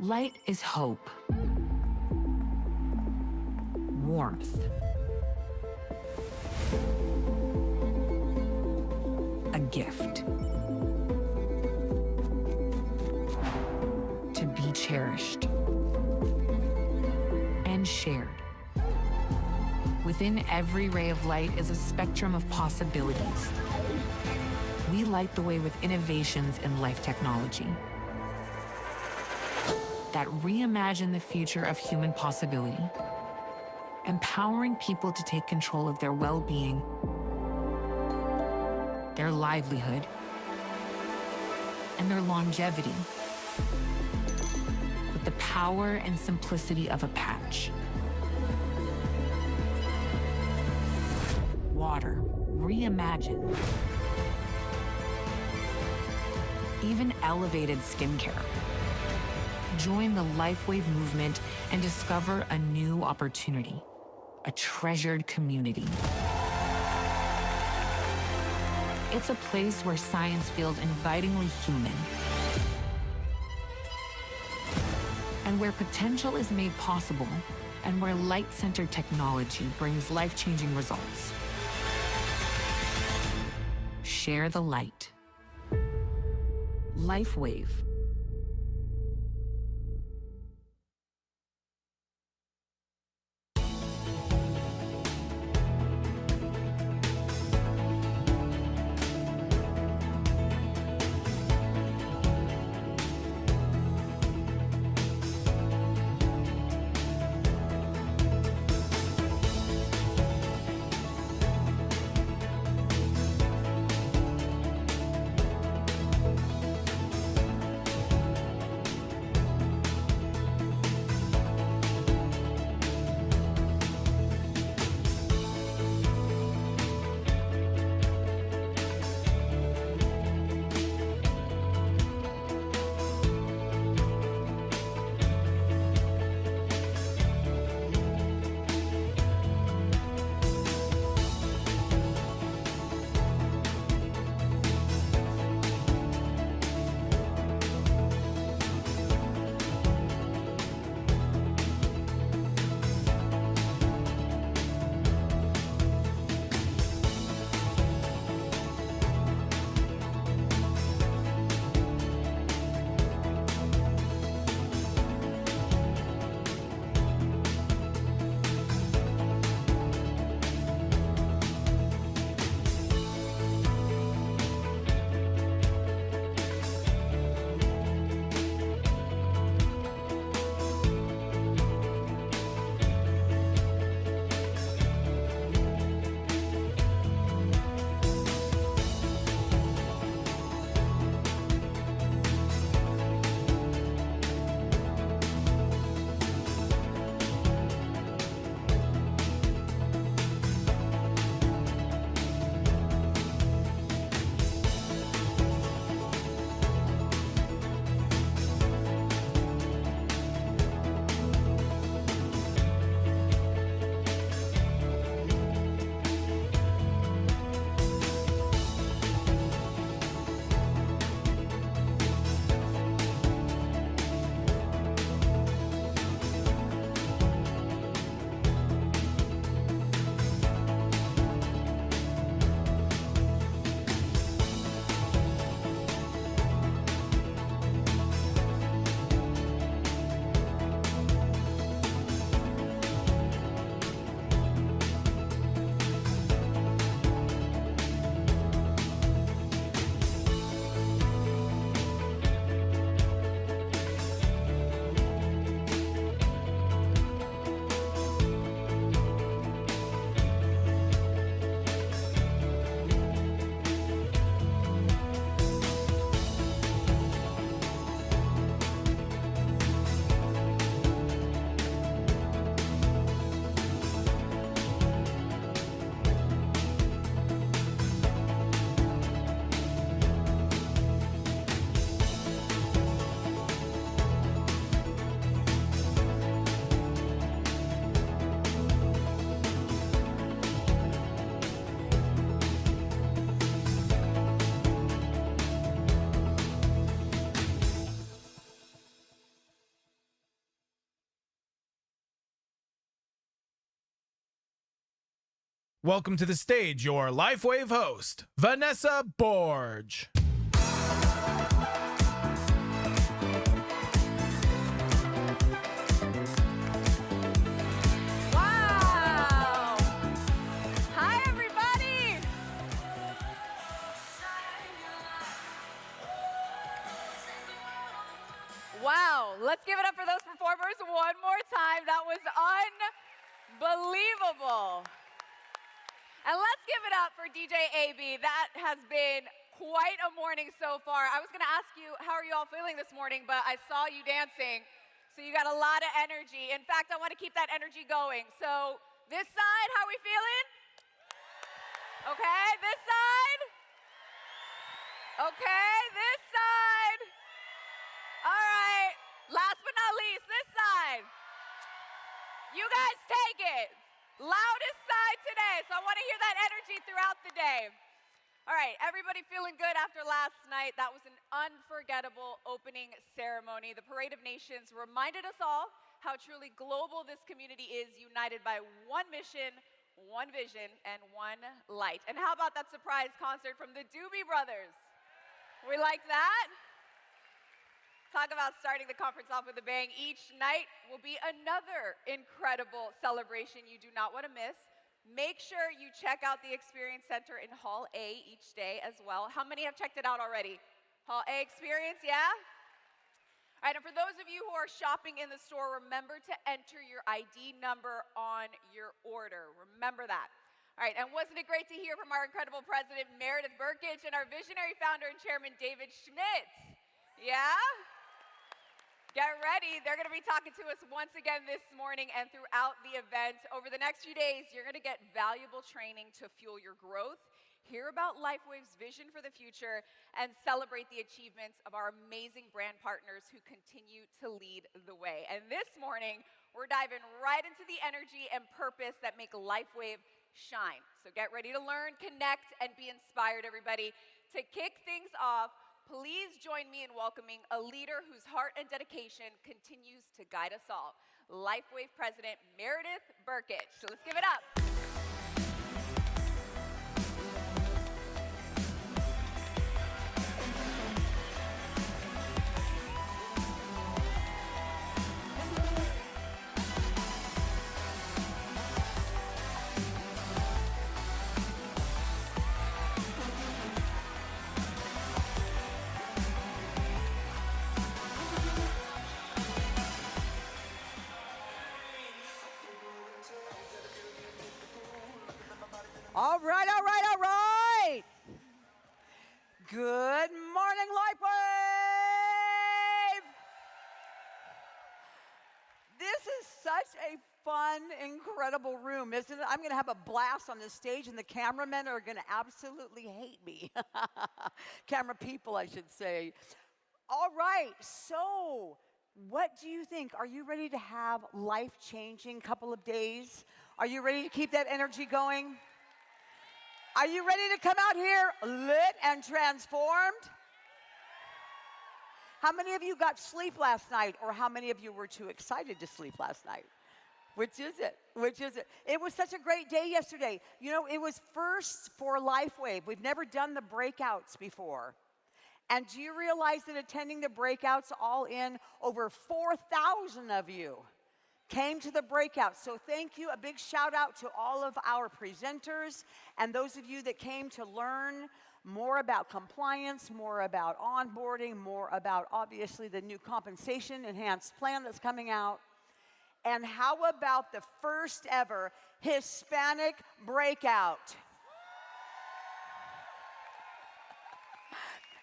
Light is hope, warmth, a gift to be cherished and shared. Within every ray of light is a spectrum of possibilities. We light the way with innovations in life technology that reimagine the future of human possibility, empowering people to take control of their well-being, their livelihood, and their longevity with the power and simplicity of a patch. Water, reimagined. Even elevated skincare. Join the Lifewave movement and discover a new opportunity, a treasured community. It's a place where science feels invitingly human, and where potential is made possible, and where light-centered technology brings life-changing results. Share the light. Lifewave. Welcome to the stage, your Lifewave host, Vanessa Borge. Wow! Hi, everybody! Wow, let's give it up for those performers one more time. That was unbelievable. And let's give it up for DJ AB. That has been quite a morning so far. I was going to ask you, how are you all feeling this morning? But I saw you dancing, so you got a lot of energy. In fact, I want to keep that energy going. So this side, how are we feeling? Okay, this side? Okay, this side. All right, last but not least, this side. You guys take it. Loudest side today, so I want to hear that energy throughout the day. All right, everybody feeling good after last night? That was an unforgettable opening ceremony. The Parade of Nations reminded us all how truly global this community is, united by one mission, one vision, and one light. And how about that surprise concert from the Doobie Brothers? We like that? Talk about starting the conference off with a bang. Each night will be another incredible celebration you do not want to miss. Make sure you check out the Experience Center in Hall A each day as well. How many have checked it out already? Hall A Experience, yeah? All right, and for those of you who are shopping in the store, remember to enter your ID number on your order. Remember that. All right, and wasn't it great to hear from our incredible president, Meredith Burkich, and our visionary founder and chairman, David Schmidt? Yeah? Get ready. They're going to be talking to us once again this morning and throughout the event. Over the next few days, you're going to get valuable training to fuel your growth, hear about Lifewave's vision for the future, and celebrate the achievements of our amazing brand partners who continue to lead the way. And this morning, we're diving right into the energy and purpose that make Lifewave shine. So get ready to learn, connect, and be inspired, everybody. To kick things off, please join me in welcoming a leader whose heart and dedication continues to guide us all, Lifewave President Meredith Burkich. So let's give it up. All right, all right, all right. Good morning, Lifewave. This is such a fun, incredible room, isn't it? I'm going to have a blast on this stage, and the cameramen are going to absolutely hate me. Camera people, I should say. All right, so what do you think? Are you ready to have life-changing couple of days? Are you ready to keep that energy going? Are you ready to come out here lit and transformed? How many of you got sleep last night, or how many of you were too excited to sleep last night? Which is it? Which is it? It was such a great day yesterday. You know, it was first for Lifewave. We've never done the breakouts before. And do you realize that attending the breakouts, all in, over 4,000 of you came to the breakout. So thank you. A big shout out to all of our presenters and those of you that came to learn more about compliance, more about onboarding, more about obviously the new compensation enhanced plan that's coming out. And how about the first ever Hispanic breakout?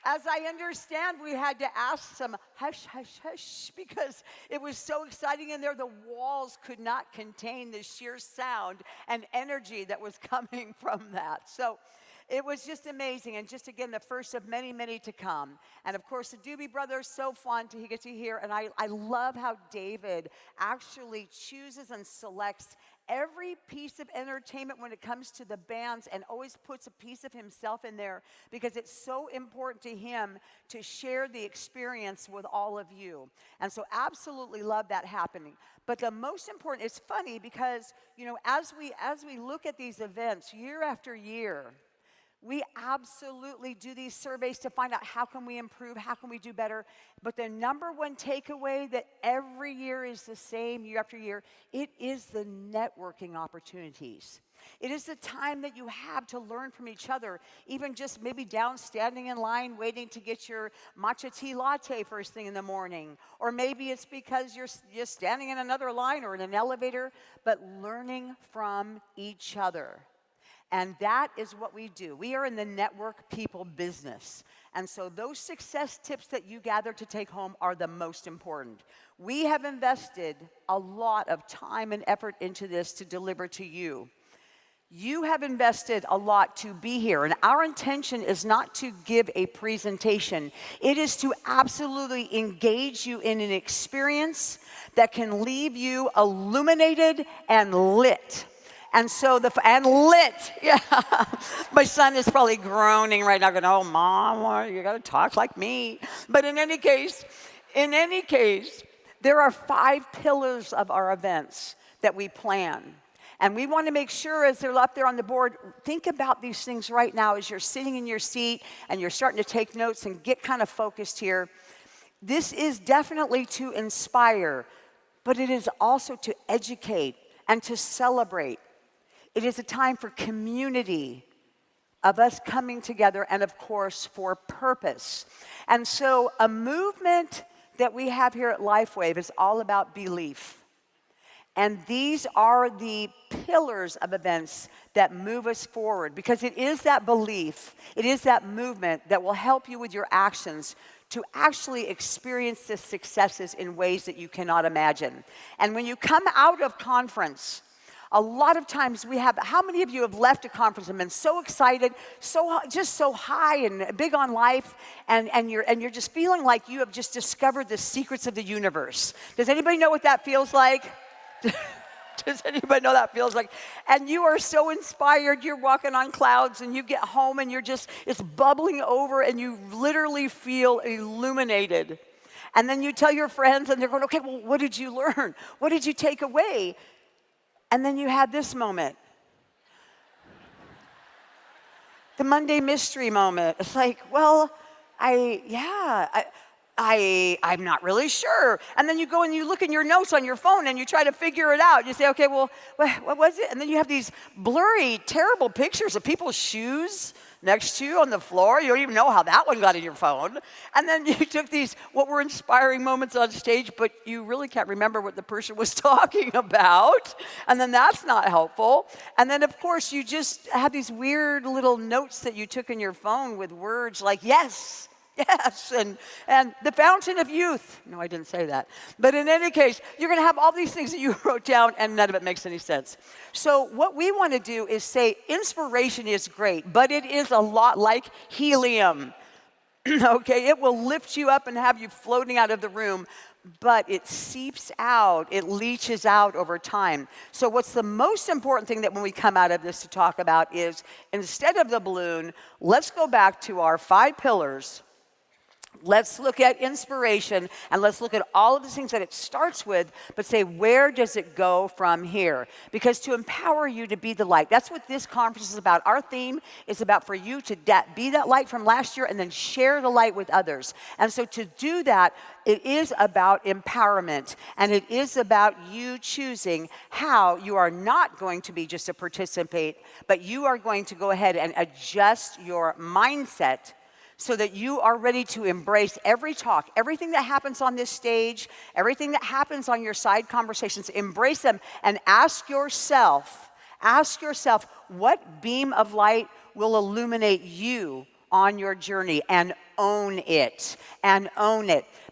As I understand, we had to ask some hush, hush, hush, because it was so exciting in there. The walls could not contain the sheer sound and energy that was coming from that. So it was just amazing, and just, again, the first of many, many to come. And, of course, the Doobie Brothers, so fun to get to hear. And I love how David actually chooses and selects every piece of entertainment when it comes to the bands, and always puts a piece of himself in there because it's so important to him to share the experience with all of you. And so absolutely love that happening. But the most important, it's funny because, you know, as we look at these events year after year, we absolutely do these surveys to find out how can we improve, how can we do better. But the number one takeaway that every year is the same year after year, it is the networking opportunities. It is the time that you have to learn from each other, even just maybe down standing in line waiting to get your matcha tea latte first thing in the morning. Or maybe it's because you're just standing in another line or in an elevator, but learning from each other. And that is what we do. We are in the network people business. And so those success tips that you gather to take home are the most important. We have invested a lot of time and effort into this to deliver to you. You have invested a lot to be here, and our intention is not to give a presentation. It is to absolutely engage you in an experience that can leave you illuminated and lit. And so and lit, yeah. My son is probably groaning right now, going, "Oh, Mom, you got to talk like me." But in any case, there are 5 pillars of our events that we plan. And we want to make sure, as they're up there on the board, think about these things right now as you're sitting in your seat and you're starting to take notes and get kind of focused here. This is definitely to inspire, but it is also to educate and to celebrate. It is a time for community, of us coming together, and of course for purpose. And so a movement that we have here at Lifewave is all about belief. And these are the pillars of events that move us forward, because it is that belief, it is that movement that will help you with your actions to actually experience the successes in ways that you cannot imagine. And when you come out of conference, a lot of times we have, how many of you have left a conference and been so excited, just so high and big on life, and you're just feeling like you have just discovered the secrets of the universe? Does anybody know what that feels like? Does anybody know that feels like? And you are so inspired, you're walking on clouds, and you get home and it's bubbling over, and you literally feel illuminated. And then you tell your friends, and they're going, "Okay, well, what did you learn? What did you take away?" And then you had this moment. The Monday mystery moment. It's like, well, I'm not really sure. And then you go and you look in your notes on your phone and you try to figure it out. You say, okay, well, what was it? And then you have these blurry, terrible pictures of people's shoes next to you on the floor. You don't even know how that one got in your phone. And then you took these, what were inspiring moments on stage, but you really can't remember what the person was talking about. And then that's not helpful. And then, of course, you just have these weird little notes that you took in your phone with words like, yes, and the fountain of youth. No, I didn't say that. But in any case, you're going to have all these things that you wrote down, and none of it makes any sense. So what we want to do is say inspiration is great, but it is a lot like helium. Okay, it will lift you up and have you floating out of the room, but it seeps out, it leaches out over time. So what's the most important thing that when we come out of this to talk about is, instead of the balloon, let's go back to our 5 pillars. Let's look at inspiration, and let's look at all of the things that it starts with, but say, where does it go from here? Because to empower you to be the light, that's what this conference is about. Our theme is about for you to be that light from last year and then share the light with others. And so to do that, it is about empowerment, and it is about you choosing how you are not going to be just a participant, but you are going to go ahead and adjust your mindset so that you are ready to embrace every talk, everything that happens on this stage, everything that happens on your side conversations. Embrace them and ask yourself, what beam of light will illuminate you on your journey, and own it,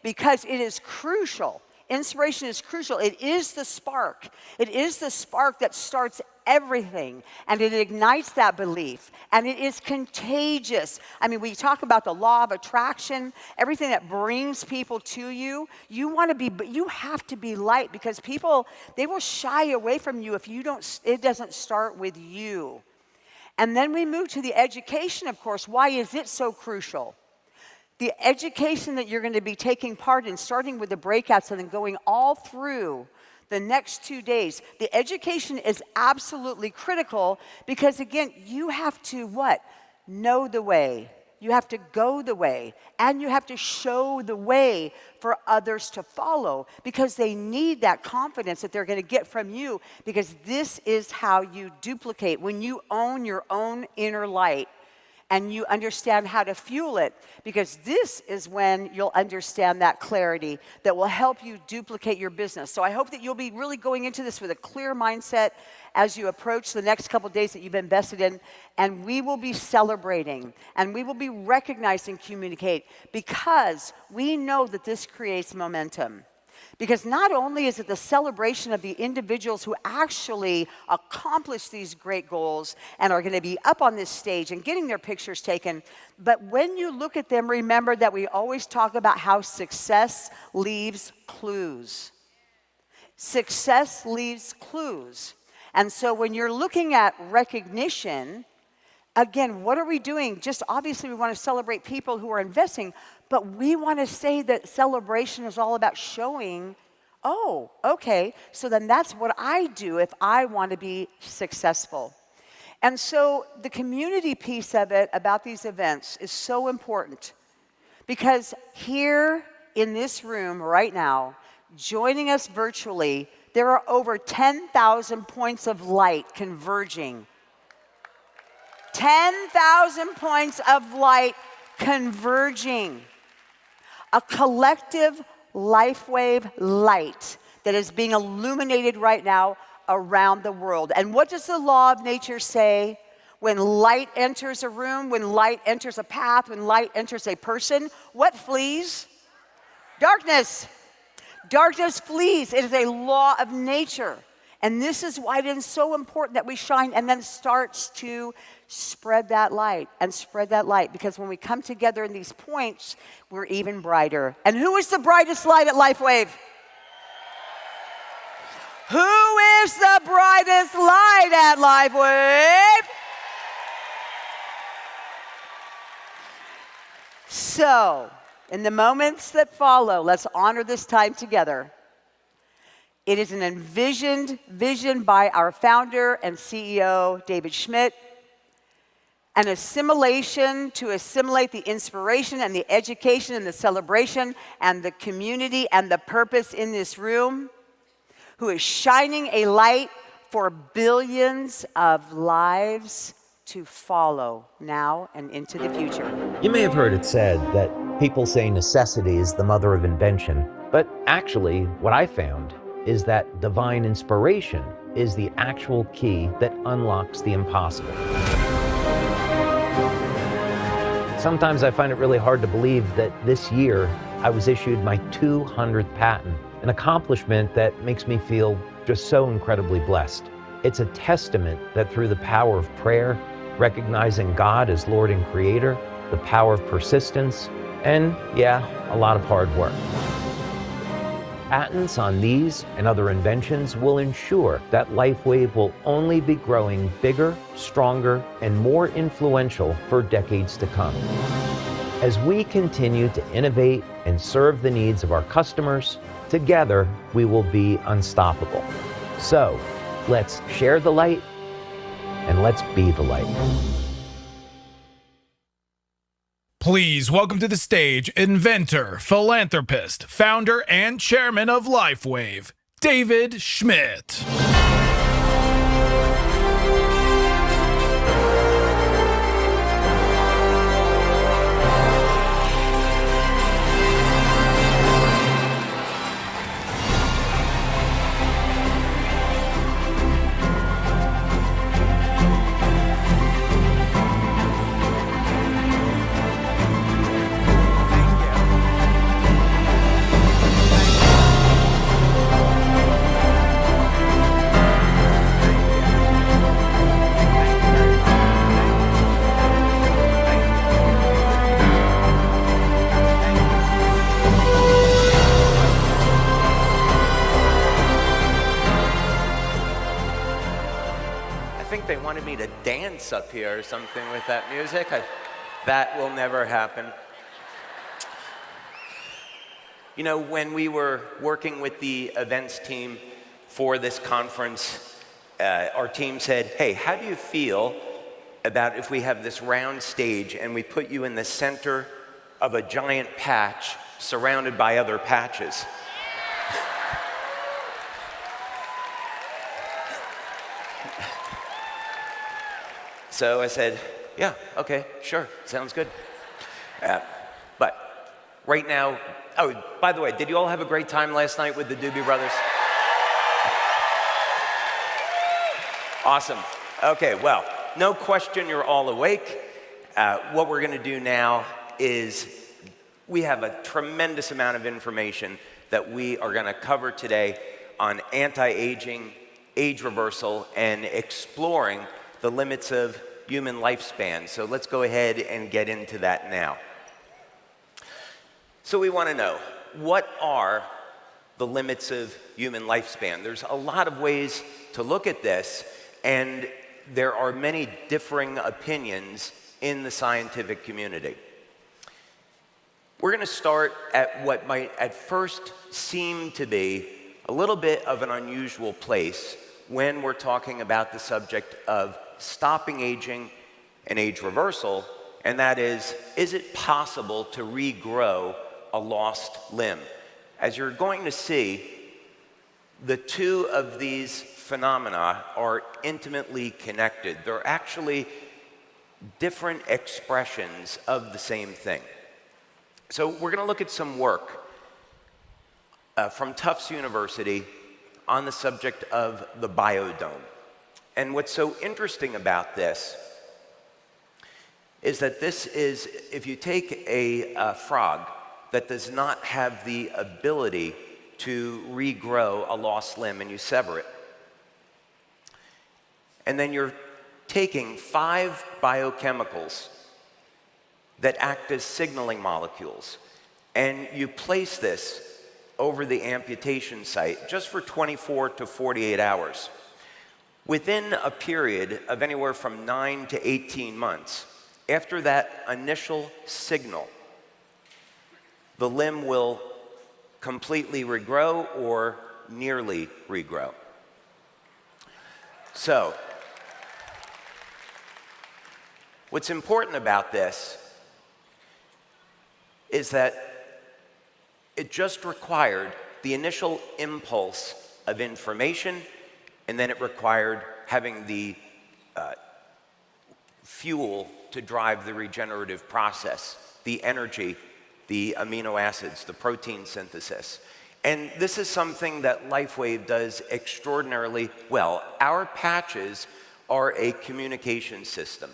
because it is crucial. Inspiration is crucial. It is the spark. It is the spark that starts everything, and it ignites that belief, and it is contagious. I mean, we talk about the law of attraction, everything that brings people to you. You have to be light, because people, they will shy away from you if it doesn't start with you. And then we move to the education, of course. Why is it so crucial? The education that you're going to be taking part in, starting with the breakouts and then going all through the next 2 days. The education is absolutely critical, because, again, you have to what? Know the way. You have to go the way, and you have to show the way for others to follow, because they need that confidence that they're going to get from you, because this is how you duplicate. When you own your own inner light and you understand how to fuel it, because this is when you'll understand that clarity that will help you duplicate your business. So I hope that you'll be really going into this with a clear mindset as you approach the next couple days that you've invested in, and we will be celebrating, and we will be recognizing communicate, because we know that this creates momentum. Because not only is it the celebration of the individuals who actually accomplish these great goals and are going to be up on this stage and getting their pictures taken, but when you look at them, remember that we always talk about how success leaves clues. Success leaves clues. And so when you're looking at recognition, again, what are we doing? Just obviously we want to celebrate people who are investing, but we want to say that celebration is all about showing, oh, okay, so then that's what I do if I want to be successful. And so the community piece of it about these events is so important, because here in this room right now, joining us virtually, there are over 10,000 points of light converging. 10,000 points of light converging. A collective Lifewave light that is being illuminated right now around the world. And what does the law of nature say? When light enters a room, when light enters a path, when light enters a person, what flees? Darkness. Darkness flees. It is a law of nature. And this is why it is so important that we shine and then starts to spread that light and spread that light. Because when we come together in these points, we're even brighter. And who is the brightest light at Lifewave? Who is the brightest light at Lifewave? So, in the moments that follow, let's honor this time together. It is an envisioned vision by our founder and CEO, David Schmidt, an assimilation to assimilate the inspiration and the education and the celebration and the community and the purpose in this room, who is shining a light for billions of lives to follow now and into the future. You may have heard it said that people say necessity is the mother of invention, but actually what I found is that divine inspiration is the actual key that unlocks the impossible. Sometimes I find it really hard to believe that this year I was issued my 200th patent, an accomplishment that makes me feel just so incredibly blessed. It's a testament that through the power of prayer, recognizing God as Lord and Creator, the power of persistence, and yeah, a lot of hard work. Patents on these and other inventions will ensure that Lifewave will only be growing bigger, stronger, and more influential for decades to come. As we continue to innovate and serve the needs of our customers, together we will be unstoppable. So, let's share the light and let's be the light. Please welcome to the stage inventor, philanthropist, founder, and chairman of Lifewave, David Schmidt. to dance up here or something with that music. That will never happen. You know, when we were working with the events team for this conference, our team said, hey, how do you feel about if we have this round stage and we put you in the center of a giant patch surrounded by other patches? So I said, yeah, okay, sure, sounds good. But right now, oh, by the way, did you all have a great time last night with the Doobie Brothers? Awesome. Okay, well, no question you're all awake. What we're going to do now is we have a tremendous amount of information that we are going to cover today on anti-aging, age reversal, and exploring the limits of human lifespan. So let's go ahead and get into that now. So we want to know, what are the limits of human lifespan? There's a lot of ways to look at this, and there are many differing opinions in the scientific community. We're going to start at what might at first seem to be a little bit of an unusual place when we're talking about the subject of stopping aging and age reversal, and that is it possible to regrow a lost limb? As you're going to see, the two of these phenomena are intimately connected. They're actually different expressions of the same thing. So we're going to look at some work from Tufts University on the subject of the biodome. And what's so interesting about this is that this is, if you take a frog that does not have the ability to regrow a lost limb and you sever it, and then you're taking 5 biochemicals that act as signaling molecules, and you place this over the amputation site just for 24 to 48 hours. Within a period of anywhere from 9 to 18 months, after that initial signal, the limb will completely regrow or nearly regrow. So, what's important about this is that it just required the initial impulse of information, and then it required having the fuel to drive the regenerative process, the energy, the amino acids, the protein synthesis. And this is something that Lifewave does extraordinarily well. Our patches are a communication system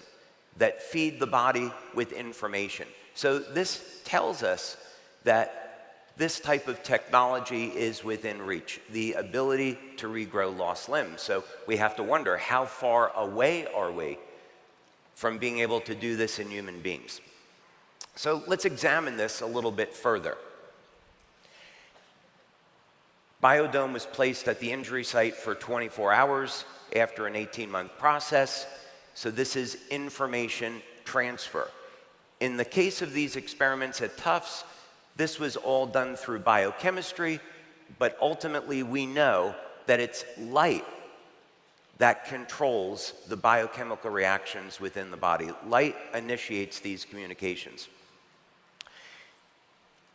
that feed the body with information. So this tells us that this type of technology is within reach, the ability to regrow lost limbs. So we have to wonder, how far away are we from being able to do this in human beings? So let's examine this a little bit further. Biodome was placed at the injury site for 24 hours after an 18-month process. So this is information transfer. In the case of these experiments at Tufts, this was all done through biochemistry, but ultimately we know that it's light that controls the biochemical reactions within the body. Light initiates these communications.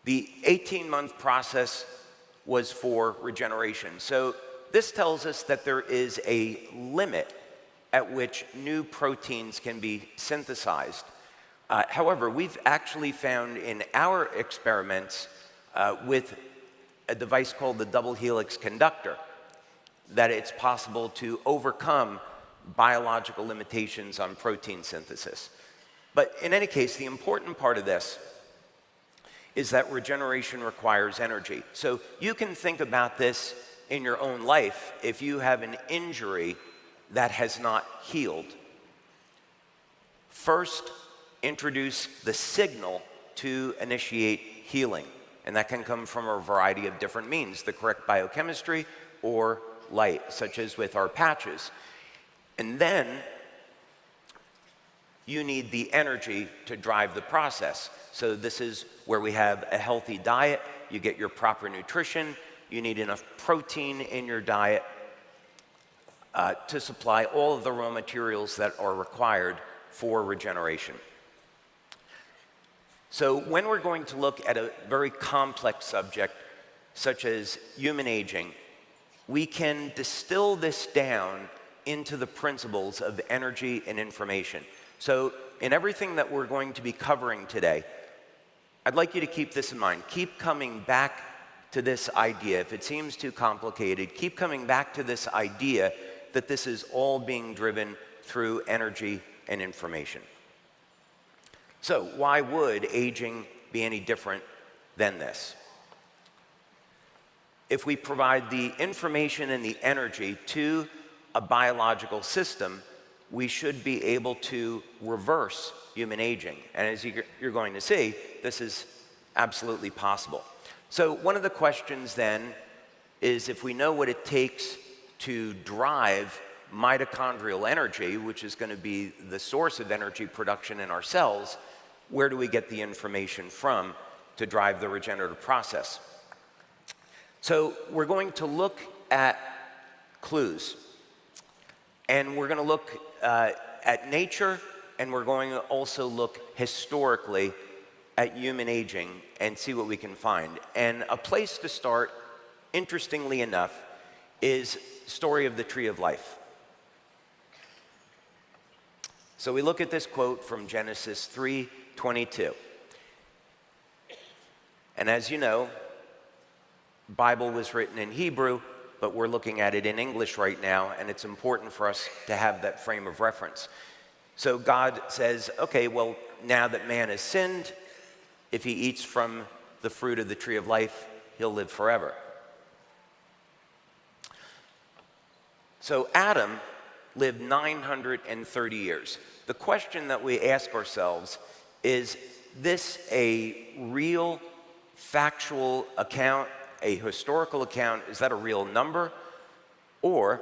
The 18-month process was for regeneration. So this tells us that there is a limit at which new proteins can be synthesized. However, we've actually found in our experiments with a device called the double helix conductor that it's possible to overcome biological limitations on protein synthesis. But in any case, the important part of this is that regeneration requires energy. So you can think about this in your own life if you have an injury that has not healed. First, introduce the signal to initiate healing. And that can come from a variety of different means, the correct biochemistry or light, such as with our patches. And then you need the energy to drive the process. So this is where we have a healthy diet. You get your proper nutrition. You need enough protein in your diet to supply all of the raw materials that are required for regeneration. So when we're going to look at a very complex subject, such as human aging, we can distill this down into the principles of energy and information. So in everything that we're going to be covering today, I'd like you to keep this in mind. Keep coming back to this idea. If it seems too complicated, keep coming back to this idea that this is all being driven through energy and information. So why would aging be any different than this? If we provide the information and the energy to a biological system, we should be able to reverse human aging. And as you're going to see, this is absolutely possible. So one of the questions then is, if we know what it takes to drive mitochondrial energy, which is going to be the source of energy production in our cells, where do we get the information from to drive the regenerative process? So we're going to look at clues. And we're going to look at nature, and we're going to also look historically at human aging and see what we can find. And a place to start, interestingly enough, is the story of the tree of life. So we look at this quote from Genesis 3:22. And as you know, the Bible was written in Hebrew, but we're looking at it in English right now, and it's important for us to have that frame of reference. So God says, okay, well, now that man has sinned, if he eats from the fruit of the tree of life, he'll live forever. So Adam lived 930 years. The question that we ask ourselves is this a real, factual account, a historical account? Is that a real number? Or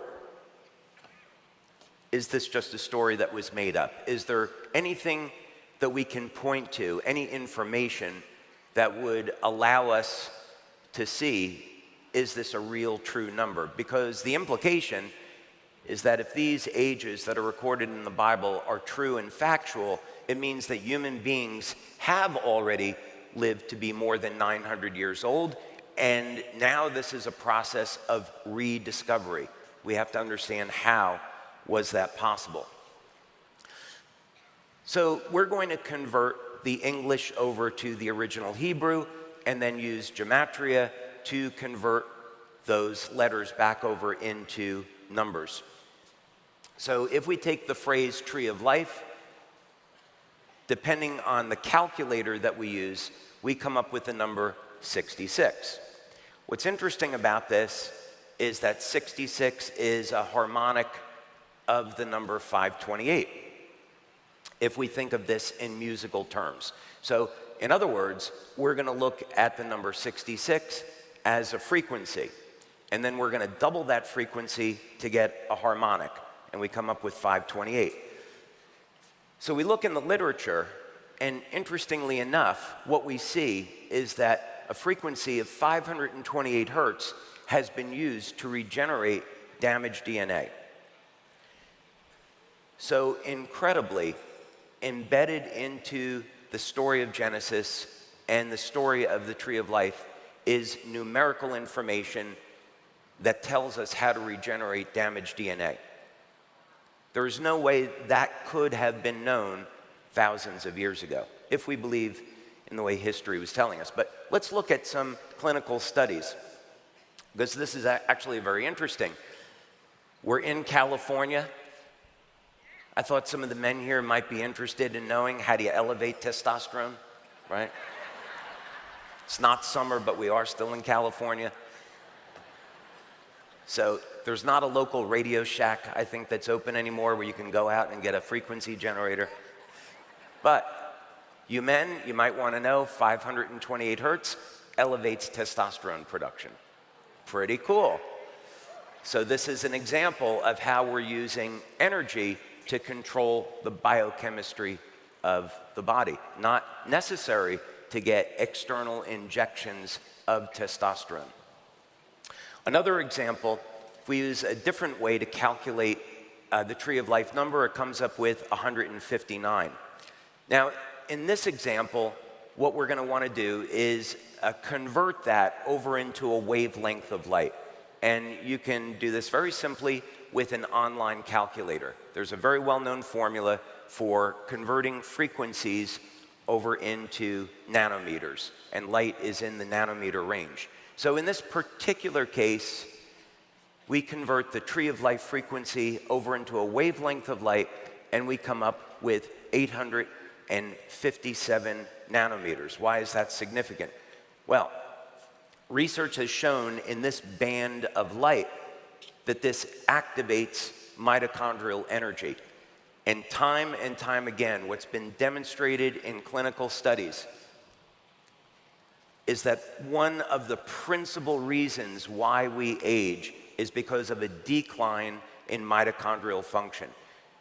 is this just a story that was made up? Is there anything that we can point to, any information that would allow us to see, is this a real, true number? Because the implication is that if these ages that are recorded in the Bible are true and factual, it means that human beings have already lived to be more than 900 years old, and now this is a process of rediscovery. We have to understand how was that possible. So we're going to convert the English over to the original Hebrew and then use gematria to convert those letters back over into numbers. So if we take the phrase tree of life, depending on the calculator that we use, we come up with the number 66. What's interesting about this is that 66 is a harmonic of the number 528, if we think of this in musical terms. So in other words, we're going to look at the number 66 as a frequency, and then we're going to double that frequency to get a harmonic, and we come up with 528. So we look in the literature, and interestingly enough, what we see is that a frequency of 528 hertz has been used to regenerate damaged DNA. So incredibly, embedded into the story of Genesis and the story of the tree of life is numerical information that tells us how to regenerate damaged DNA. There is no way that could have been known thousands of years ago, if we believe in the way history was telling us. But let's look at some clinical studies, because this is actually very interesting. We're in California. I thought some of the men here might be interested in knowing how do you elevate testosterone, right? It's not summer, but we are still in California. So there's not a local Radio Shack, I think, that's open anymore where you can go out and get a frequency generator. But you men, you might want to know 528 hertz elevates testosterone production. Pretty cool. So this is an example of how we're using energy to control the biochemistry of the body, not necessary to get external injections of testosterone. Another example, if we use a different way to calculate the tree of life number, it comes up with 159. Now, in this example, what we're going to want to do is convert that over into a wavelength of light. And you can do this very simply with an online calculator. There's a very well-known formula for converting frequencies over into nanometers, and light is in the nanometer range. So in this particular case, we convert the tree of life frequency over into a wavelength of light, and we come up with 857 nanometers. Why is that significant? Well, research has shown in this band of light that this activates mitochondrial energy. And time again, what's been demonstrated in clinical studies is that one of the principal reasons why we age is because of a decline in mitochondrial function.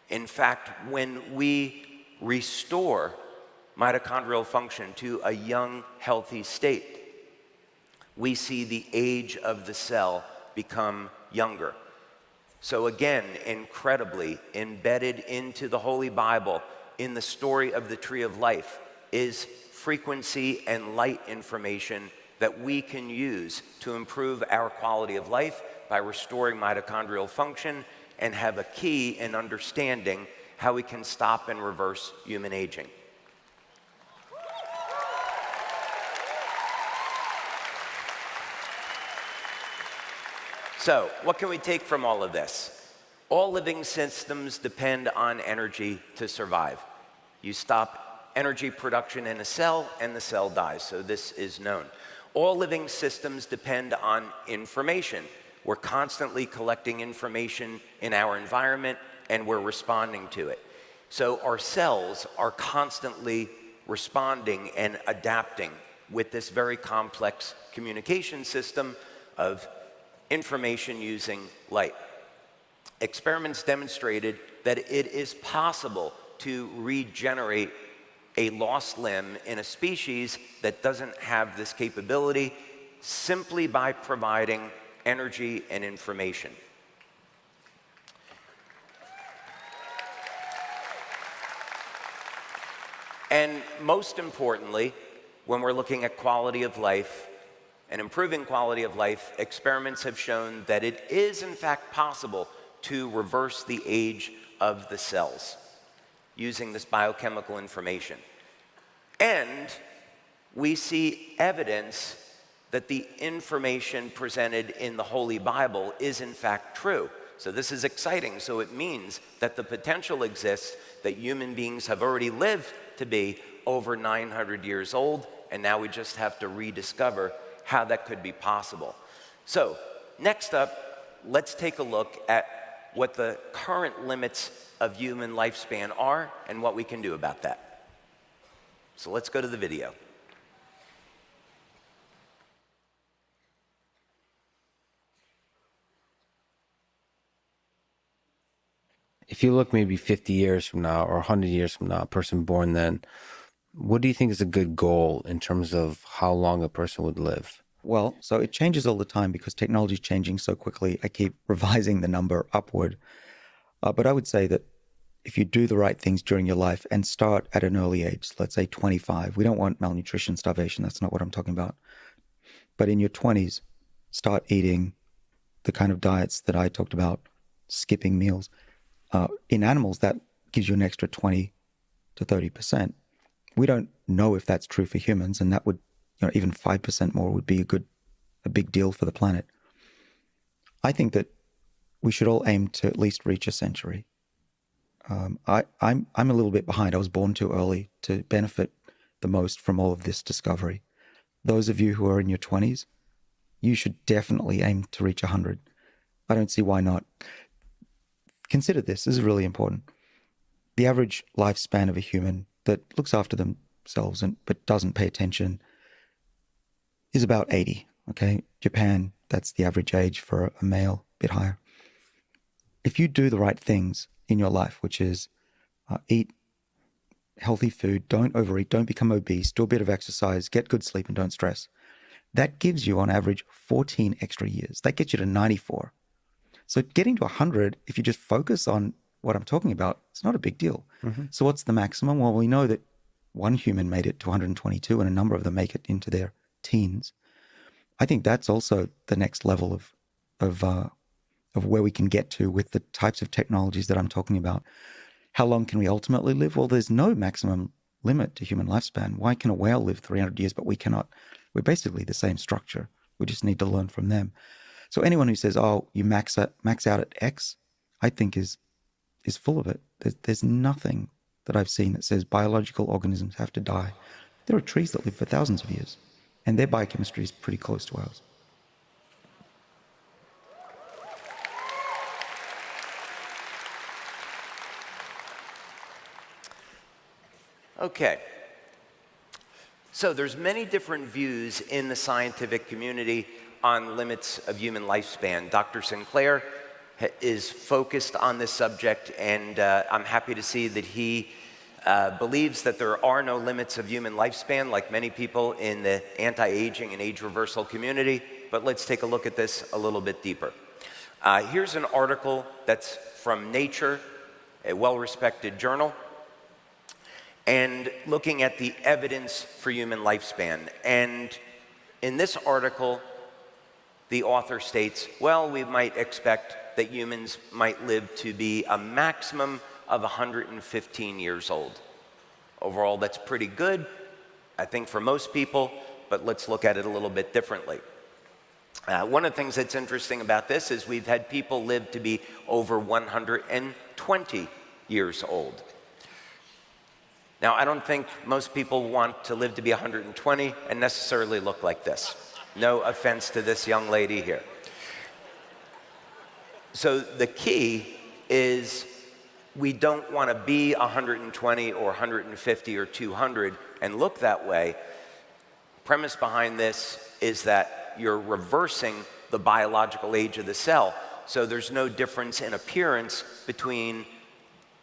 In fact, when we restore mitochondrial function to a young, healthy state, we see the age of the cell become younger. So again, incredibly embedded into the Holy Bible, in the story of the tree of life, is frequency and light information that we can use to improve our quality of life by restoring mitochondrial function, and have a key in understanding how we can stop and reverse human aging. So, what can we take from all of this? All living systems depend on energy to survive. You stop energy production in a cell, and the cell dies, so this is known. All living systems depend on information. We're constantly collecting information in our environment, and we're responding to it. So our cells are constantly responding and adapting with this very complex communication system of information using light. Experiments demonstrated that it is possible to regenerate a lost limb in a species that doesn't have this capability simply by providing energy and information. And most importantly, when we're looking at quality of life and improving quality of life, experiments have shown that it is in fact possible to reverse the age of the cells using this biochemical information. And we see evidence that the information presented in the Holy Bible is in fact true. So this is exciting. So it means that the potential exists that human beings have already lived to be over 900 years old, and now we just have to rediscover how that could be possible. So next up, let's take a look at what the current limits of human lifespan are and what we can do about that. So let's go to the video. If you look maybe 50 years from now or 100 years from now, a person born then, what do you think is a good goal in terms of how long a person would live? Well, so it changes all the time because technology is changing so quickly. I keep revising the number upward. But I would say that if you do the right things during your life and start at an early age, let's say 25, we don't want malnutrition, starvation. That's not what I'm talking about. But in your 20s, start eating the kind of diets that I talked about, skipping meals. In animals, that gives you an extra 20 to 30%. We don't know if that's true for humans, and that would, even 5% more would be a big deal for the planet. I think that we should all aim to at least reach a century. I'm a little bit behind. I was born too early to benefit the most from all of this discovery. Those of you who are in your 20s, you should definitely aim to reach 100. I don't see why not. Consider this. This is really important. The average lifespan of a human that looks after themselves but doesn't pay attention is about 80. Okay, Japan, that's the average age for a male, a bit higher. If you do the right things in your life, which is eat healthy food, don't overeat, don't become obese, do a bit of exercise, get good sleep, and don't stress. That gives you, on average, 14 extra years. That gets you to 94. So getting to 100, if you just focus on what I'm talking about, it's not a big deal. So what's the maximum? Well, we know that one human made it to 122, and a number of them make it into their teens. I think that's also the next level of where we can get to with the types of technologies that I'm talking about. How long can we ultimately live? Well, there's no maximum limit to human lifespan. Why can a whale live 300 years, but we cannot? We're basically the same structure. We just need to learn from them. So anyone who says, oh, you max out at X, I think is full of it. There's nothing that I've seen that says biological organisms have to die. There are trees that live for thousands of years, and their biochemistry is pretty close to ours. Okay. So there's many different views in the scientific community on limits of human lifespan. Dr. Sinclair is focused on this subject, and I'm happy to see that he believes that there are no limits of human lifespan, like many people in the anti-aging and age reversal community. But let's take a look at this a little bit deeper. Here's an article that's from Nature, a well-respected journal, and looking at the evidence for human lifespan. And in this article, the author states, well, we might expect that humans might live to be a maximum of 115 years old. Overall, that's pretty good, I think, for most people, but let's look at it a little bit differently. One of the things that's interesting about this is we've had people live to be over 120 years old. Now, I don't think most people want to live to be 120 and necessarily look like this. No offense to this young lady here. So the key is we don't want to be 120 or 150 or 200 and look that way. Premise behind this is that you're reversing the biological age of the cell. So there's no difference in appearance between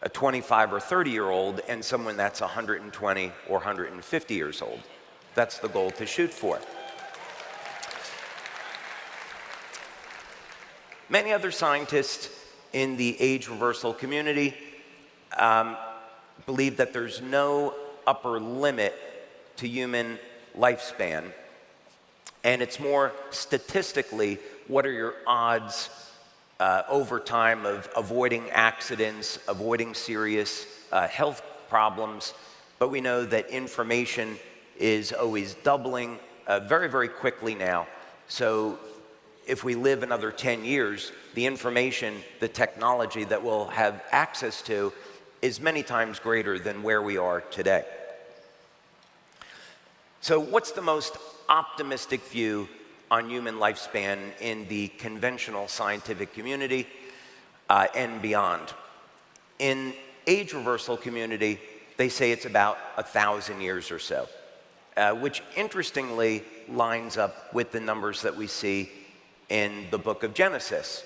a 25 or 30-year-old and someone that's 120 or 150 years old. That's the goal to shoot for. Many other scientists in the age reversal community believe that there's no upper limit to human lifespan, and it's more statistically, what are your odds over time of avoiding accidents, avoiding serious health problems. But we know that information is always doubling very, very quickly now. So if we live another 10 years, the information, the technology that we'll have access to is many times greater than where we are today. So what's the most optimistic view on human lifespan in the conventional scientific community and beyond? In age reversal community, they say it's about 1,000 years or so, which interestingly lines up with the numbers that we see in the book of Genesis.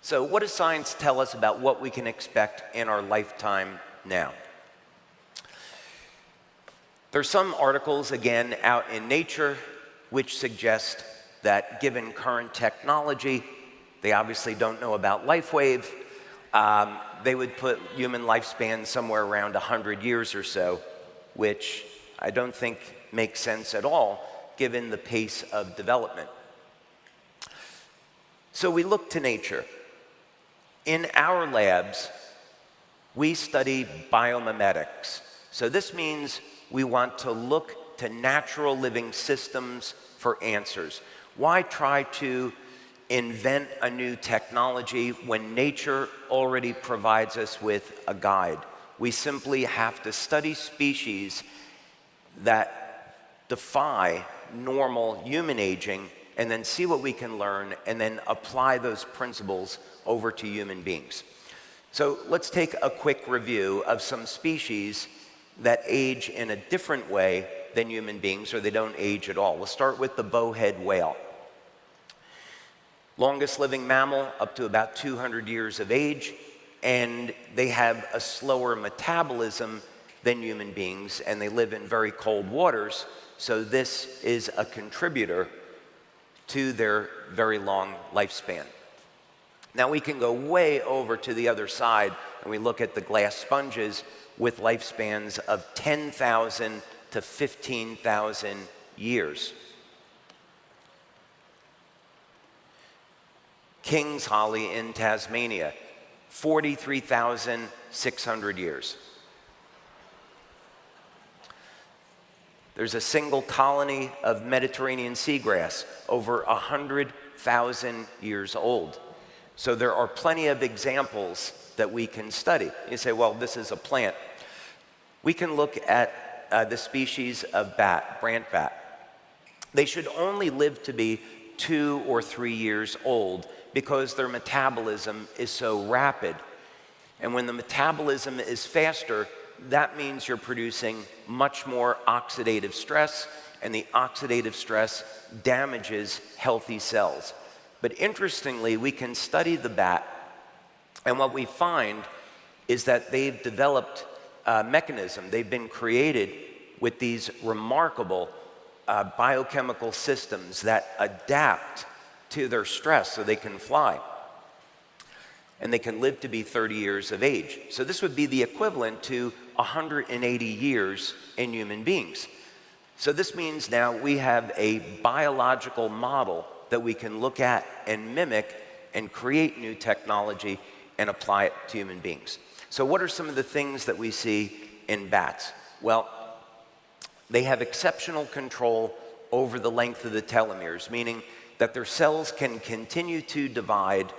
So what does science tell us about what we can expect in our lifetime now? There's some articles, again, out in Nature, which suggest that given current technology, they obviously don't know about Lifewave, they would put human lifespan somewhere around 100 years or so, which I don't think makes sense at all, given the pace of development. So we look to Nature. In our labs, we study biomimetics. So this means we want to look to natural living systems for answers. Why try to invent a new technology when nature already provides us with a guide? We simply have to study species that defy normal human aging and then see what we can learn and then apply those principles over to human beings. So let's take a quick review of some species that age in a different way than human beings, or they don't age at all. We'll start with the bowhead whale. Longest living mammal, up to about 200 years of age, and they have a slower metabolism than human beings, and they live in very cold waters, so this is a contributor to their very long lifespan. Now we can go way over to the other side, and we look at the glass sponges with lifespans of 10,000 to 15,000 years. King's holly in Tasmania, 43,600 years. There's a single colony of Mediterranean seagrass, over 100,000 years old. So there are plenty of examples that we can study. You say, well, this is a plant. We can look at the species of bat, brant bat. They should only live to be 2 or 3 years old because their metabolism is so rapid. And when the metabolism is faster, that means you're producing much more oxidative stress, and the oxidative stress damages healthy cells. But interestingly, we can study the bat, and what we find is that they've developed a mechanism. They've been created with these remarkable biochemical systems that adapt to their stress so they can fly. And they can live to be 30 years of age. So this would be the equivalent to 180 years in human beings. So this means now we have a biological model that we can look at and mimic and create new technology and apply it to human beings. So what are some of the things that we see in bats? Well, they have exceptional control over the length of the telomeres, meaning that their cells can continue to divide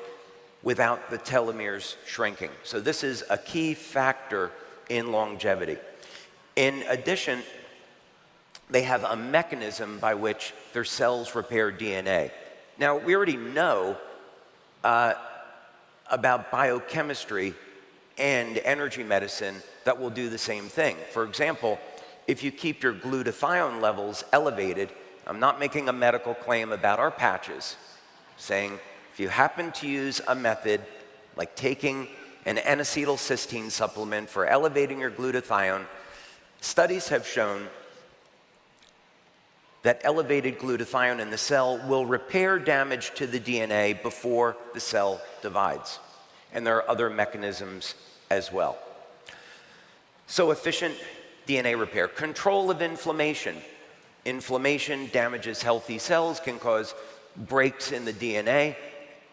without the telomeres shrinking. So this is a key factor in longevity. In addition, they have a mechanism by which their cells repair DNA. Now, we already know about biochemistry and energy medicine that will do the same thing. For example, if you keep your glutathione levels elevated, I'm not making a medical claim about our patches, saying if you happen to use a method like taking an N-acetylcysteine supplement for elevating your glutathione, studies have shown that elevated glutathione in the cell will repair damage to the DNA before the cell divides. And there are other mechanisms as well. So efficient DNA repair. Control of inflammation. Inflammation damages healthy cells, can cause breaks in the DNA,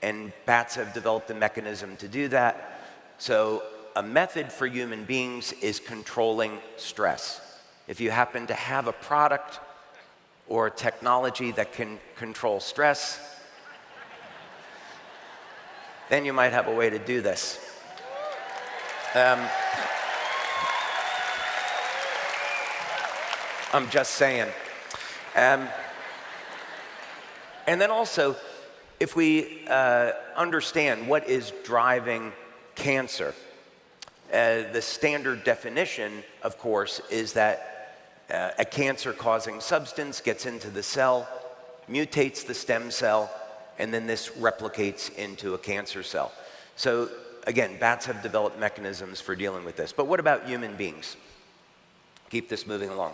and bats have developed a mechanism to do that. So a method for human beings is controlling stress. If you happen to have a product or a technology that can control stress, then you might have a way to do this. I'm just saying. And then also, if we understand what is driving cancer, the standard definition, of course, is that a cancer-causing substance gets into the cell, mutates the stem cell, and then this replicates into a cancer cell. So again, bats have developed mechanisms for dealing with this. But what about human beings? Keep this moving along.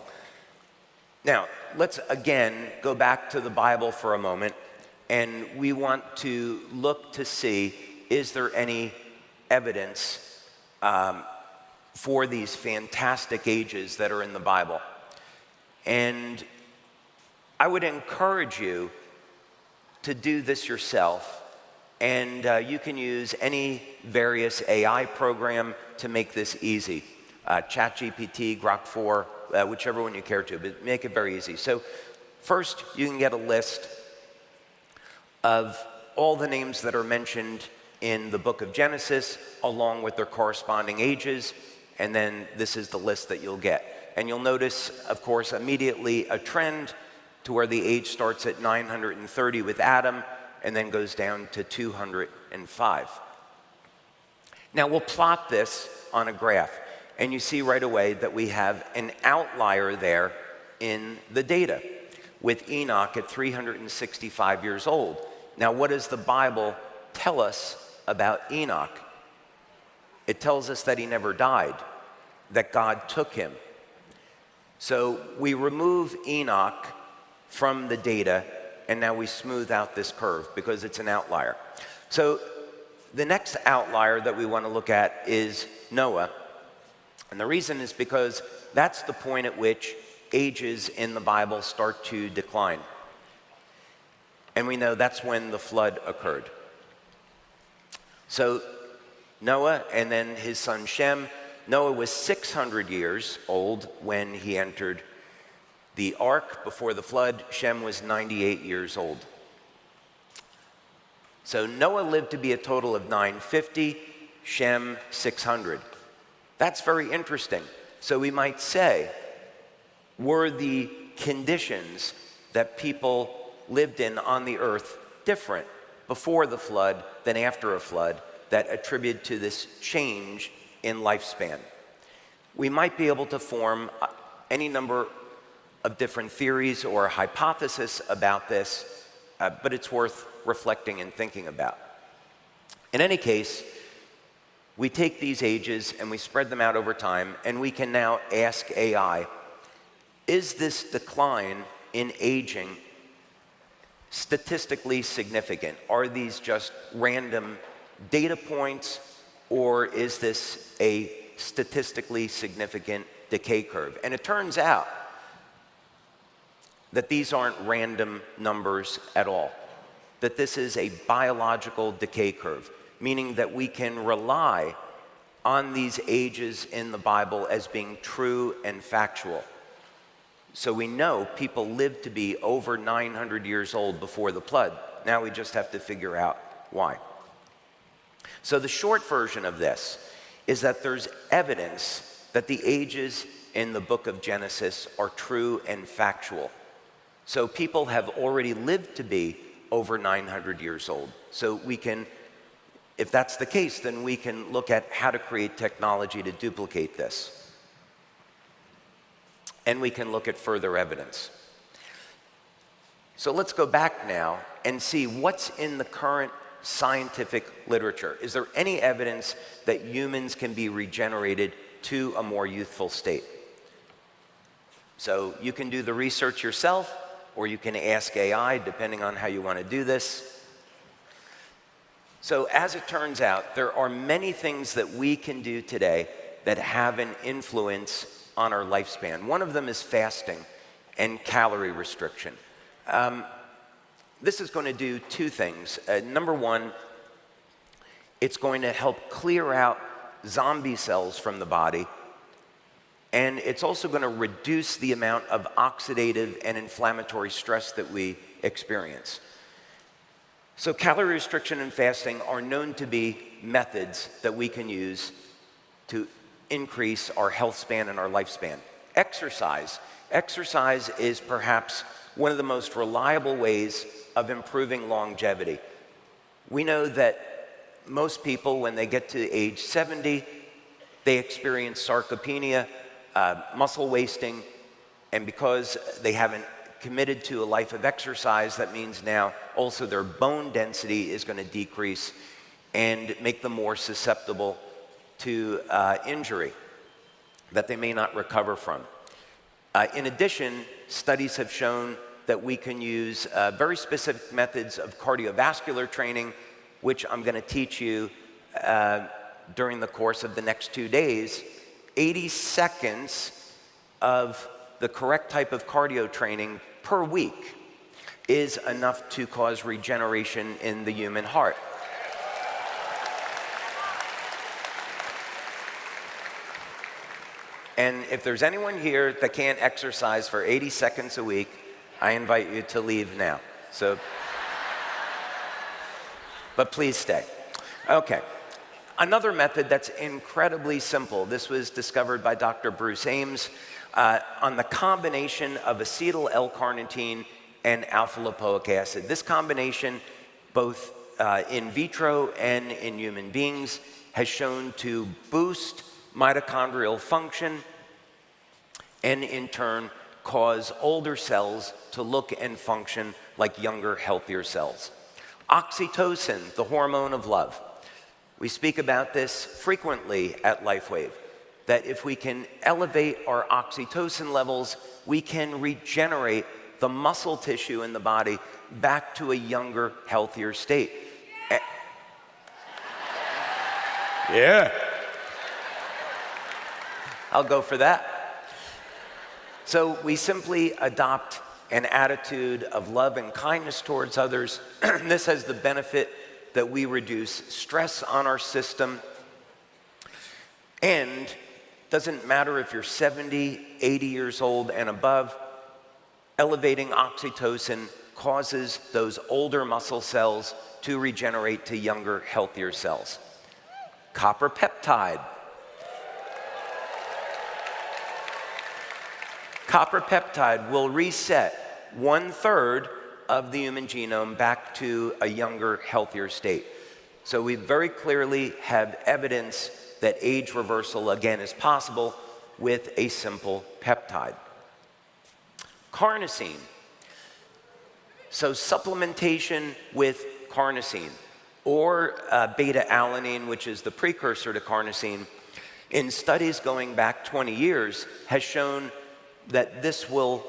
Now, let's again go back to the Bible for a moment, and we want to look to see, is there any evidence for these fantastic ages that are in the Bible? And I would encourage you to do this yourself, and you can use any various AI program to make this easy. ChatGPT, Grok 4, whichever one you care to, but make it very easy. So first, you can get a list of all the names that are mentioned in the book of Genesis, along with their corresponding ages, and then this is the list that you'll get. And you'll notice, of course, immediately a trend to where the age starts at 930 with Adam, and then goes down to 205. Now we'll plot this on a graph, and you see right away that we have an outlier there in the data, with Enoch at 365 years old. Now, what does the Bible tell us about Enoch? It tells us that he never died, that God took him. So we remove Enoch from the data, and now we smooth out this curve because it's an outlier. So the next outlier that we want to look at is Noah. And the reason is because that's the point at which ages in the Bible start to decline. And we know that's when the flood occurred. So Noah and then his son Shem. Noah was 600 years old when he entered the ark before the flood. Shem was 98 years old. So Noah lived to be a total of 950, Shem 600. That's very interesting. So we might say, were the conditions that people lived in on the earth different before the flood than after a flood that attribute to this change in lifespan? We might be able to form any number of different theories or hypotheses about this, but it's worth reflecting and thinking about. In any case, we take these ages and we spread them out over time, and we can now ask AI, is this decline in aging statistically significant? Are these just random data points, or is this a statistically significant decay curve? And it turns out that these aren't random numbers at all, that this is a biological decay curve, meaning that we can rely on these ages in the Bible as being true and factual. So we know people lived to be over 900 years old before the flood. Now we just have to figure out why. So the short version of this is that there's evidence that the ages in the book of Genesis are true and factual. So people have already lived to be over 900 years old. So we can, if that's the case, then we can look at how to create technology to duplicate this. And we can look at further evidence. So let's go back now and see what's in the current scientific literature. Is there any evidence that humans can be regenerated to a more youthful state? So you can do the research yourself, or you can ask AI, depending on how you want to do this. So as it turns out, there are many things that we can do today that have an influence on our lifespan. One of them is fasting and calorie restriction. This is going to do two things. Number one, it's going to help clear out zombie cells from the body, and it's also going to reduce the amount of oxidative and inflammatory stress that we experience. So calorie restriction and fasting are known to be methods that we can use to increase our health span and our lifespan. Exercise. Exercise is perhaps one of the most reliable ways of improving longevity. We know that most people, when they get to age 70, they experience sarcopenia, muscle wasting, and because they haven't committed to a life of exercise, that means now also their bone density is going to decrease and make them more susceptible to injury that they may not recover from. In addition, studies have shown that we can use very specific methods of cardiovascular training, which I'm going to teach you during the course of the next 2 days. 80 seconds of the correct type of cardio training per week is enough to cause regeneration in the human heart. And if there's anyone here that can't exercise for 80 seconds a week, I invite you to leave now. So, but please stay. Okay. Another method that's incredibly simple, this was discovered by Dr. Bruce Ames, on the combination of acetyl L-carnitine and alpha-lipoic acid. This combination, both in vitro and in human beings, has shown to boost mitochondrial function and in turn cause older cells to look and function like younger, healthier cells. Oxytocin, the hormone of love. We speak about this frequently at Lifewave, that if we can elevate our oxytocin levels, we can regenerate the muscle tissue in the body back to a younger, healthier state. Yeah. I'll go for that. So we simply adopt an attitude of love and kindness towards others. This has the benefit that we reduce stress on our system. And doesn't matter if you're 70, 80 years old and above, elevating oxytocin causes those older muscle cells to regenerate to younger, healthier cells. Copper peptide. Copper peptide will reset 1/3 of the human genome back to a younger, healthier state. So we very clearly have evidence that age reversal, again, is possible with a simple peptide. Carnosine. So supplementation with carnosine, or beta-alanine, which is the precursor to carnosine, in studies going back 20 years, has shown that this will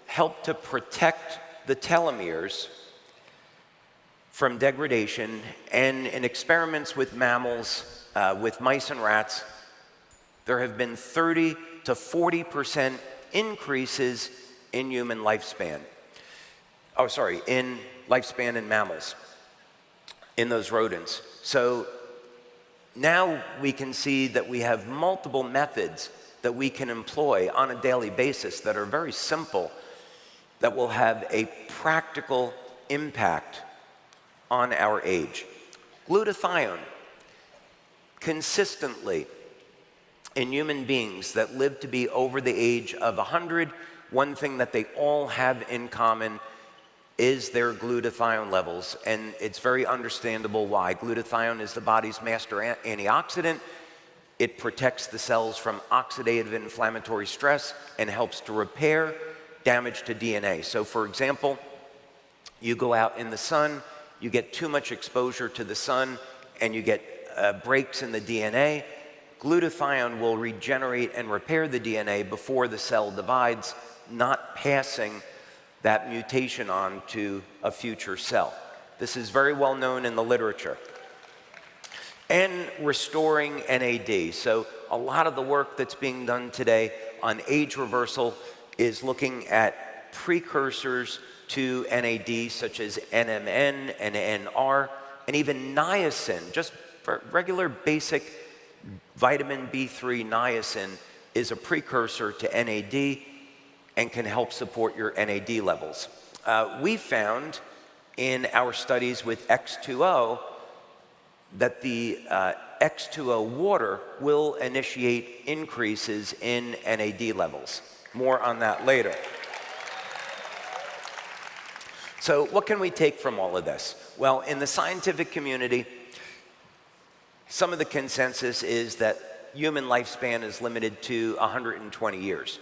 help to protect the telomeres from degradation. And in experiments with mammals, with mice and rats, there have been 30 to 40% increases in human lifespan. In lifespan in mammals, in those rodents. So now we can see that we have multiple methods that we can employ on a daily basis that are very simple, that will have a practical impact on our age. Glutathione. Consistently in human beings that live to be over the age of 100, one thing that they all have in common is their glutathione levels, and it's very understandable why. Glutathione is the body's master antioxidant. It protects the cells from oxidative inflammatory stress and helps to repair damage to DNA. So for example, you go out in the sun, you get too much exposure to the sun, and you get breaks in the DNA. Glutathione will regenerate and repair the DNA before the cell divides, not passing that mutation on to a future cell. This is very well known in the literature. And restoring NAD. So a lot of the work that's being done today on age reversal is looking at precursors to NAD, such as NMN and NR, and even niacin. Just for regular basic vitamin B3 niacin is a precursor to NAD and can help support your NAD levels. We found in our studies with X2O that the X2O water will initiate increases in NAD levels. More on that later. So what can we take from all of this? Well, in the scientific community, some of the consensus is that human lifespan is limited to 120 years.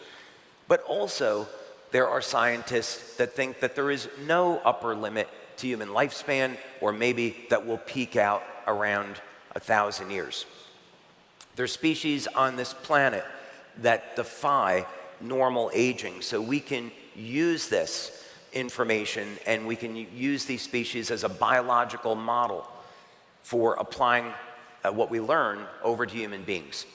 But also, there are scientists that think that there is no upper limit to human lifespan, or maybe that will peak out around 1,000 years. There's species on this planet that defy normal aging, so we can use this information and we can use these species as a biological model for applying what we learn over to human beings.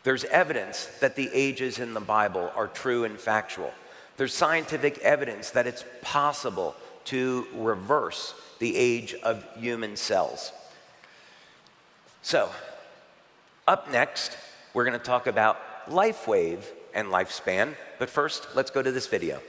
There's evidence that the ages in the Bible are true and factual. There's scientific evidence that it's possible to reverse the age of human cells. So, up next, we're going to talk about Lifewave and lifespan. But first, let's go to this video.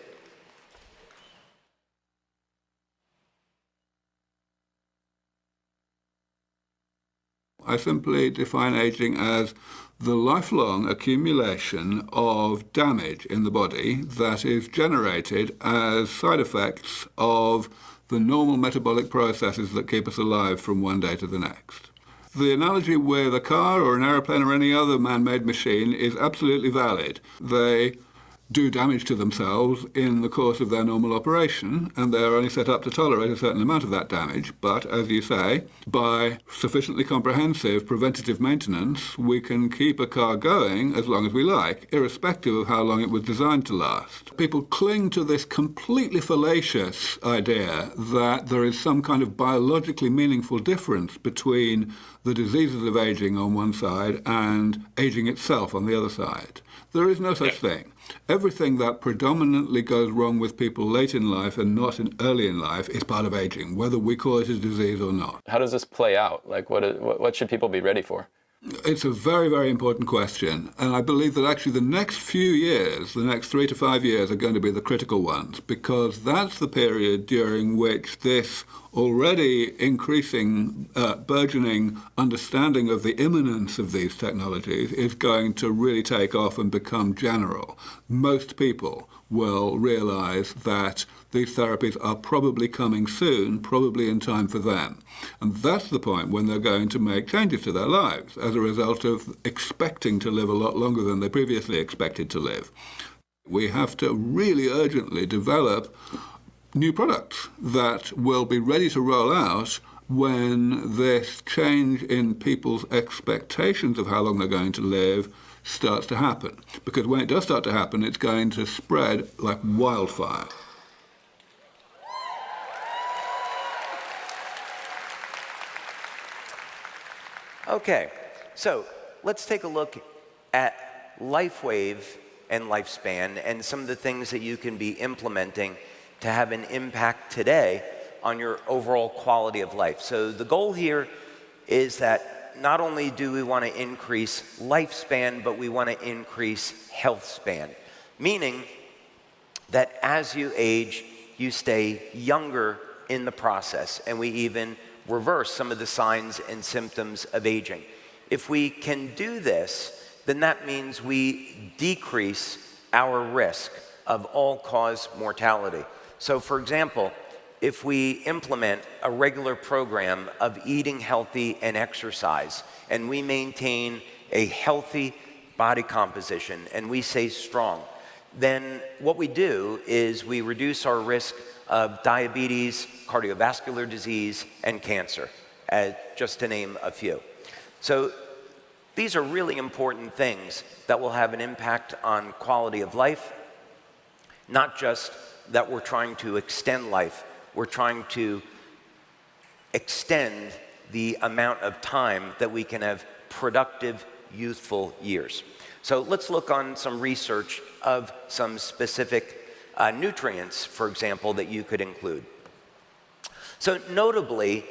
I simply define aging as the lifelong accumulation of damage in the body that is generated as side effects of the normal metabolic processes that keep us alive from one day to the next. The analogy with a car or an airplane or any other man-made machine is absolutely valid. They do damage to themselves in the course of their normal operation, and they're only set up to tolerate a certain amount of that damage. But, as you say, by sufficiently comprehensive preventative maintenance, we can keep a car going as long as we like, irrespective of how long it was designed to last. People cling to this completely fallacious idea that there is some kind of biologically meaningful difference between the diseases of aging on one side and aging itself on the other side. There is no such thing. Everything that predominantly goes wrong with people late in life and not early in life is part of aging, whether we call it a disease or not. How does this play out? Like, what should people be ready for? It's a very, very important question. And I believe that actually the next few years, the next 3 to 5 years, are going to be the critical ones, because that's the period during which this already increasing, burgeoning understanding of the imminence of these technologies is going to really take off and become general. Most people will realize that these therapies are probably coming soon, probably in time for them. And that's the point when they're going to make changes to their lives as a result of expecting to live a lot longer than they previously expected to live. We have to really urgently develop new products that will be ready to roll out when this change in people's expectations of how long they're going to live starts to happen. Because when it does start to happen, it's going to spread like wildfire. Okay, so let's take a look at Lifewave and Lifespan and some of the things that you can be implementing to have an impact today on your overall quality of life. So the goal here is that not only do we want to increase lifespan, but we want to increase health span, meaning that as you age, you stay younger in the process, and we even reverse some of the signs and symptoms of aging. If we can do this, then that means we decrease our risk of all-cause mortality. So, for example, if we implement a regular program of eating healthy and exercise, and we maintain a healthy body composition, and we stay strong, then what we do is we reduce our risk of diabetes, cardiovascular disease, and cancer, just to name a few. So these are really important things that will have an impact on quality of life, not just that we're trying to extend life, we're trying to extend the amount of time that we can have productive, youthful years. So let's look on some research of some specific nutrients, for example, that you could include. So notably,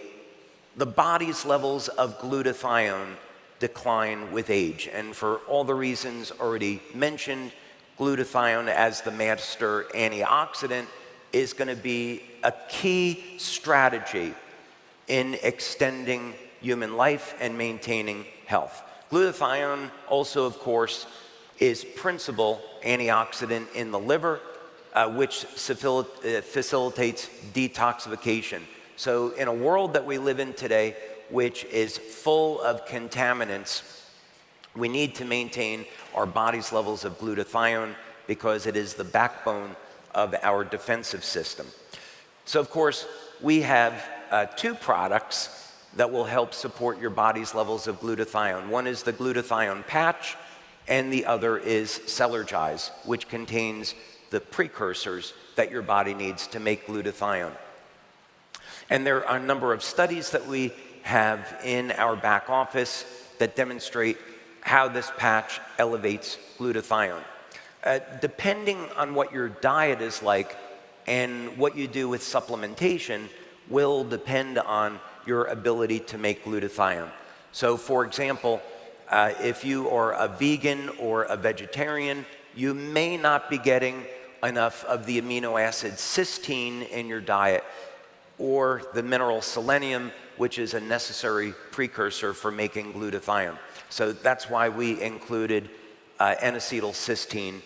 the body's levels of glutathione decline with age. And for all the reasons already mentioned, glutathione as the master antioxidant is going to be a key strategy in extending human life and maintaining health. Glutathione also, of course, is principal antioxidant in the liver, which facilitates detoxification. So in a world that we live in today, which is full of contaminants, we need to maintain our body's levels of glutathione because it is the backbone of our defensive system. So of course, we have two products that will help support your body's levels of glutathione. One is the glutathione patch, and the other is Celergize, which contains the precursors that your body needs to make glutathione. And there are a number of studies that we have in our back office that demonstrate how this patch elevates glutathione. Depending on what your diet is like and what you do with supplementation will depend on your ability to make glutathione. So for example, if you are a vegan or a vegetarian, you may not be getting enough of the amino acid cysteine in your diet or the mineral selenium, which is a necessary precursor for making glutathione. So that's why we included N-acetylcysteine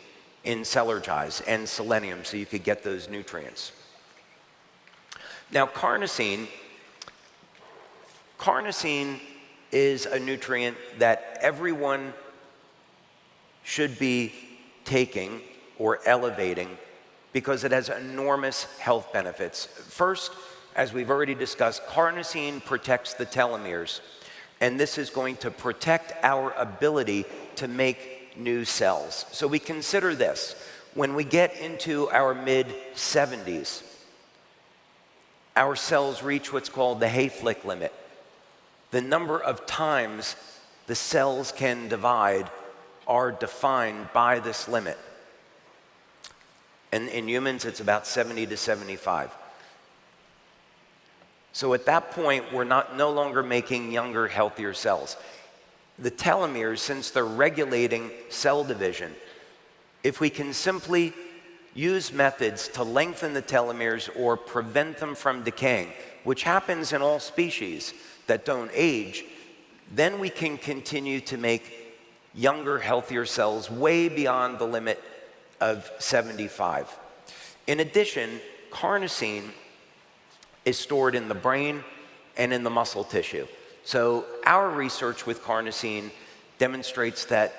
in Celergize and selenium, so you could get those nutrients. Now, carnosine is a nutrient that everyone should be taking or elevating because it has enormous health benefits. First, as we've already discussed, carnosine protects the telomeres, and this is going to protect our ability to make new cells. So we consider this. When we get into our mid-70s, our cells reach what's called the Hayflick limit. The number of times the cells can divide are defined by this limit. And in humans, it's about 70 to 75. So at that point, we're no longer making younger, healthier cells. The telomeres, since they're regulating cell division, if we can simply use methods to lengthen the telomeres or prevent them from decaying, which happens in all species that don't age, then we can continue to make younger, healthier cells way beyond the limit of 75. In addition, carnosine is stored in the brain and in the muscle tissue. So our research with carnosine demonstrates that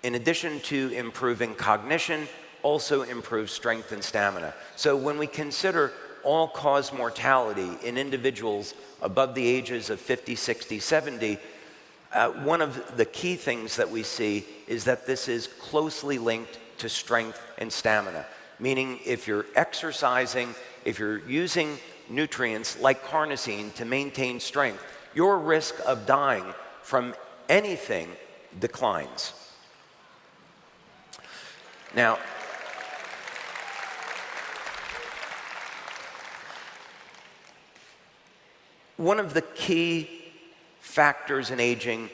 in addition to improving cognition, also improves strength and stamina. So when we consider all-cause mortality in individuals above the ages of 50, 60, 70, one of the key things that we see is that this is closely linked to strength and stamina. Meaning if you're exercising, if you're using nutrients like carnosine to maintain strength, your risk of dying from anything declines. Now, one of the key factors in aging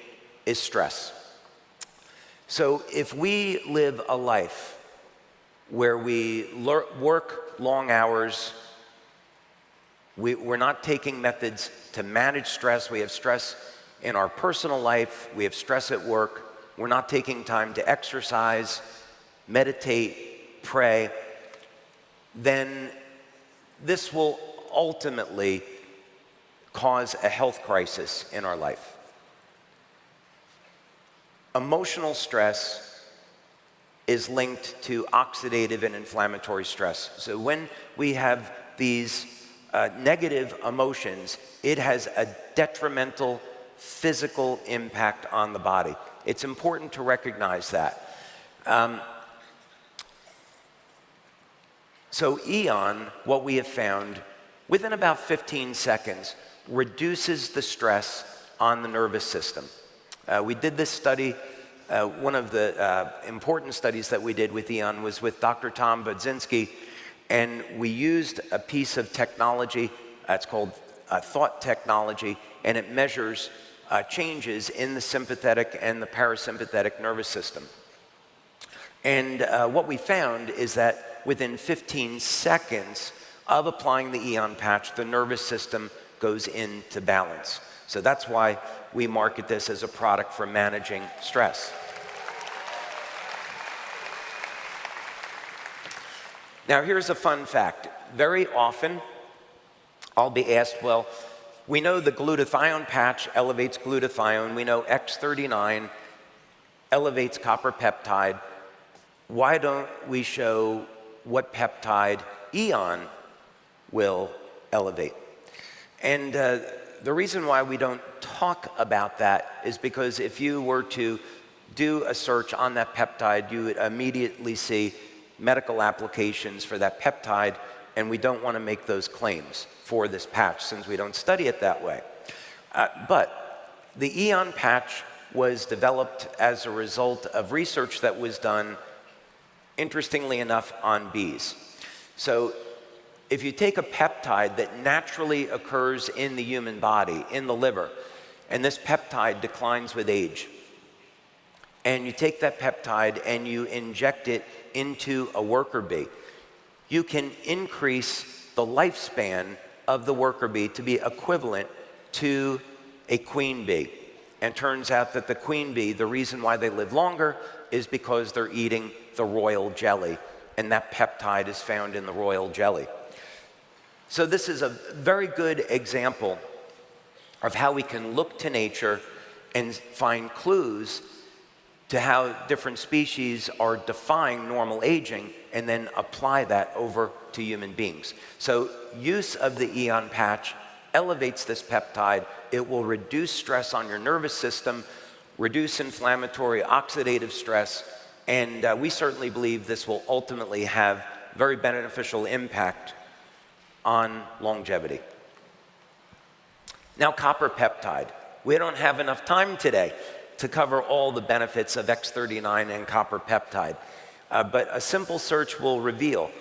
is stress. So if we live a life where we work long hours, we're not taking methods to manage stress, we have stress in our personal life, we have stress at work, we're not taking time to exercise, meditate, pray, then this will ultimately cause a health crisis in our life. Emotional stress is linked to oxidative and inflammatory stress. So when we have these negative emotions, it has a detrimental physical impact on the body. It's important to recognize that. So Eon, what we have found, within about 15 seconds, reduces the stress on the nervous system. We did this study. One of the important studies that we did with Eon was with Dr. Tom Budzinski, and we used a piece of technology, it's called thought technology, and it measures changes in the sympathetic and the parasympathetic nervous system. And what we found is that within 15 seconds of applying the Eon patch, the nervous system goes into balance. So that's why we market this as a product for managing stress. Now here's a fun fact. Very often I'll be asked, well, we know the glutathione patch elevates glutathione. We know X39 elevates copper peptide. Why don't we show what peptide Eon will elevate? And the reason why we don't talk about that is because if you were to do a search on that peptide, you would immediately see medical applications for that peptide, and we don't want to make those claims for this patch since we don't study it that way. But the Eon patch was developed as a result of research that was done, interestingly enough, on bees. So if you take a peptide that naturally occurs in the human body, in the liver, and this peptide declines with age, and you take that peptide and you inject it into a worker bee, you can increase the lifespan of the worker bee to be equivalent to a queen bee. And turns out that the queen bee, the reason why they live longer is because they're eating the royal jelly, and that peptide is found in the royal jelly. So this is a very good example of how we can look to nature and find clues to how different species are defying normal aging and then apply that over to human beings. So use of the Eon patch elevates this peptide. It will reduce stress on your nervous system, reduce inflammatory oxidative stress, and we certainly believe this will ultimately have very beneficial impact on longevity. Now, copper peptide. We don't have enough time today to cover all the benefits of X39 and copper peptide, but a simple search will reveal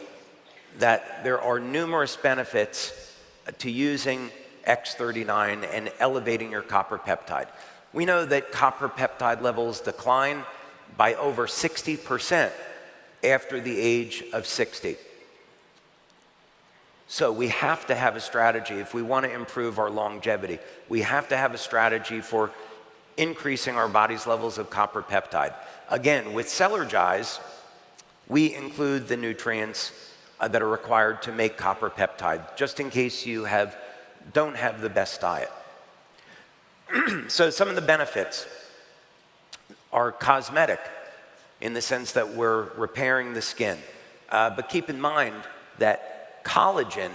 that there are numerous benefits to using X39 and elevating your copper peptide. We know that copper peptide levels decline by over 60% after the age of 60. So we have to have a strategy if we want to improve our longevity. We have to have a strategy for increasing our body's levels of copper peptide. Again, with Celergize, we include the nutrients that are required to make copper peptide, just in case you don't have the best diet. So some of the benefits are cosmetic in the sense that we're repairing the skin. But keep in mind that collagen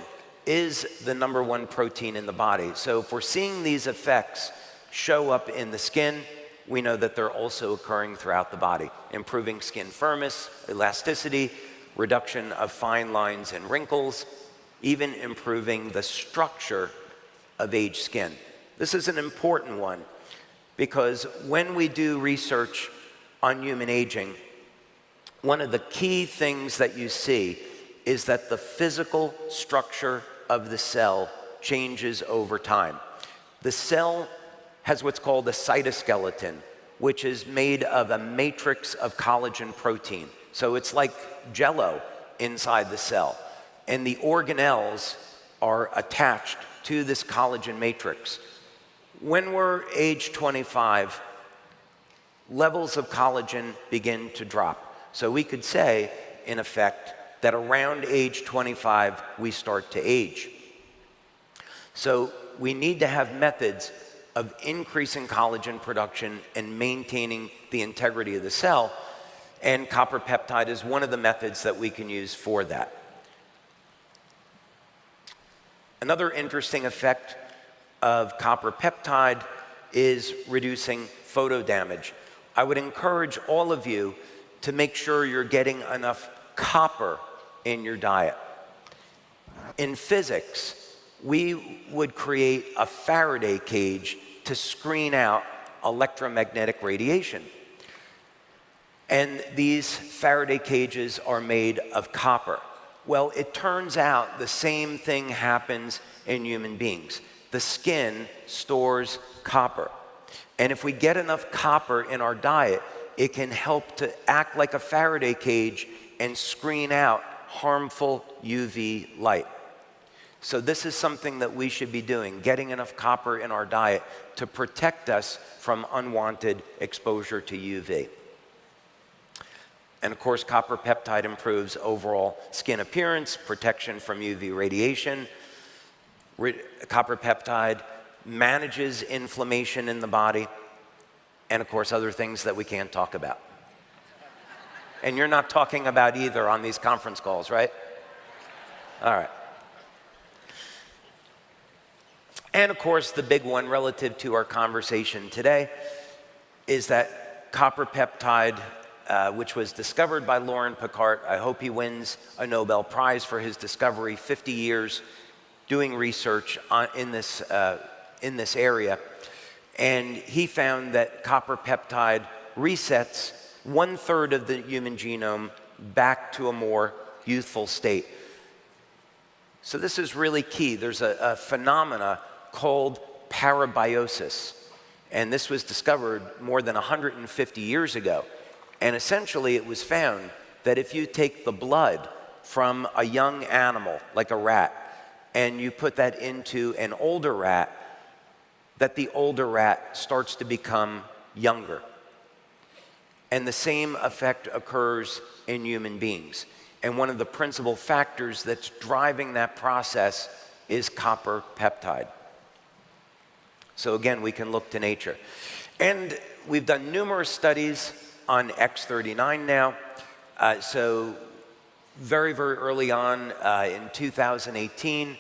is the #1 protein in the body. So if we're seeing these effects show up in the skin, we know that they're also occurring throughout the body, improving skin firmness, elasticity, reduction of fine lines and wrinkles, even improving the structure of aged skin. This is an important one because when we do research on human aging, one of the key things that you see is that the physical structure of the cell changes over time. The cell has what's called a cytoskeleton, which is made of a matrix of collagen protein. So it's like jello inside the cell. And the organelles are attached to this collagen matrix. When we're age 25, levels of collagen begin to drop. So we could say, in effect, that around age 25, we start to age. So we need to have methods of increasing collagen production and maintaining the integrity of the cell, and copper peptide is one of the methods that we can use for that. Another interesting effect of copper peptide is reducing photo damage. I would encourage all of you to make sure you're getting enough copper in your diet. In physics, we would create a Faraday cage to screen out electromagnetic radiation. And these Faraday cages are made of copper. Well, it turns out the same thing happens in human beings. The skin stores copper. And if we get enough copper in our diet, it can help to act like a Faraday cage and screen out harmful UV light. So this is something that we should be doing, getting enough copper in our diet to protect us from unwanted exposure to UV. And of course, copper peptide improves overall skin appearance, protection from UV radiation. Copper peptide manages inflammation in the body, and of course, other things that we can't talk about. And you're not talking about either on these conference calls, right? All right. And of course, the big one relative to our conversation today is that copper peptide, which was discovered by Laurent Picard. I hope he wins a Nobel Prize for his discovery, 50 years doing research in this area. And he found that copper peptide resets 1/3 of the human genome back to a more youthful state. So this is really key. There's a phenomena called parabiosis. And this was discovered more than 150 years ago. And essentially it was found that if you take the blood from a young animal, like a rat, and you put that into an older rat, that the older rat starts to become younger. And the same effect occurs in human beings. And one of the principal factors that's driving that process is copper peptide. So again, we can look to nature. And we've done numerous studies on X39 now. So very, very early on in 2018,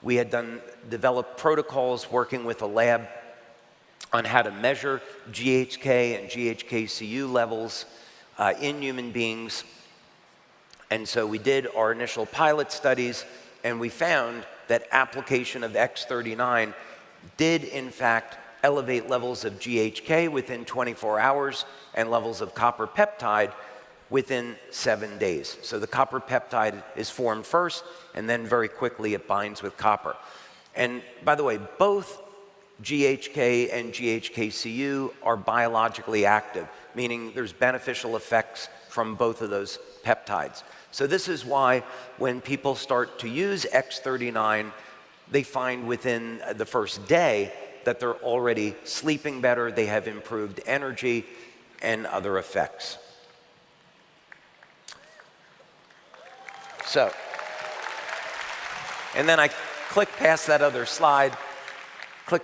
we had developed protocols working with a lab on how to measure GHK and GHK-Cu levels in human beings. And so we did our initial pilot studies, and we found that application of X39 did in fact elevate levels of GHK within 24 hours and levels of copper peptide within 7 days. So the copper peptide is formed first, and then very quickly it binds with copper. And by the way, both GHK and GHK-Cu are biologically active, meaning there's beneficial effects from both of those peptides. So this is why when people start to use X39, they find within the first day that they're already sleeping better, they have improved energy and other effects. So, and then I click past that other slide a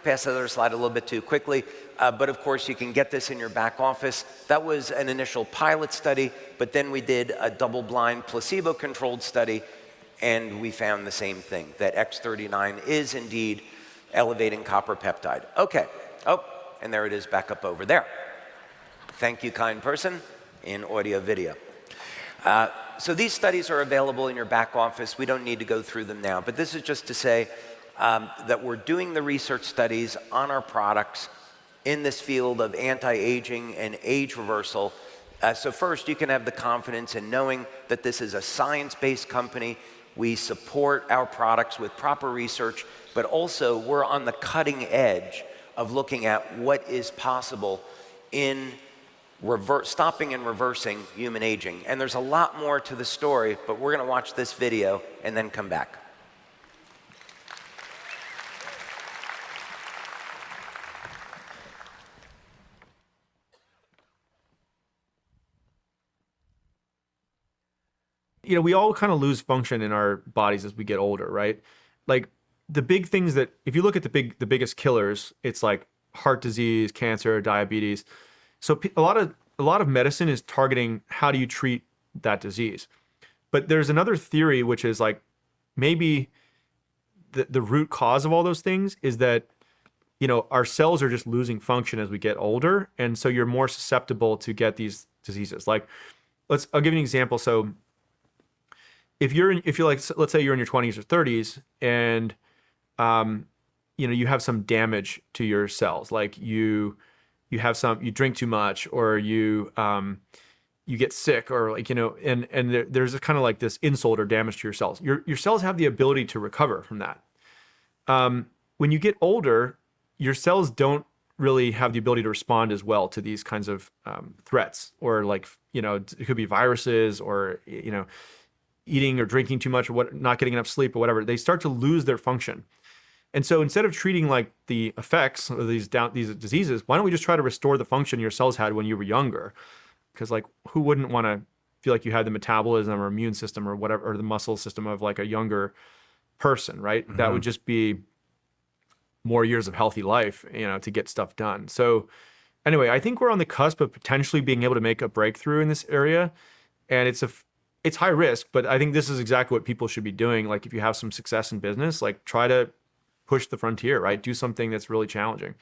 little bit too quickly, but of course you can get this in your back office. That was an initial pilot study, but then we did a double-blind placebo-controlled study, and we found the same thing, that X39 is indeed elevating copper peptide. Okay, oh, and there it is back up over there. Thank you, kind person, in audio video. So these studies are available in your back office. We don't need to go through them now, but this is just to say that we're doing the research studies on our products in this field of anti-aging and age reversal. So first, you can have the confidence in knowing that this is a science-based company. We support our products with proper research, but also we're on the cutting edge of looking at what is possible in stopping and reversing human aging. And there's a lot more to the story, but we're going to watch this video and then come back. You know, we all kind of lose function in our bodies as we get older, right? Like the big things that, if you look at the biggest killers, it's like heart disease, cancer, diabetes. So a lot of medicine is targeting how do you treat that disease. But there's another theory, which is like maybe the root cause of all those things is that, you know, our cells are just losing function as we get older, and so you're more susceptible to get these diseases. Like, I'll give you an example. So if you're like, let's say you're in your 20s or 30s, and you know, you have some damage to your cells, like you drink too much, or you get sick, or like, you know, and there's a kind of like this insult or damage to your cells. Your cells have the ability to recover from that. When you get older, your cells don't really have the ability to respond as well to these kinds of threats, or like, you know, it could be viruses, or, you know, eating or drinking too much, or not getting enough sleep or whatever. They start to lose their function. And so instead of treating like the effects of these diseases, why don't we just try to restore the function your cells had when you were younger? Because like, who wouldn't want to feel like you had the metabolism or immune system or whatever, or the muscle system of like a younger person, right? Mm-hmm. That would just be more years of healthy life, you know, to get stuff done. So anyway, I think we're on the cusp of potentially being able to make a breakthrough in this area. And it's high risk, but I think this is exactly what people should be doing. Like if you have some success in business, like try to push the frontier, right? Do something that's really challenging.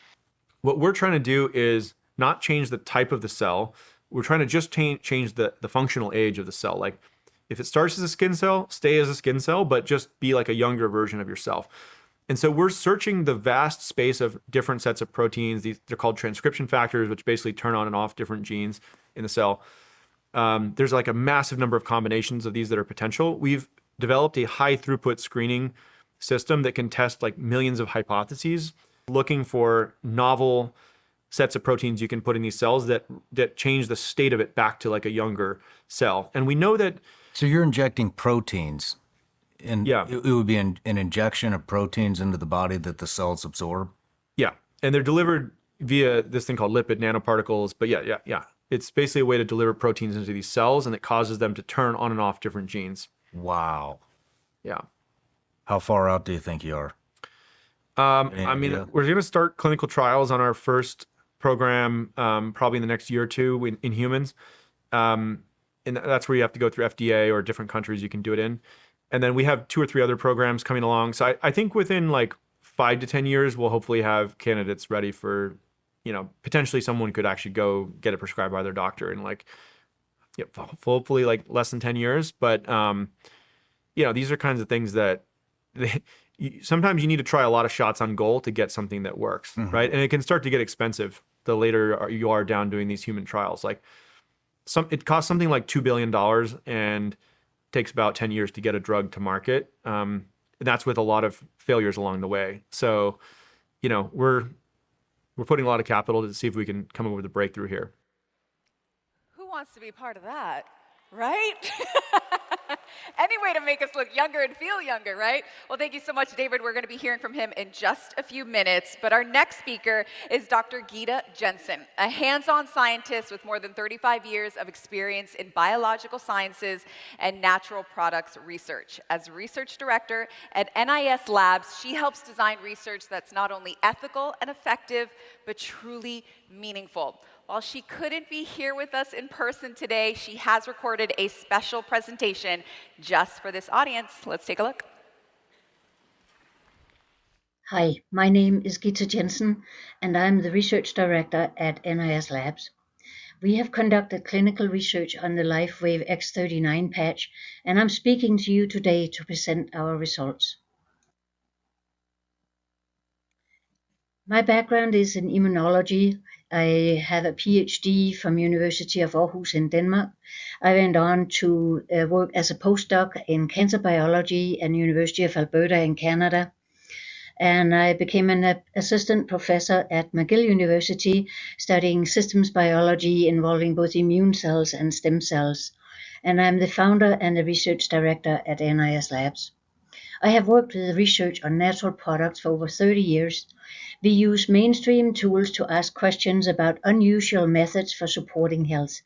What we're trying to do is not change the type of the cell. We're trying to just change the functional age of the cell. Like if it starts as a skin cell, stay as a skin cell, but just be like a younger version of yourself. And so we're searching the vast space of different sets of proteins. They're called transcription factors, which basically turn on and off different genes in the cell. There's like a massive number of combinations of these that are potential. We've developed a high throughput screening system that can test like millions of hypotheses, looking for novel sets of proteins you can put in these cells that change the state of it back to like a younger cell. And we know that. So you're injecting proteins, and yeah, it would be an injection of proteins into the body that the cells absorb? Yeah, and they're delivered via this thing called lipid nanoparticles. But yeah. It's basically a way to deliver proteins into these cells, and it causes them to turn on and off different genes. Wow. Yeah. How far out do you think you are? I mean, we're going to start clinical trials on our first program probably in the next year or two in humans. And that's where you have to go through FDA or different countries you can do it in. And then we have 2 or 3 other programs coming along. So I think within like 5 to 10 years, we'll hopefully have candidates ready for, potentially someone could actually go get it prescribed by their doctor in like, hopefully like less than 10 years. But, these are kinds of things that sometimes you need to try a lot of shots on goal to get something that works, right? And it can start to get expensive the later you are down doing these human trials. Like it costs something like $2 billion and takes about 10 years to get a drug to market. And that's with a lot of failures along the way. So, we're putting a lot of capital to see if we can come up with a breakthrough here. Who wants to be part of that, right? Any way to make us look younger and feel younger, right? Well, thank you so much, David. We're going to be hearing from him in just a few minutes. But our next speaker is Dr. Geeta Jensen, a hands-on scientist with more than 35 years of experience in biological sciences and natural products research. As research director at NIS Labs, she helps design research that's not only ethical and effective, but truly meaningful. While she couldn't be here with us in person today, she has recorded a special presentation just for this audience. Let's take a look. Hi, my name is Geeta Jensen, and I'm the research director at NIS Labs. We have conducted clinical research on the Lifewave X39 patch, and I'm speaking to you today to present our results. My background is in immunology. I have a PhD from University of Aarhus in Denmark. I went on to work as a postdoc in cancer biology at University of Alberta in Canada. And I became an assistant professor at McGill University, studying systems biology involving both immune cells and stem cells. And I'm the founder and the research director at NIS Labs. I have worked with research on natural products for over 30 years. We use mainstream tools to ask questions about unusual methods for supporting health.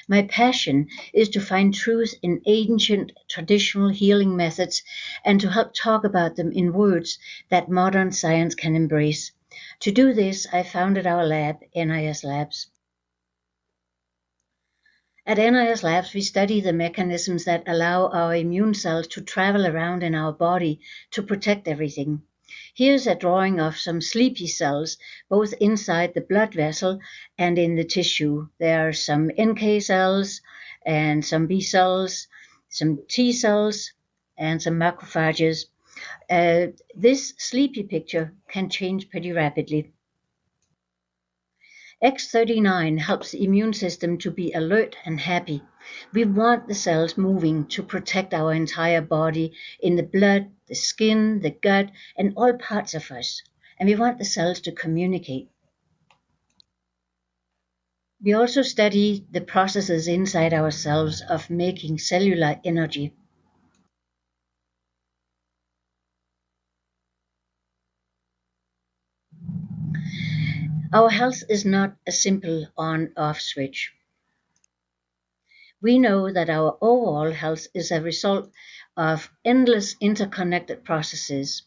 My passion is to find truth in ancient traditional healing methods and to help talk about them in words that modern science can embrace. To do this, I founded our lab, NIS Labs. At NIS Labs, we study the mechanisms that allow our immune cells to travel around in our body to protect everything. Here's a drawing of some sleepy cells, both inside the blood vessel and in the tissue. There are some NK cells and some B cells, some T cells, and some macrophages. This sleepy picture can change pretty rapidly. X39 helps the immune system to be alert and happy. We want the cells moving to protect our entire body in the blood, the skin, the gut, and all parts of us. And we want the cells to communicate. We also study the processes inside ourselves of making cellular energy. Our health is not a simple on-off switch. We know that our overall health is a result of endless interconnected processes,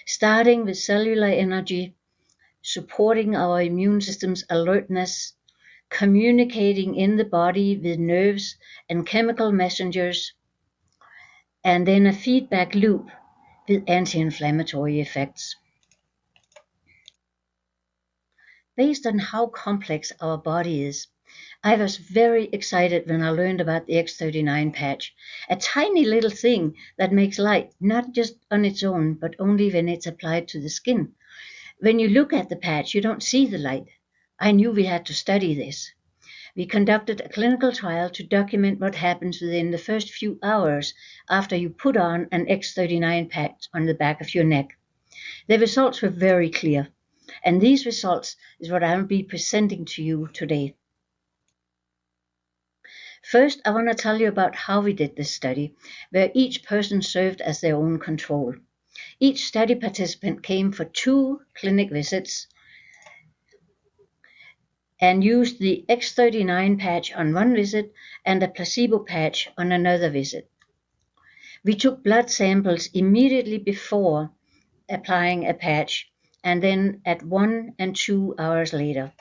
starting with cellular energy, supporting our immune system's alertness, communicating in the body with nerves and chemical messengers, and then a feedback loop with anti-inflammatory effects. Based on how complex our body is, I was very excited when I learned about the X39 patch, a tiny little thing that makes light, not just on its own, but only when it's applied to the skin. When you look at the patch, you don't see the light. I knew we had to study this. We conducted a clinical trial to document what happens within the first few hours after you put on an X39 patch on the back of your neck. The results were very clear. And these results is what I will be presenting to you today. First, I want to tell you about how we did this study, where each person served as their own control. Each study participant came for 2 clinic visits and used the X39 patch on one visit and a placebo patch on another visit. We took blood samples immediately before applying a patch and then at 1 and 2 hours later.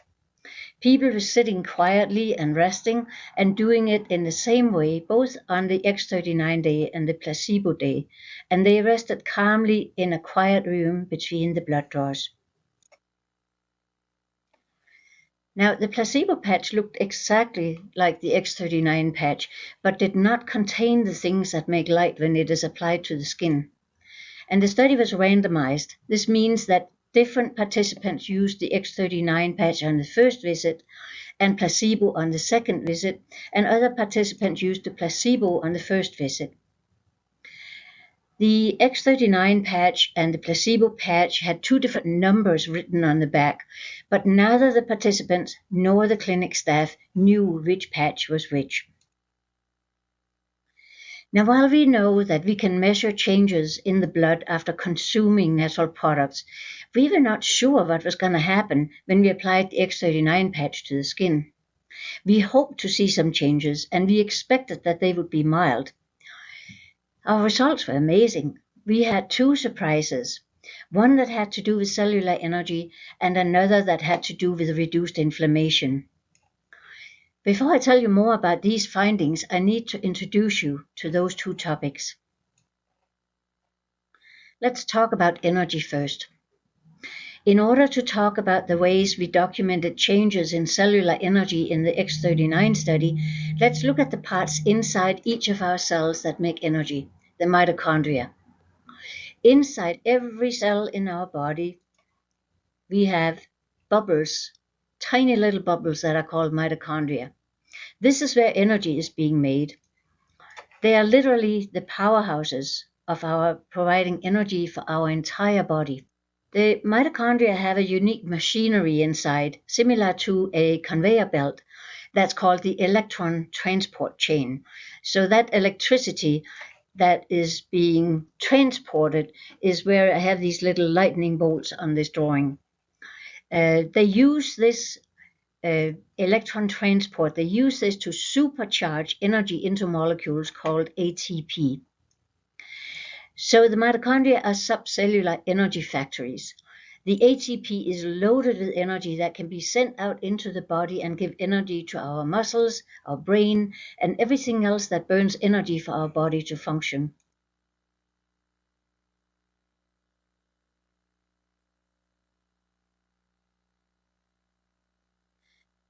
People were sitting quietly and resting and doing it in the same way, both on the X39 day and the placebo day, and they rested calmly in a quiet room between the blood draws. Now, the placebo patch looked exactly like the X39 patch, but did not contain the things that make light when it is applied to the skin. And the study was randomized. This means that different participants used the X39 patch on the first visit and placebo on the second visit, and other participants used the placebo on the first visit. The X39 patch and the placebo patch had two different numbers written on the back, but neither the participants nor the clinic staff knew which patch was which. Now, while we know that we can measure changes in the blood after consuming natural products, we were not sure what was going to happen when we applied the X39 patch to the skin. We hoped to see some changes, and we expected that they would be mild. Our results were amazing. We had two surprises, one that had to do with cellular energy and another that had to do with reduced inflammation. Before I tell you more about these findings, I need to introduce you to those two topics. Let's talk about energy first. In order to talk about the ways we documented changes in cellular energy in the X39 study, let's look at the parts inside each of our cells that make energy, the mitochondria. Inside every cell in our body, we have bubbles, tiny little bubbles that are called mitochondria. This is where energy is being made. They are literally the powerhouses of our providing energy for our entire body. The mitochondria have a unique machinery inside, similar to a conveyor belt, that's called the electron transport chain. So that electricity that is being transported is where I have these little lightning bolts on this drawing. They use this electron transport, they use this to supercharge energy into molecules called ATP. So the mitochondria are subcellular energy factories. The ATP is loaded with energy that can be sent out into the body and give energy to our muscles, our brain, and everything else that burns energy for our body to function.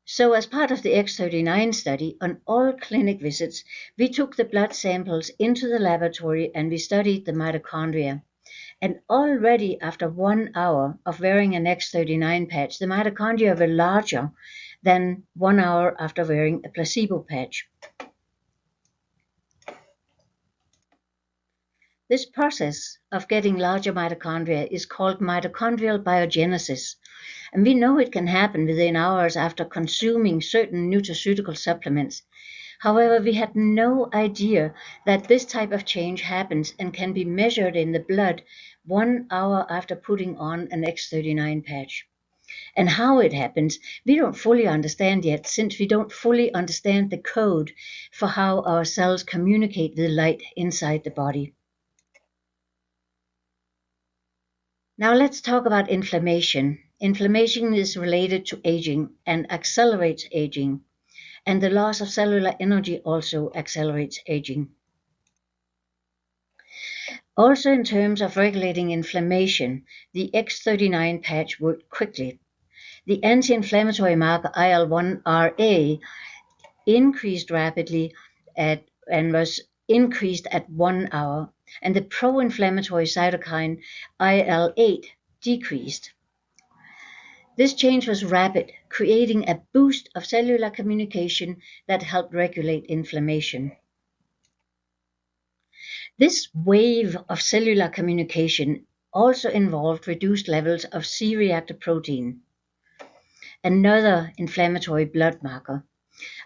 So as part of the X39 study, on all clinic visits, we took the blood samples into the laboratory and we studied the mitochondria. And already after 1 hour of wearing an X39 patch, the mitochondria were larger than 1 hour after wearing a placebo patch. This process of getting larger mitochondria is called mitochondrial biogenesis. And we know it can happen within hours after consuming certain nutraceutical supplements. However, we had no idea that this type of change happens and can be measured in the blood 1 hour after putting on an X39 patch. And how it happens, we don't fully understand yet, since we don't fully understand the code for how our cells communicate with light inside the body. Now let's talk about inflammation. Inflammation is related to aging and accelerates aging, and the loss of cellular energy also accelerates aging. Also, in terms of regulating inflammation, the X39 patch worked quickly. The anti-inflammatory marker IL-1RA increased rapidly and was increased at 1 hour, and the pro-inflammatory cytokine IL-8 decreased. This change was rapid, creating a boost of cellular communication that helped regulate inflammation. This wave of cellular communication also involved reduced levels of C-reactive protein, another inflammatory blood marker.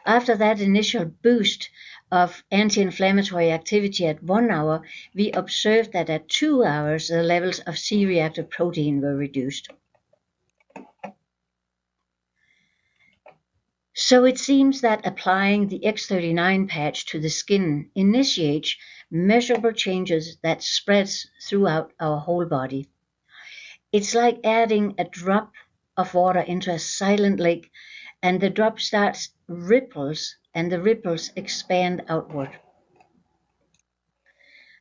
After that initial boost of anti-inflammatory activity at 1 hour, we observed that at 2 hours, the levels of C-reactive protein were reduced. So it seems that applying the X39 patch to the skin initiates measurable changes that spreads throughout our whole body. It's like adding a drop of water into a silent lake and the drop starts ripples, and the ripples expand outward.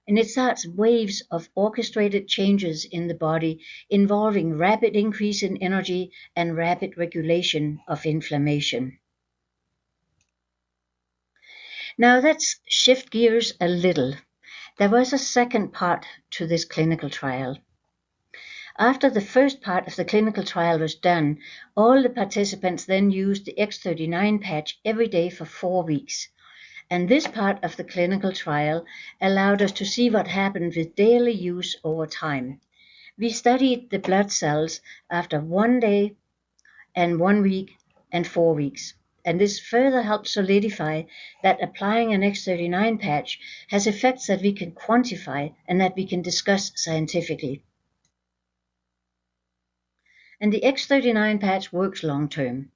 And it starts waves of orchestrated changes in the body involving rapid increase in energy and rapid regulation of inflammation. Now let's shift gears a little. There was a second part to this clinical trial. After the first part of the clinical trial was done, all the participants then used the X39 patch every day for 4 weeks. And this part of the clinical trial allowed us to see what happened with daily use over time. We studied the blood cells after 1 day and 1 week and 4 weeks. And this further helped solidify that applying an X39 patch has effects that we can quantify and that we can discuss scientifically. And the X39 patch works long term.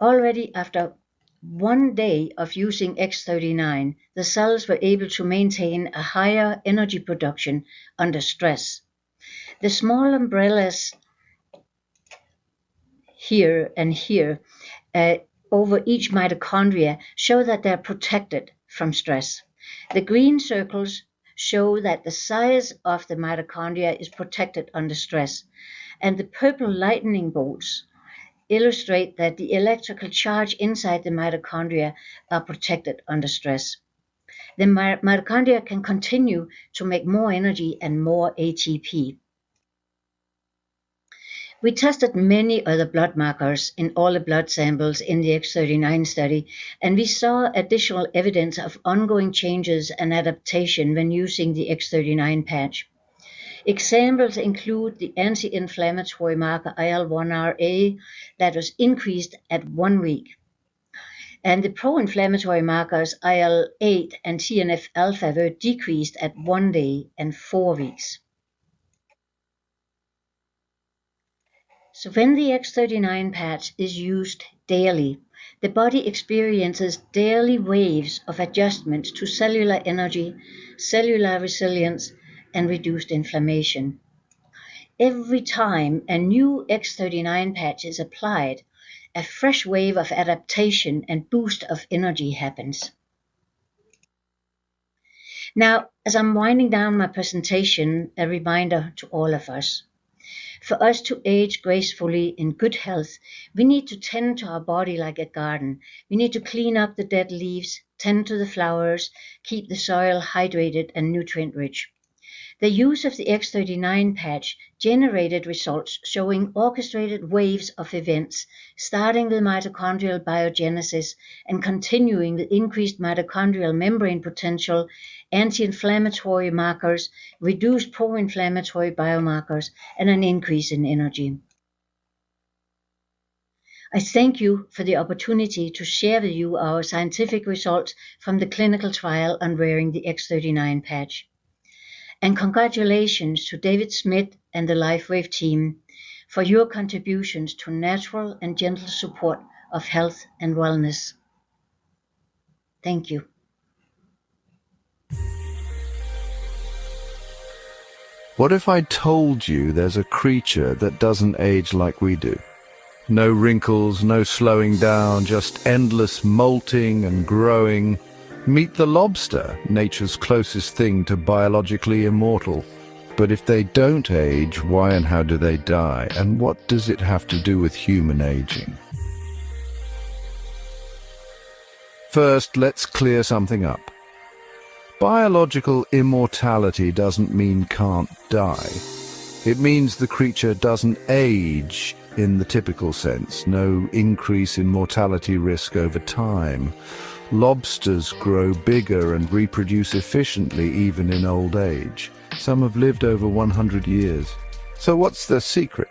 Already after 1 day of using X39, the cells were able to maintain a higher energy production under stress. The small umbrellas here and here over each mitochondria show that they're protected from stress. The green circles show that the size of the mitochondria is protected under stress, and the purple lightning bolts illustrate that the electrical charge inside the mitochondria are protected under stress. The mitochondria can continue to make more energy and more ATP. We tested many other blood markers in all the blood samples in the X39 study, and we saw additional evidence of ongoing changes and adaptation when using the X39 patch. Examples include the anti-inflammatory marker IL-1RA that was increased at 1 week, and the pro-inflammatory markers IL-8 and TNF-alpha were decreased at 1 day and 4 weeks. So when the X39 patch is used daily, the body experiences daily waves of adjustment to cellular energy, cellular resilience, and reduced inflammation. Every time a new X39 patch is applied, a fresh wave of adaptation and boost of energy happens. Now, as I'm winding down my presentation, a reminder to all of us. For us to age gracefully in good health, we need to tend to our body like a garden. We need to clean up the dead leaves, tend to the flowers, keep the soil hydrated and nutrient-rich. The use of the X39 patch generated results showing orchestrated waves of events, starting with mitochondrial biogenesis and continuing with increased mitochondrial membrane potential, anti-inflammatory markers, reduced pro-inflammatory biomarkers, and an increase in energy. I thank you for the opportunity to share with you our scientific results from the clinical trial on wearing the X39 patch. And congratulations to David Smith and the Lifewave team for your contributions to natural and gentle support of health and wellness. Thank you. What if I told you there's a creature that doesn't age like we do? No wrinkles, no slowing down, just endless molting and growing. Meet the lobster, nature's closest thing to biologically immortal. But if they don't age, why and how do they die? And what does it have to do with human aging? First, let's clear something up. Biological immortality doesn't mean can't die. It means the creature doesn't age in the typical sense, no increase in mortality risk over time. Lobsters grow bigger and reproduce efficiently even in old age. Some have lived over 100 years. So what's the secret?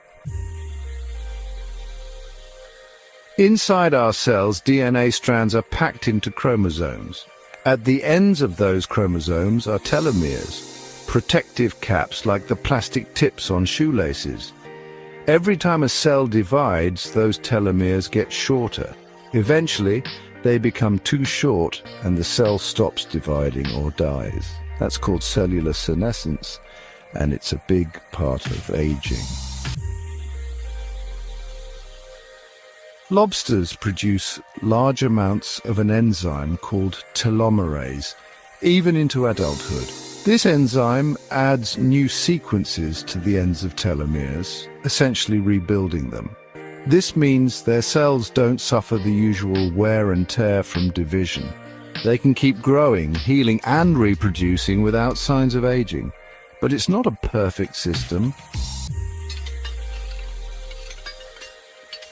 Inside our cells, DNA strands are packed into chromosomes. At the ends of those chromosomes are telomeres, protective caps like the plastic tips on shoelaces. Every time a cell divides, those telomeres get shorter. Eventually, they become too short and the cell stops dividing or dies. That's called cellular senescence, and it's a big part of aging. Lobsters produce large amounts of an enzyme called telomerase, even into adulthood. This enzyme adds new sequences to the ends of telomeres, essentially rebuilding them. This means their cells don't suffer the usual wear and tear from division. They can keep growing, healing, and reproducing without signs of aging. But it's not a perfect system.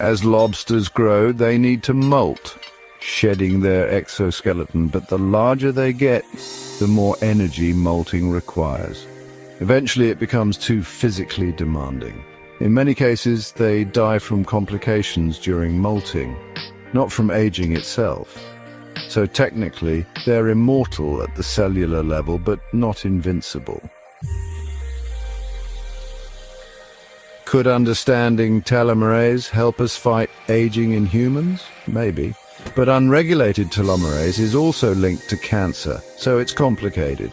As lobsters grow, they need to molt, shedding their exoskeleton, but the larger they get, the more energy molting requires. Eventually it becomes too physically demanding. In many cases, they die from complications during molting, not from aging itself. So technically, they're immortal at the cellular level, but not invincible. Could understanding telomerase help us fight aging in humans? Maybe. But unregulated telomerase is also linked to cancer, so it's complicated.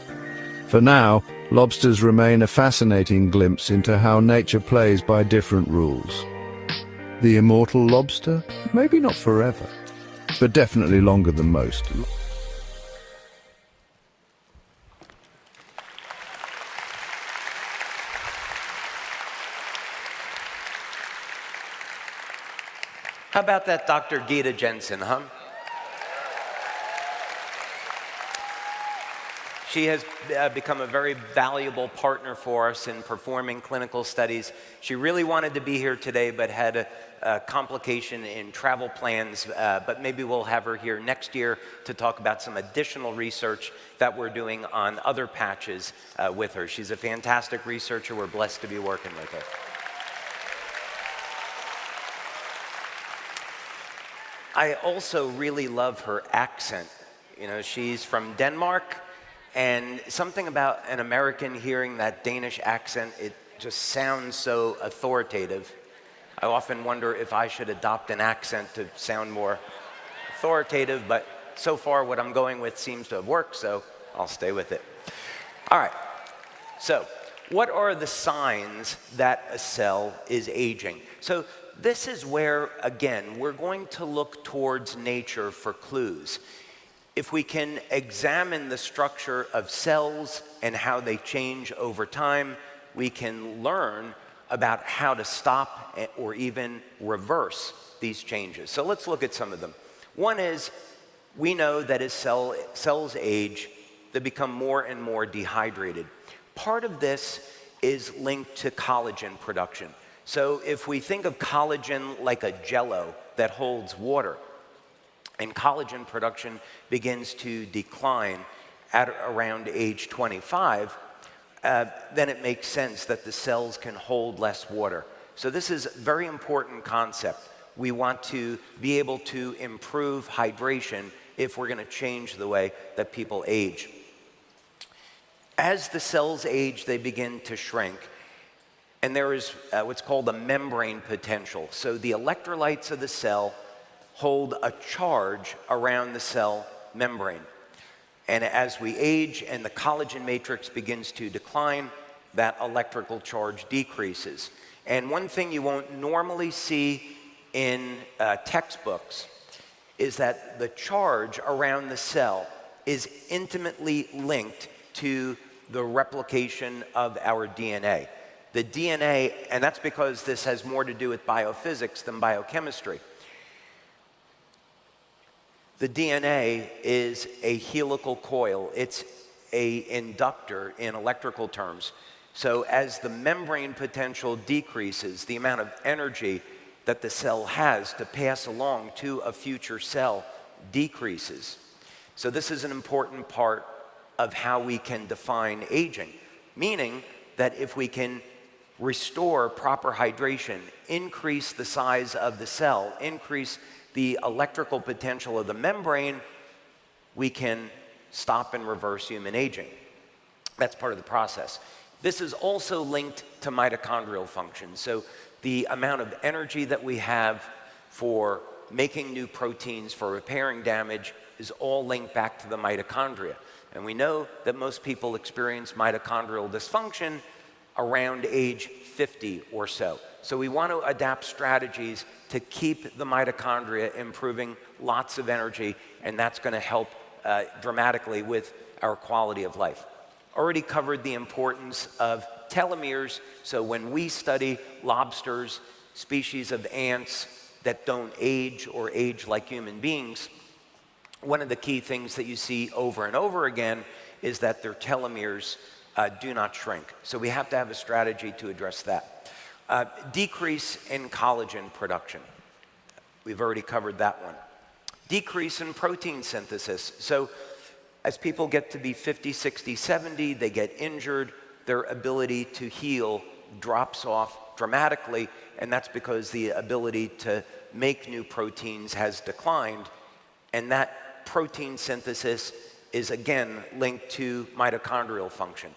For now, lobsters remain a fascinating glimpse into how nature plays by different rules. The immortal lobster? Maybe not forever, but definitely longer than most. How about that Dr. Gita Jensen, huh? She has become a very valuable partner for us in performing clinical studies. She really wanted to be here today, but had a complication in travel plans, but maybe we'll have her here next year to talk about some additional research that we're doing on other patches with her. She's a fantastic researcher. We're blessed to be working with her. I also really love her accent. You know, she's from Denmark, and something about an American hearing that Danish accent, it just sounds so authoritative. I often wonder if I should adopt an accent to sound more authoritative, but so far what I'm going with seems to have worked, so I'll stay with it. All right, so what are the signs that a cell is aging? So this is where, again, we're going to look towards nature for clues. If we can examine the structure of cells and how they change over time, we can learn about how to stop or even reverse these changes. So let's look at some of them. One is, we know that as cells age, they become more and more dehydrated. Part of this is linked to collagen production. So if we think of collagen like a jello that holds water, and collagen production begins to decline at around age 25, then it makes sense that the cells can hold less water. So this is a very important concept. We want to be able to improve hydration if we're going to change the way that people age. As the cells age, they begin to shrink. And there is what's called a membrane potential. So the electrolytes of the cell hold a charge around the cell membrane. And as we age and the collagen matrix begins to decline, that electrical charge decreases. And one thing you won't normally see in textbooks is that the charge around the cell is intimately linked to the replication of our DNA. The DNA, and that's because this has more to do with biophysics than biochemistry. The DNA is a helical coil. It's an inductor in electrical terms. So as the membrane potential decreases, the amount of energy that the cell has to pass along to a future cell decreases. So this is an important part of how we can define aging, meaning that if we can restore proper hydration, increase the size of the cell, increase the electrical potential of the membrane, we can stop and reverse human aging. That's part of the process. This is also linked to mitochondrial function. So the amount of energy that we have for making new proteins, for repairing damage, is all linked back to the mitochondria. And we know that most people experience mitochondrial dysfunction around age 50 or so. So we want to adapt strategies to keep the mitochondria improving lots of energy, and that's going to help dramatically with our quality of life. Already covered the importance of telomeres. So when we study lobsters, species of ants that don't age or age like human beings, one of the key things that you see over and over again is that their telomeres do not shrink. So we have to have a strategy to address that. Decrease in collagen production. We've already covered that one. Decrease in protein synthesis. So as people get to be 50, 60, 70, they get injured, their ability to heal drops off dramatically, and that's because the ability to make new proteins has declined, and that protein synthesis is again linked to mitochondrial function.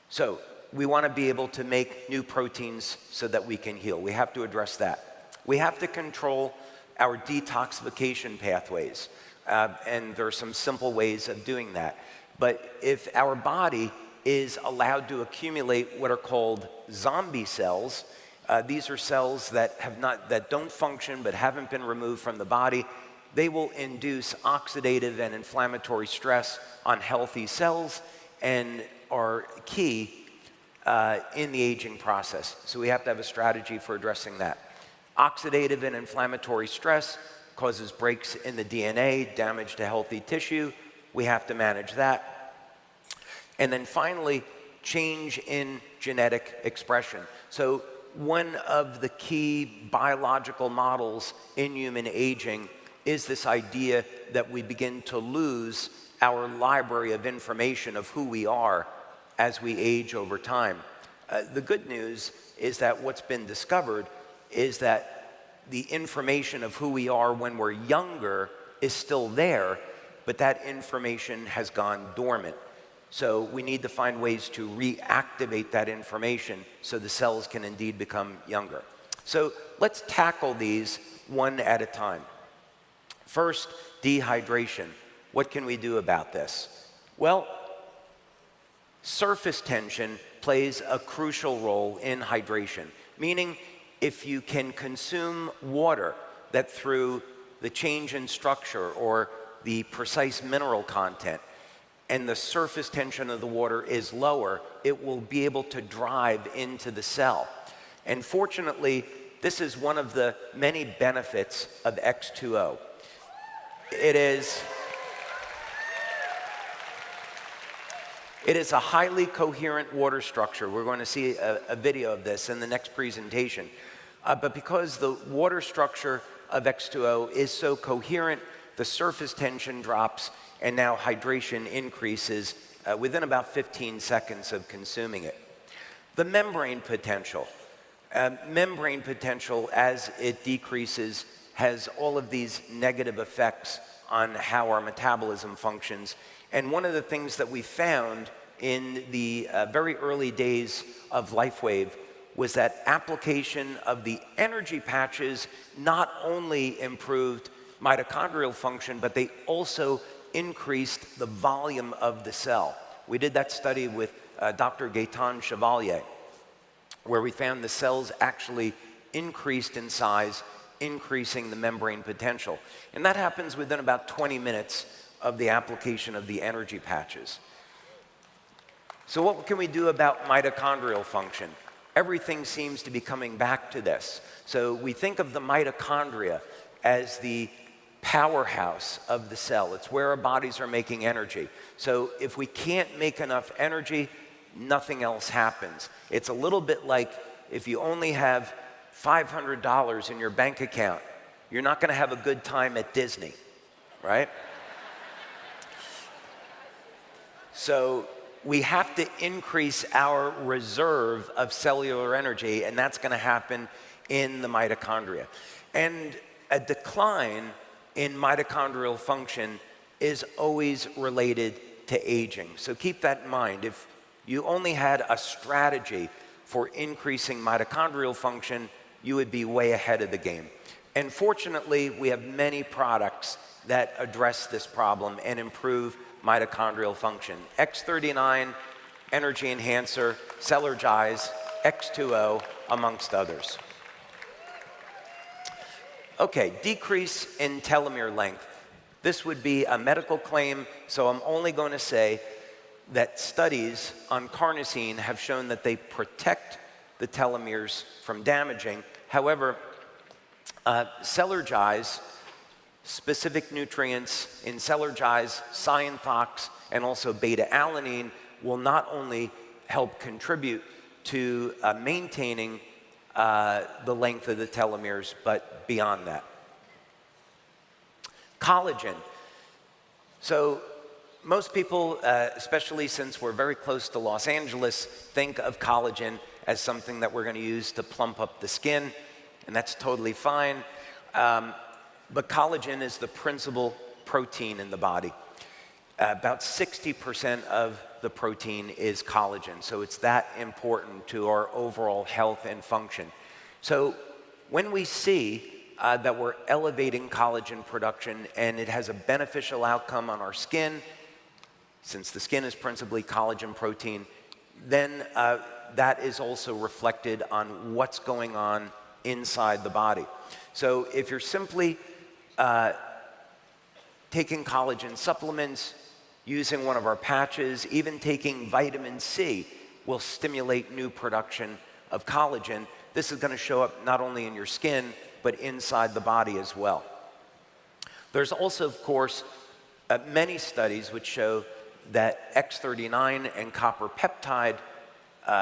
So we want to be able to make new proteins so that we can heal. We have to address that. We have to control our detoxification pathways, and there are some simple ways of doing that. But if our body is allowed to accumulate what are called zombie cells, these are cells that don't function but haven't been removed from the body. They will induce oxidative and inflammatory stress on healthy cells and are key in the aging process. So we have to have a strategy for addressing that. Oxidative and inflammatory stress causes breaks in the DNA, damage to healthy tissue. We have to manage that. And then finally, change in genetic expression. So one of the key biological models in human aging is this idea that we begin to lose our library of information of who we are as we age over time. The good news is that what's been discovered is that the information of who we are when we're younger is still there, but that information has gone dormant. So we need to find ways to reactivate that information so the cells can indeed become younger. So let's tackle these one at a time. First, dehydration. What can we do about this? Well, surface tension plays a crucial role in hydration, meaning if you can consume water that through the change in structure or the precise mineral content and the surface tension of the water is lower, it will be able to drive into the cell. And fortunately, this is one of the many benefits of X2O. It is a highly coherent water structure. We're going to see a video of this in the next presentation. But because the water structure of X2O is so coherent, the surface tension drops, and now hydration increases within about 15 seconds of consuming it. The membrane potential. Membrane potential, as it decreases, has all of these negative effects on how our metabolism functions. And one of the things that we found in the very early days of Lifewave was that application of the energy patches not only improved mitochondrial function, but they also increased the volume of the cell. We did that study with Dr. Gaetan Chevalier, where we found the cells actually increased in size, increasing the membrane potential. And that happens within about 20 minutes of the application of the energy patches. So what can we do about mitochondrial function? Everything seems to be coming back to this. So we think of the mitochondria as the powerhouse of the cell. It's where our bodies are making energy. So if we can't make enough energy, nothing else happens. It's a little bit like if you only have $500 in your bank account, you're not going to have a good time at Disney, right? So we have to increase our reserve of cellular energy, and that's going to happen in the mitochondria. And a decline in mitochondrial function is always related to aging. So keep that in mind. If you only had a strategy for increasing mitochondrial function, you would be way ahead of the game. And fortunately, we have many products that address this problem and improve mitochondrial function. X39 energy enhancer, Celergize, X2O, amongst others. Okay, decrease in telomere length. This would be a medical claim, so I'm only going to say that studies on carnosine have shown that they protect the telomeres from damaging. However, Celergize, specific nutrients in Celergize, Cyanothox, and also beta-alanine will not only help contribute to maintaining the length of the telomeres, but beyond that. Collagen. So most people, especially since we're very close to Los Angeles, think of collagen as something that we're going to use to plump up the skin, and that's totally fine. But collagen is the principal protein in the body. About 60% of the protein is collagen, so it's that important to our overall health and function. So when we see that we're elevating collagen production and it has a beneficial outcome on our skin, since the skin is principally collagen protein, then that is also reflected on what's going on inside the body. So if you're simply taking collagen supplements, using one of our patches, even taking vitamin C will stimulate new production of collagen. This is going to show up not only in your skin, but inside the body as well. There's also, of course, many studies which show that X39 and copper peptide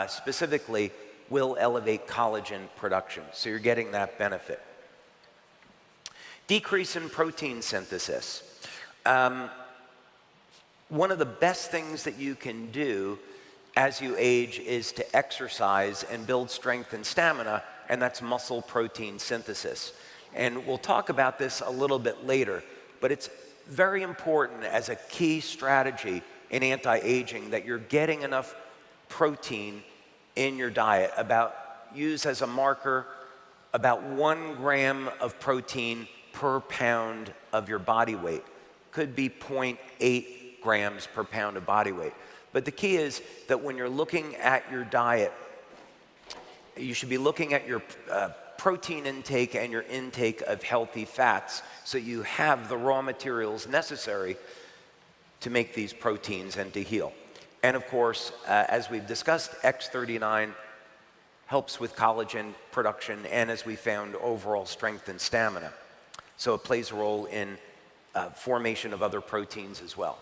specifically will elevate collagen production. So you're getting that benefit. Decrease in protein synthesis. One of the best things that you can do as you age is to exercise and build strength and stamina, and that's muscle protein synthesis. And we'll talk about this a little bit later, but it's very important as a key strategy in anti-aging that you're getting enough protein in your diet. Use as a marker, about 1 gram of protein per pound of your body weight. Could be 0.8 grams per pound of body weight. But the key is that when you're looking at your diet, you should be looking at your protein intake and your intake of healthy fats so you have the raw materials necessary to make these proteins and to heal. And of course, as we've discussed, X39 helps with collagen production and, as we found, overall strength and stamina. So it plays a role in formation of other proteins as well.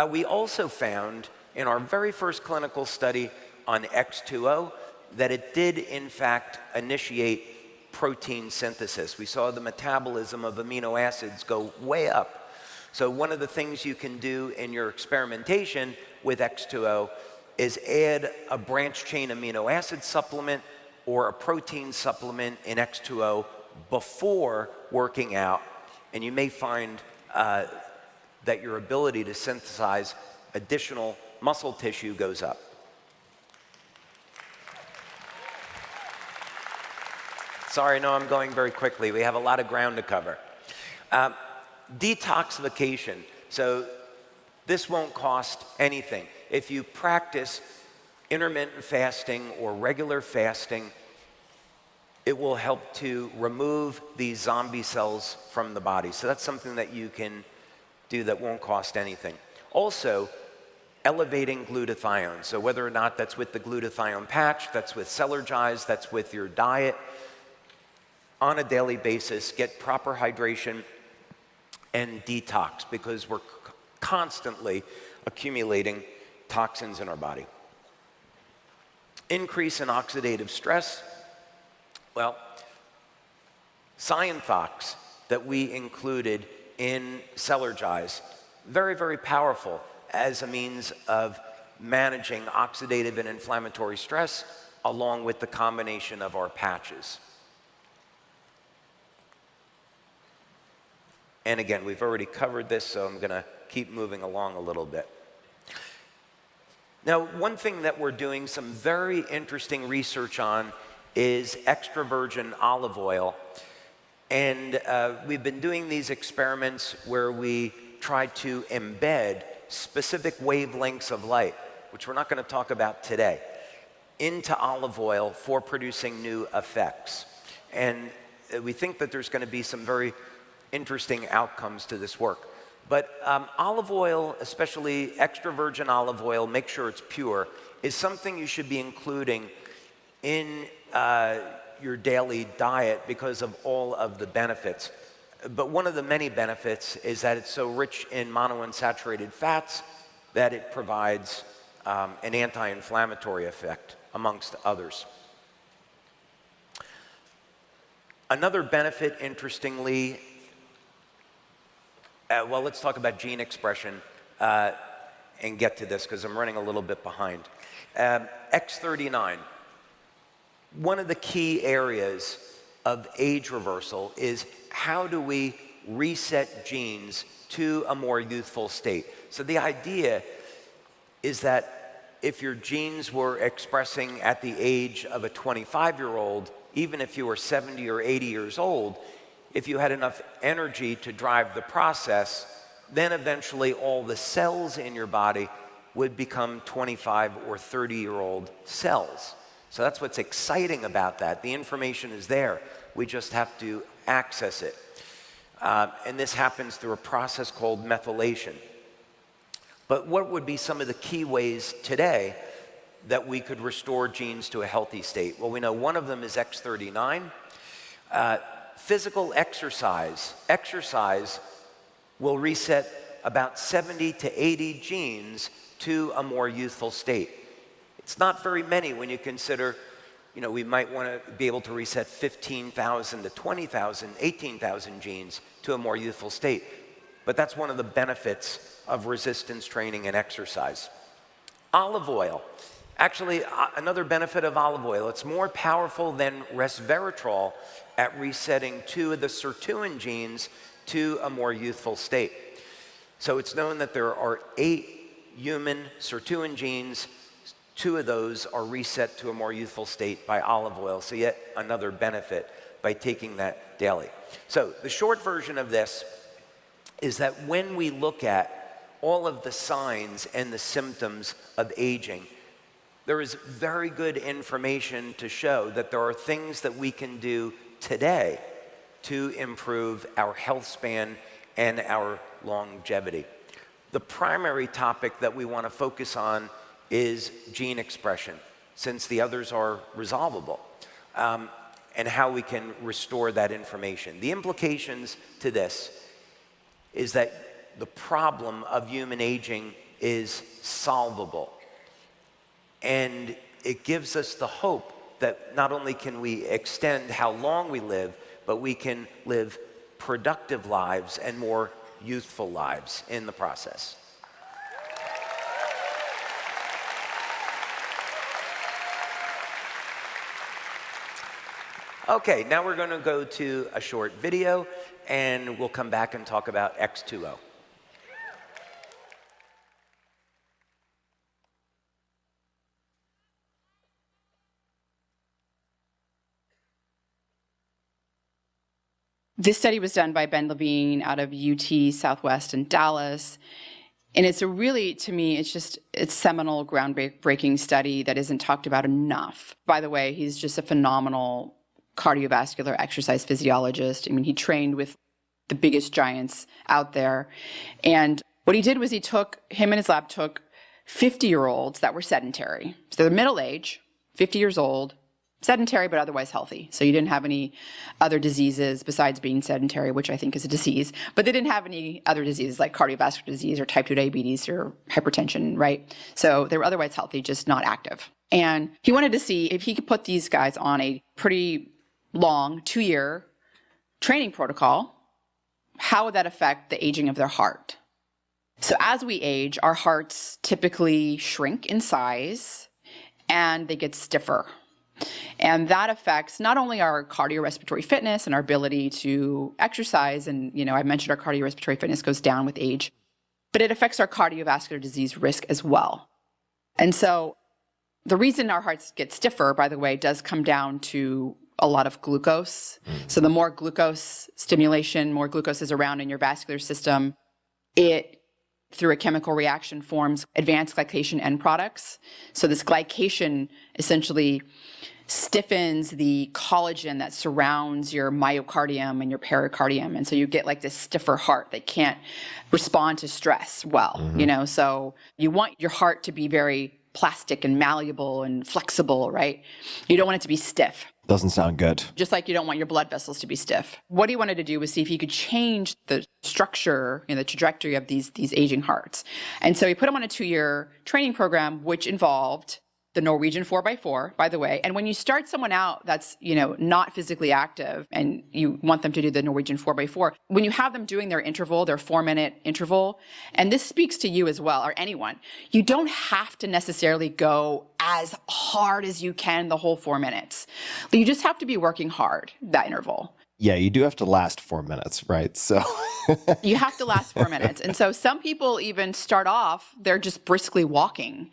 We also found in our very first clinical study on X2O that it did in fact initiate protein synthesis. We saw the metabolism of amino acids go way up. So one of the things you can do in your experimentation with X2O is add a branched chain amino acid supplement or a protein supplement in X2O before working out, and you may find that your ability to synthesize additional muscle tissue goes up. Sorry, no, I'm going very quickly. We have a lot of ground to cover. Detoxification. So this won't cost anything. If you practice intermittent fasting or regular fasting, it will help to remove these zombie cells from the body. So that's something that you can do that won't cost anything. Also, elevating glutathione. So whether or not that's with the glutathione patch, that's with Celergize, that's with your diet, on a daily basis, get proper hydration and detox, because we're constantly accumulating toxins in our body. Increase in oxidative stress. Well, Cyanothox that we included in Celergize, very, very powerful as a means of managing oxidative and inflammatory stress, along with the combination of our patches. And again, we've already covered this, so I'm going to keep moving along a little bit. Now, one thing that we're doing some very interesting research on is extra virgin olive oil. And we've been doing these experiments where we try to embed specific wavelengths of light. which we're not going to talk about today, into olive oil for producing new effects. And we think that there's going to be some very interesting outcomes to this work. But olive oil, especially extra virgin olive oil, make sure it's pure, is something you should be including in your daily diet because of all of the benefits. But one of the many benefits is that it's so rich in monounsaturated fats that it provides an anti-inflammatory effect, amongst others. Another benefit, interestingly, well, let's talk about gene expression and get to this because I'm running a little bit behind. X39. One of the key areas of age reversal is how do we reset genes to a more youthful state. So the idea is that if your genes were expressing at the age of a 25-year-old, even if you were 70 or 80 years old, if you had enough energy to drive the process, then eventually all the cells in your body would become 25 or 30-year-old cells. So that's what's exciting about that. The information is there. We just have to access it. And this happens through a process called methylation. But what would be some of the key ways today that we could restore genes to a healthy state? Well, we know one of them is X39. Physical exercise. Exercise will reset about 70 to 80 genes to a more youthful state. It's not very many when you consider, we might want to be able to reset 15,000 to 20,000, 18,000 genes to a more youthful state. But that's one of the benefits of resistance training and exercise. Olive oil. Actually, another benefit of olive oil, it's more powerful than resveratrol at resetting 2 of the sirtuin genes to a more youthful state. So it's known that there are 8 human sirtuin genes. 2 of those are reset to a more youthful state by olive oil. So yet another benefit by taking that daily. So the short version of this is that when we look at all of the signs and the symptoms of aging, there is very good information to show that there are things that we can do today to improve our health span and our longevity. The primary topic that we want to focus on is gene expression, since the others are resolvable, and how we can restore that information. The implications to this is that the problem of human aging is solvable. And it gives us the hope that not only can we extend how long we live, but we can live productive lives and more youthful lives in the process. Okay, now we're going to go to a short video, and we'll come back and talk about X2O. This study was done by Ben Levine out of UT Southwest in Dallas. And it's a really, to me, it's seminal, groundbreaking study that isn't talked about enough. By the way, he's just a phenomenal cardiovascular exercise physiologist. I mean, he trained with the biggest giants out there. And what he did was him and his lab took 50-year-olds that were sedentary. So they're middle age, 50 years old, sedentary but otherwise healthy. So you didn't have any other diseases besides being sedentary, which I think is a disease. But they didn't have any other diseases like cardiovascular disease or type 2 diabetes or hypertension, right? So they were otherwise healthy, just not active. And he wanted to see if he could put these guys on a pretty long 2-year training protocol, how would that affect the aging of their heart? So as we age, our hearts typically shrink in size and they get stiffer. And that affects not only our cardiorespiratory fitness and our ability to exercise, and I mentioned our cardiorespiratory fitness goes down with age, but it affects our cardiovascular disease risk as well. And so the reason our hearts get stiffer, by the way, does come down to a lot of glucose. So the more glucose stimulation, more glucose is around in your vascular system, it through a chemical reaction forms advanced glycation end products. So this glycation essentially stiffens the collagen that surrounds your myocardium and your pericardium. And so you get like this stiffer heart that can't respond to stress well, you know? So you want your heart to be very plastic and malleable and flexible, right? You don't want it to be stiff. Doesn't sound good. Just like you don't want your blood vessels to be stiff. What he wanted to do was see if he could change the structure and the trajectory of these aging hearts. And so he put him on a 2-year training program, which involved the Norwegian 4x4, by the way. And when you start someone out that's, you know, not physically active and you want them to do the Norwegian 4x4, when you have them doing their interval, their 4-minute interval, and this speaks to you as well, or anyone, you don't have to necessarily go as hard as you can the whole 4 minutes. You just have to be working hard, that interval. Yeah, you do have to last 4 minutes, right? So you have to last 4 minutes. And so some people even start off, they're just briskly walking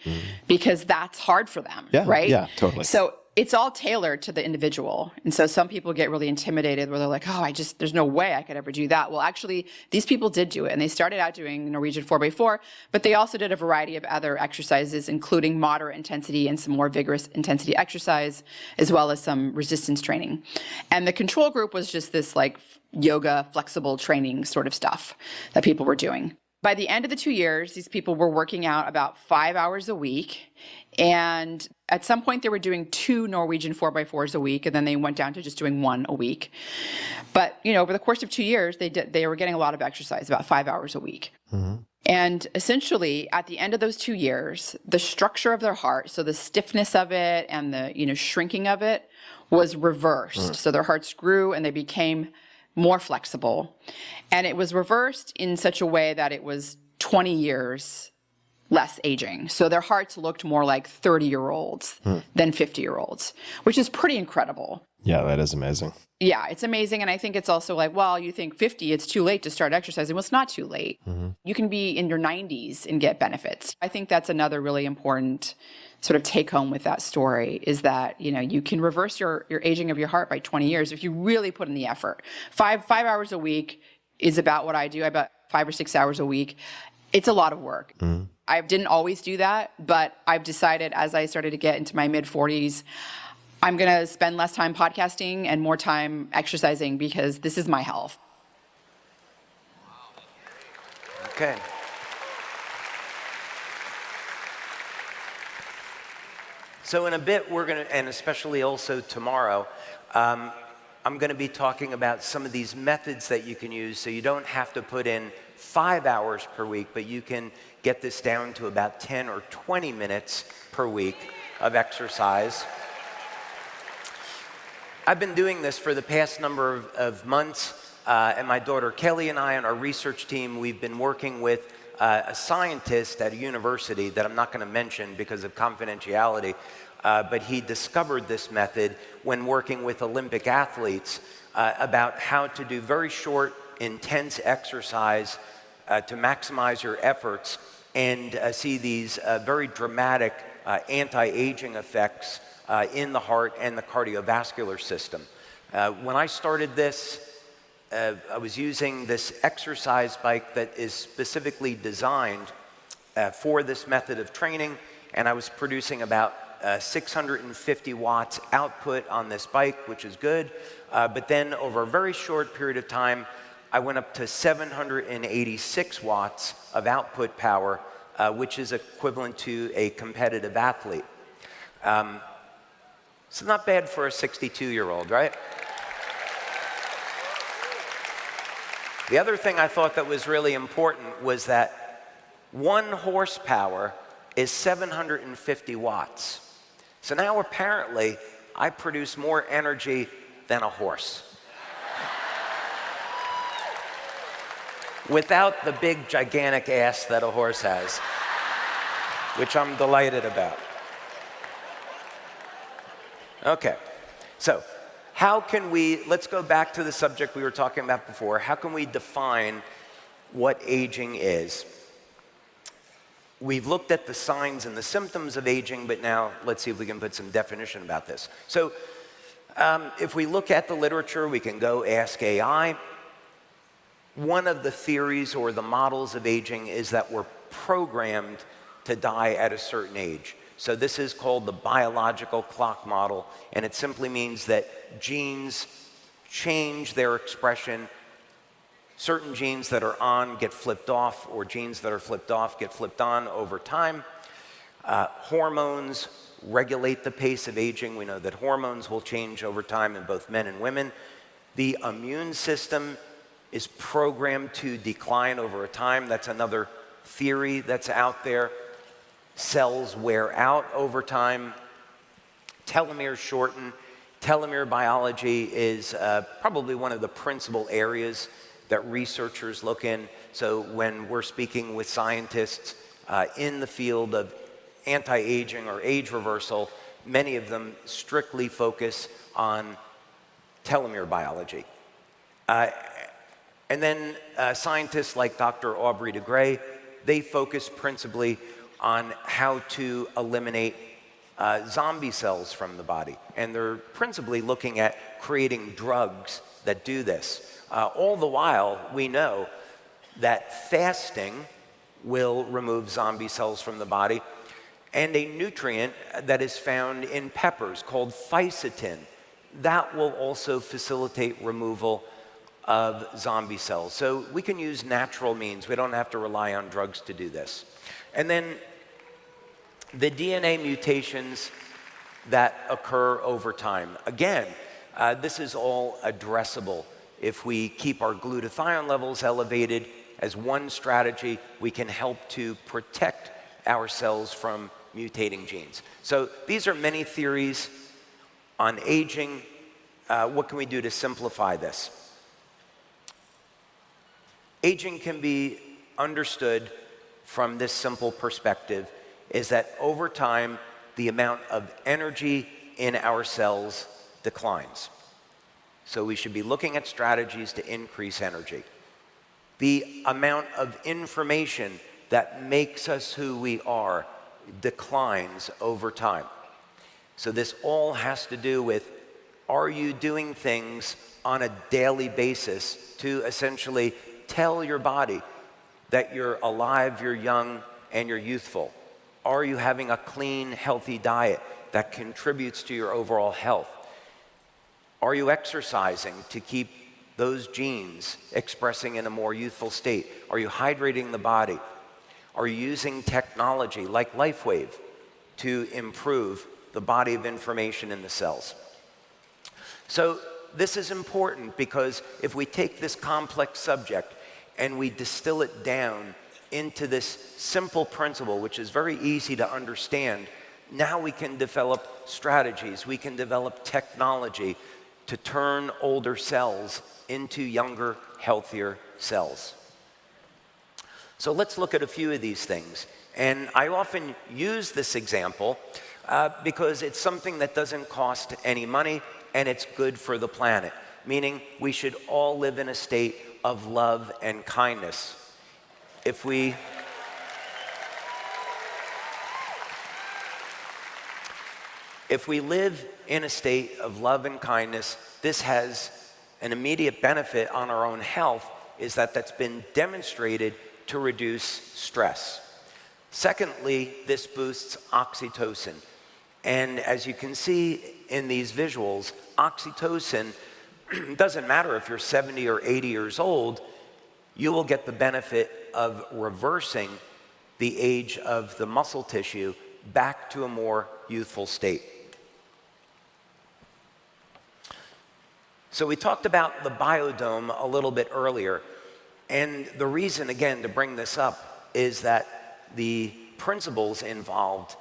because that's hard for them, right? Yeah, totally. So it's all tailored to the individual. And so some people get really intimidated where they're like, oh, there's no way I could ever do that. Well, actually, these people did do it. And they started out doing Norwegian 4x4, but they also did a variety of other exercises, including moderate intensity and some more vigorous intensity exercise, as well as some resistance training. And the control group was just this like yoga, flexible training sort of stuff that people were doing. By the end of the 2 years, these people were working out about 5 hours a week. And at some point they were doing 2 Norwegian 4x4s a week, and then they went down to just doing 1 a week. But, you know, over the course of 2 years, they were getting a lot of exercise, about 5 hours a week. And essentially, at the end of those 2 years, the structure of their heart, so the stiffness of it and the, you know, shrinking of it was reversed. So their hearts grew and they became more flexible. And it was reversed in such a way that it was 20 years less aging. So their hearts looked more like 30-year-olds than 50-year-olds, which is pretty incredible. Yeah, that is amazing. Yeah, it's amazing. And I think it's also like, well, you think 50, it's too late to start exercising. Well, it's not too late. You can be in your 90s and get benefits. I think that's another really important sort of take home with that story is that, you know, you can reverse your aging of your heart by 20 years if you really put in the effort. Five hours a week is about what I do. About 5 or 6 hours a week. It's a lot of work. I didn't always do that, but I've decided as I started to get into my mid-40s, I'm going to spend less time podcasting and more time exercising because this is my health. Okay. So in a bit, we're going to, and especially also tomorrow, I'm going to be talking about some of these methods that you can use so you don't have to put in 5 hours per week, but you can get this down to about 10 or 20 minutes per week of exercise. I've been doing this for the past number of months, and my daughter Kelly and I and our research team, we've been working with a scientist at a university that I'm not going to mention because of confidentiality, but he discovered this method when working with Olympic athletes about how to do very short, intense exercise to maximize your efforts and see these very dramatic anti-aging effects in the heart and the cardiovascular system. When I started this, I was using this exercise bike that is specifically designed for this method of training, and I was producing about 650 watts output on this bike, which is good. But then over a very short period of time, I went up to 786 watts of output power, which is equivalent to a competitive athlete. So not bad for a 62-year-old, right? The other thing I thought that was really important was that 1 horsepower is 750 watts. So now apparently I produce more energy than a horse. Without the big gigantic ass that a horse has, which I'm delighted about. Okay, so how can we, let's go back to the subject we were talking about before. How can we define what aging is? We've looked at the signs and the symptoms of aging, but now let's see if we can put some definition about this. So if we look at the literature, we can go ask AI. one of the theories or the models of aging is that we're programmed to die at a certain age. So this is called the biological clock model, and it simply means that genes change their expression. Certain genes that are on get flipped off, or genes that are flipped off get flipped on over time. Hormones regulate the pace of aging. We know that hormones will change over time in both men and women. The immune system is programmed to decline over a time. That's another theory that's out there. Cells wear out over time. Telomeres shorten. Telomere biology is probably one of the principal areas that researchers look in. So when we're speaking with scientists in the field of anti-aging or age reversal, many of them strictly focus on telomere biology. And then scientists like Dr. Aubrey de Grey, they focus principally on how to eliminate zombie cells from the body. And they're principally looking at creating drugs that do this. All the while, we know that fasting will remove zombie cells from the body, and a nutrient that is found in peppers called fisetin, that will also facilitate removal of zombie cells. So we can use natural means. We don't have to rely on drugs to do this. And then the DNA mutations that occur over time. Again, this is all addressable. If we keep our glutathione levels elevated as one strategy, we can help to protect our cells from mutating genes. So these are many theories on aging. What can we do to simplify this? Aging can be understood from this simple perspective, is that over time, the amount of energy in our cells declines. So we should be looking at strategies to increase energy. The amount of information that makes us who we are declines over time. So this all has to do with, are you doing things on a daily basis to essentially tell your body that you're alive, you're young, and you're youthful? Are you having a clean, healthy diet that contributes to your overall health? Are you exercising to keep those genes expressing in a more youthful state? Are you hydrating the body? Are you using technology like Lifewave to improve the body of information in the cells? So this is important because if we take this complex subject and we distill it down into this simple principle, which is very easy to understand, now we can develop strategies, we can develop technology to turn older cells into younger, healthier cells. So let's look at a few of these things. And I often use this example because it's something that doesn't cost any money and it's good for the planet, meaning we should all live in a state of love and kindness. If we live in a state of love and kindness, this has an immediate benefit on our own health, is that that's been demonstrated to reduce stress. Secondly, this boosts oxytocin. And as you can see in these visuals, oxytocin, doesn't matter if you're 70 or 80 years old, you will get the benefit of reversing the age of the muscle tissue back to a more youthful state. So we talked about the biodome a little bit earlier, and the reason, again, to bring this up is that the principles involved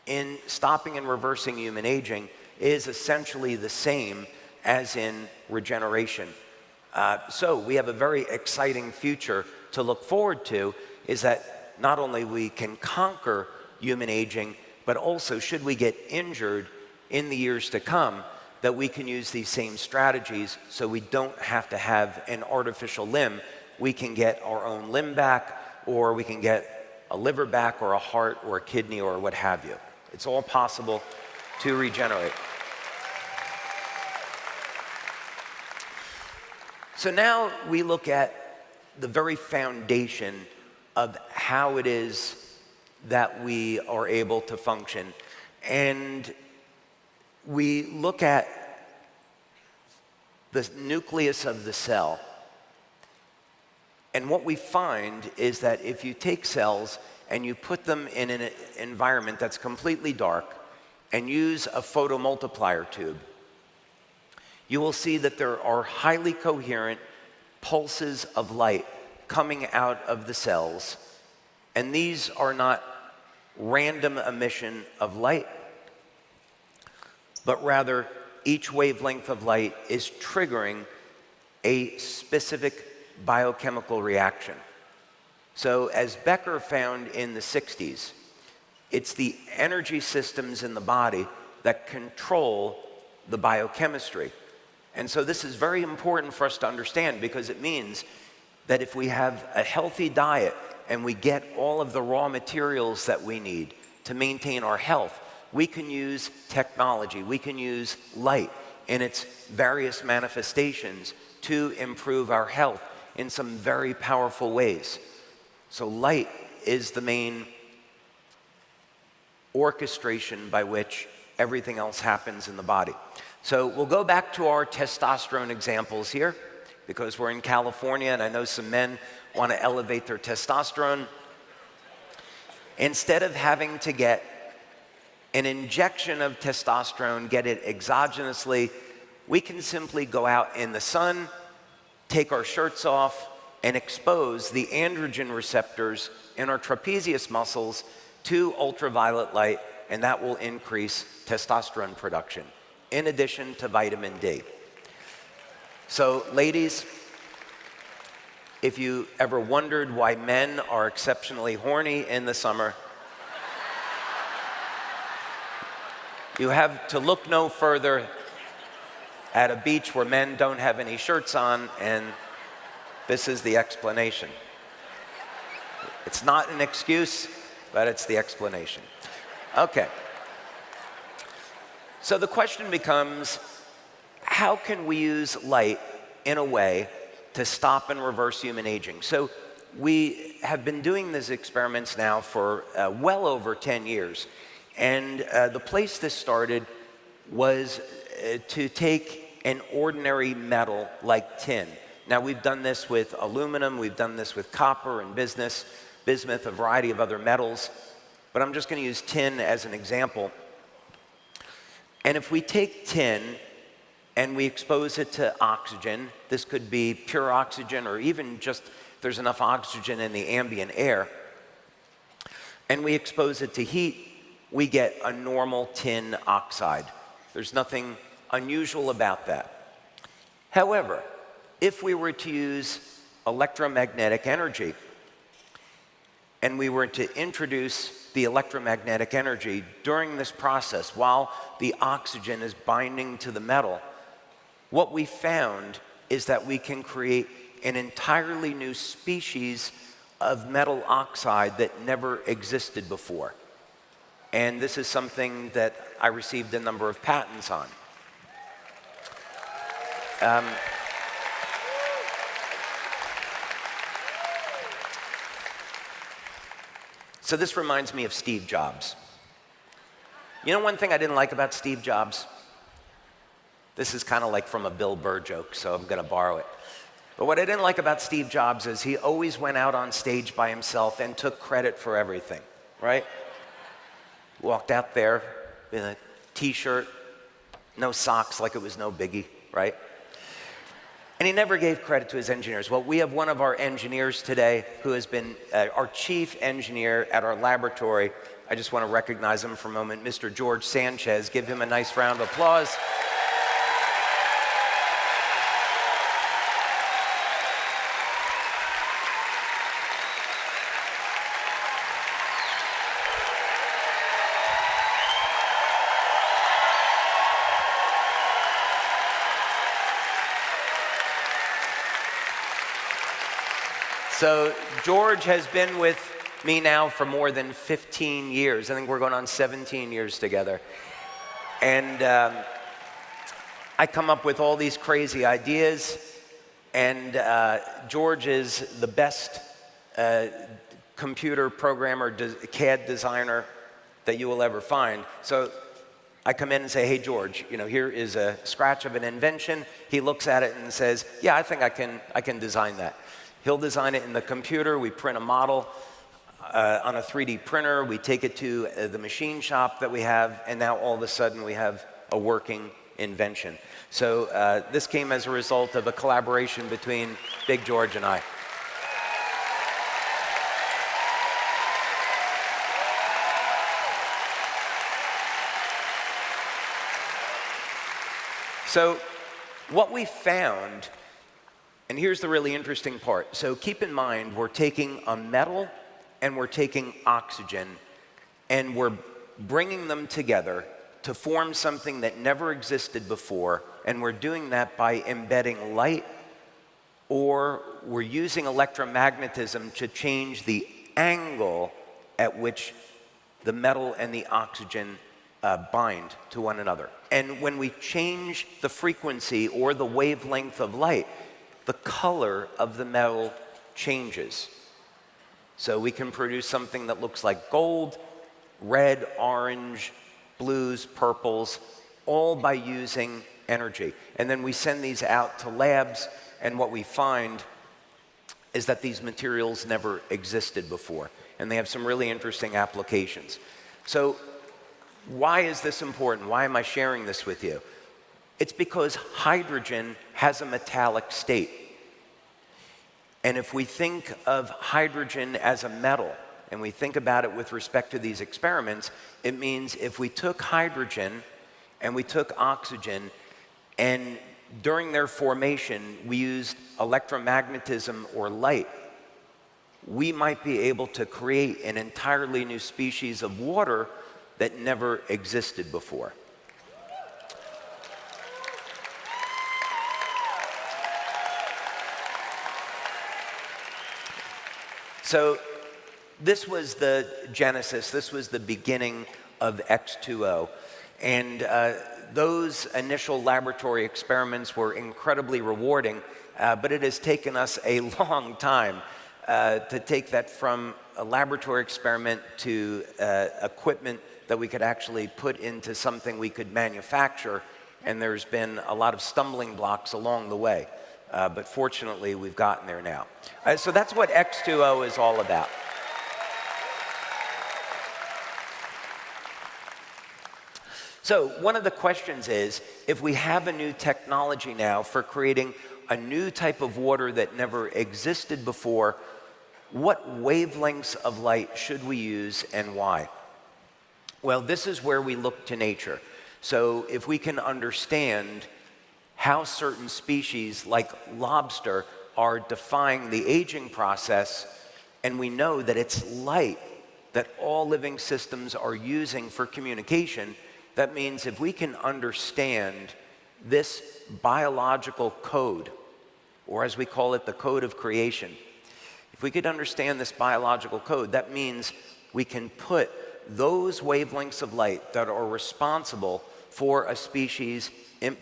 in stopping and reversing human aging is essentially the same as in regeneration. So we have a very exciting future to look forward to, is that not only we can conquer human aging, but also should we get injured in the years to come, that we can use these same strategies so we don't have to have an artificial limb. We can get our own limb back, or we can get a liver back, or a heart, or a kidney, or what have you. It's all possible to regenerate. So now we look at the very foundation of how it is that we are able to function. And we look at the nucleus of the cell. And what we find is that if you take cells and you put them in an environment that's completely dark and use a photomultiplier tube, you will see that there are highly coherent pulses of light coming out of the cells. And these are not random emission of light, but rather each wavelength of light is triggering a specific biochemical reaction. So as Becker found in the 60s, it's the energy systems in the body that control the biochemistry. And so this is very important for us to understand, because it means that if we have a healthy diet and we get all of the raw materials that we need to maintain our health, we can use technology, we can use light in its various manifestations to improve our health in some very powerful ways. So light is the main orchestration by which everything else happens in the body. So we'll go back to our testosterone examples here, because we're in California and I know some men want to elevate their testosterone. Instead of having to get an injection of testosterone, get it exogenously, we can simply go out in the sun, take our shirts off, and expose the androgen receptors in our trapezius muscles to ultraviolet light, and that will increase testosterone production, in addition to vitamin D. So, ladies, if you ever wondered why men are exceptionally horny in the summer, you have to look no further at a beach where men don't have any shirts on, and this is the explanation. It's not an excuse, but it's the explanation. Okay. So the question becomes, how can we use light in a way to stop and reverse human aging? So we have been doing these experiments now for well over 10 years. And the place this started was to take an ordinary metal like tin. Now, we've done this with aluminum, we've done this with copper and bismuth, a variety of other metals, but I'm just going to use tin as an example. And if we take tin and we expose it to oxygen, this could be pure oxygen or even just there's enough oxygen in the ambient air, and we expose it to heat, we get a normal tin oxide. There's nothing unusual about that. However, if we were to use electromagnetic energy and we were to introduce the electromagnetic energy during this process while the oxygen is binding to the metal, what we found is that we can create an entirely new species of metal oxide that never existed before. And this is something that I received a number of patents on. So this reminds me of Steve Jobs. You know one thing I didn't like about Steve Jobs? This is kind of like from a Bill Burr joke, so I'm going to borrow it. But what I didn't like about Steve Jobs is he always went out on stage by himself and took credit for everything, right? Walked out there in a t-shirt, no socks, like it was no biggie, right? And he never gave credit to his engineers. Well, we have one of our engineers today who has been our chief engineer at our laboratory. I just want to recognize him for a moment, Mr. George Sanchez. Give him a nice round of applause. So George has been with me now for more than 15 years. I think we're going on 17 years together. And I come up with all these crazy ideas, And George is the best computer programmer, CAD designer that you will ever find. So I come in and say, hey, George, here is a scratch of an invention. He looks at it and says, yeah, I think I can design that. He'll design it in the computer. We print a model on a 3D printer. We take it to the machine shop that we have, and now all of a sudden we have a working invention. So this came as a result of a collaboration between Big George and I. So what we found, and here's the really interesting part. So keep in mind, we're taking a metal and we're taking oxygen and we're bringing them together to form something that never existed before, and we're doing that by embedding light, or we're using electromagnetism to change the angle at which the metal and the oxygen bind to one another. And when we change the frequency or the wavelength of light, the color of the metal changes. So we can produce something that looks like gold, red, orange, blues, purples, all by using energy. And then we send these out to labs, and what we find is that these materials never existed before, and they have some really interesting applications. So why is this important? Why am I sharing this with you? It's because hydrogen has a metallic state. And if we think of hydrogen as a metal, and we think about it with respect to these experiments, it means if we took hydrogen and we took oxygen, and during their formation we used electromagnetism or light, we might be able to create an entirely new species of water that never existed before. So this was the genesis, this was the beginning of X2O. And those initial laboratory experiments were incredibly rewarding, but it has taken us a long time to take that from a laboratory experiment to equipment that we could actually put into something we could manufacture, and there's been a lot of stumbling blocks along the way. But fortunately, we've gotten there now. So that's what X2O is all about. So one of the questions is, if we have a new technology now for creating a new type of water that never existed before, what wavelengths of light should we use and why? Well, this is where we look to nature. So if we can understand how certain species like lobster are defying the aging process, and we know that it's light that all living systems are using for communication, that means if we can understand this biological code, or as we call it, the code of creation, if we could understand this biological code, that means we can put those wavelengths of light that are responsible for a species'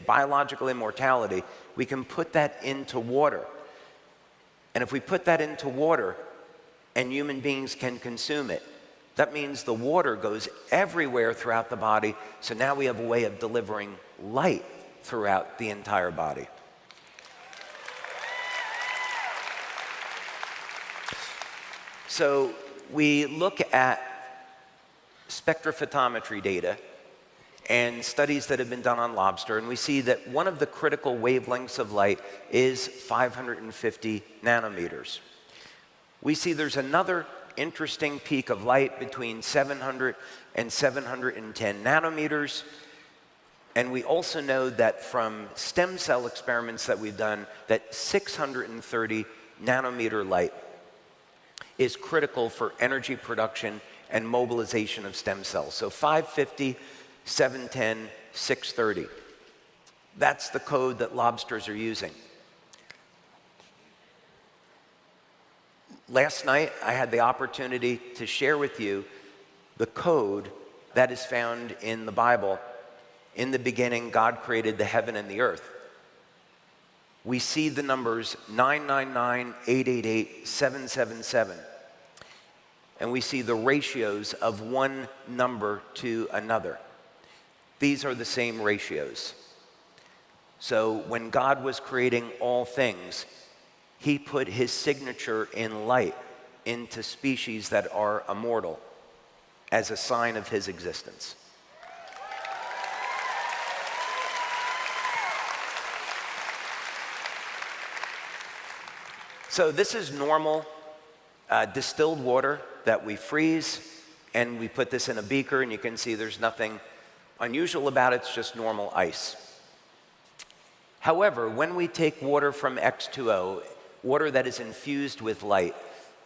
biological immortality, we can put that into water. And if we put that into water and human beings can consume it, that means the water goes everywhere throughout the body, so now we have a way of delivering light throughout the entire body. So we look at spectrophotometry data and studies that have been done on lobster, and we see that one of the critical wavelengths of light is 550 nanometers. We see there's another interesting peak of light between 700 and 710 nanometers, and we also know that from stem cell experiments that we've done that 630 nanometer light is critical for energy production and mobilization of stem cells. So 550, 710, 630. That's the code that lobsters are using. Last night, I had the opportunity to share with you the code that is found in the Bible. In the beginning, God created the heaven and the earth. we see the numbers 999, 888, 777. And we see the ratios of one number to another. These are the same ratios. So when God was creating all things, he put his signature in light into species that are immortal as a sign of his existence. So this is normal distilled water that we freeze, and we put this in a beaker, and you can see there's nothing unusual about it, it's just normal ice. However, when we take water from X2O, water that is infused with light,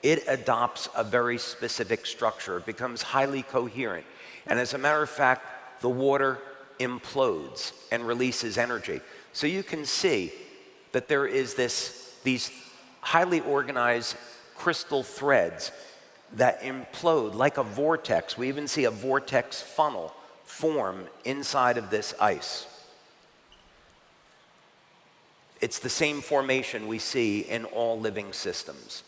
it adopts a very specific structure. It becomes highly coherent. And as a matter of fact, the water implodes and releases energy. So you can see that there is these highly organized crystal threads that implode like a vortex. We even see a vortex funnel form inside of this ice. It's the same formation we see in all living systems.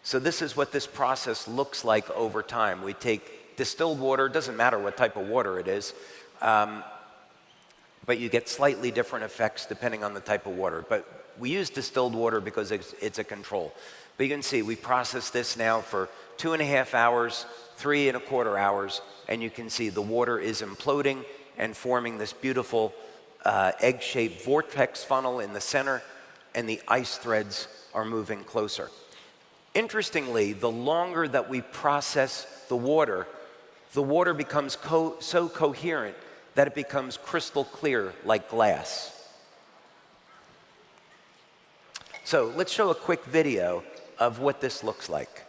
So this is what this process looks like over time. We take distilled water, it doesn't matter what type of water it is, but you get slightly different effects depending on the type of water. But we use distilled water because it's a control. But you can see we process this now for 2.5 hours, 3.25 hours, and you can see the water is imploding and forming this beautiful egg-shaped vortex funnel in the center, and the ice threads are moving closer. Interestingly, the longer that we process the water becomes so coherent that it becomes crystal clear like glass. So let's show a quick video of what this looks like.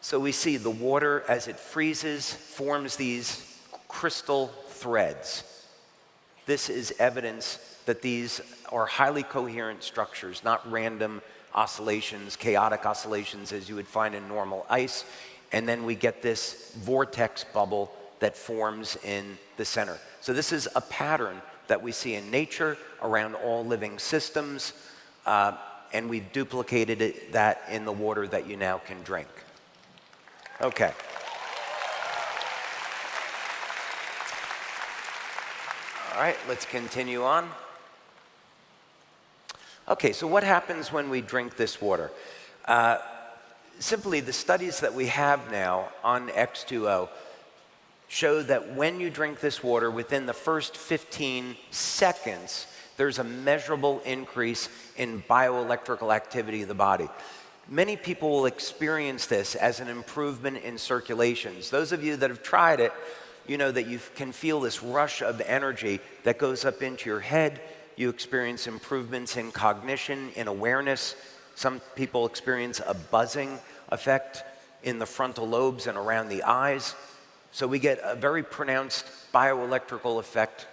So we see the water, as it freezes, forms these crystal threads. This is evidence that these are highly coherent structures, not random oscillations, chaotic oscillations as you would find in normal ice. And then we get this vortex bubble that forms in the center. So this is a pattern that we see in nature around all living systems, and we've duplicated that in the water that you now can drink. Okay. All right, let's continue on. Okay, so what happens when we drink this water? Simply, the studies that we have now on X2O show that when you drink this water, within the first 15 seconds, there's a measurable increase in bioelectrical activity of the body. Many people will experience this as an improvement in circulations. Those of you that have tried it, you know that you can feel this rush of energy that goes up into your head. You experience improvements in cognition, in awareness. Some people experience a buzzing effect in the frontal lobes and around the eyes. So we get a very pronounced bioelectrical effect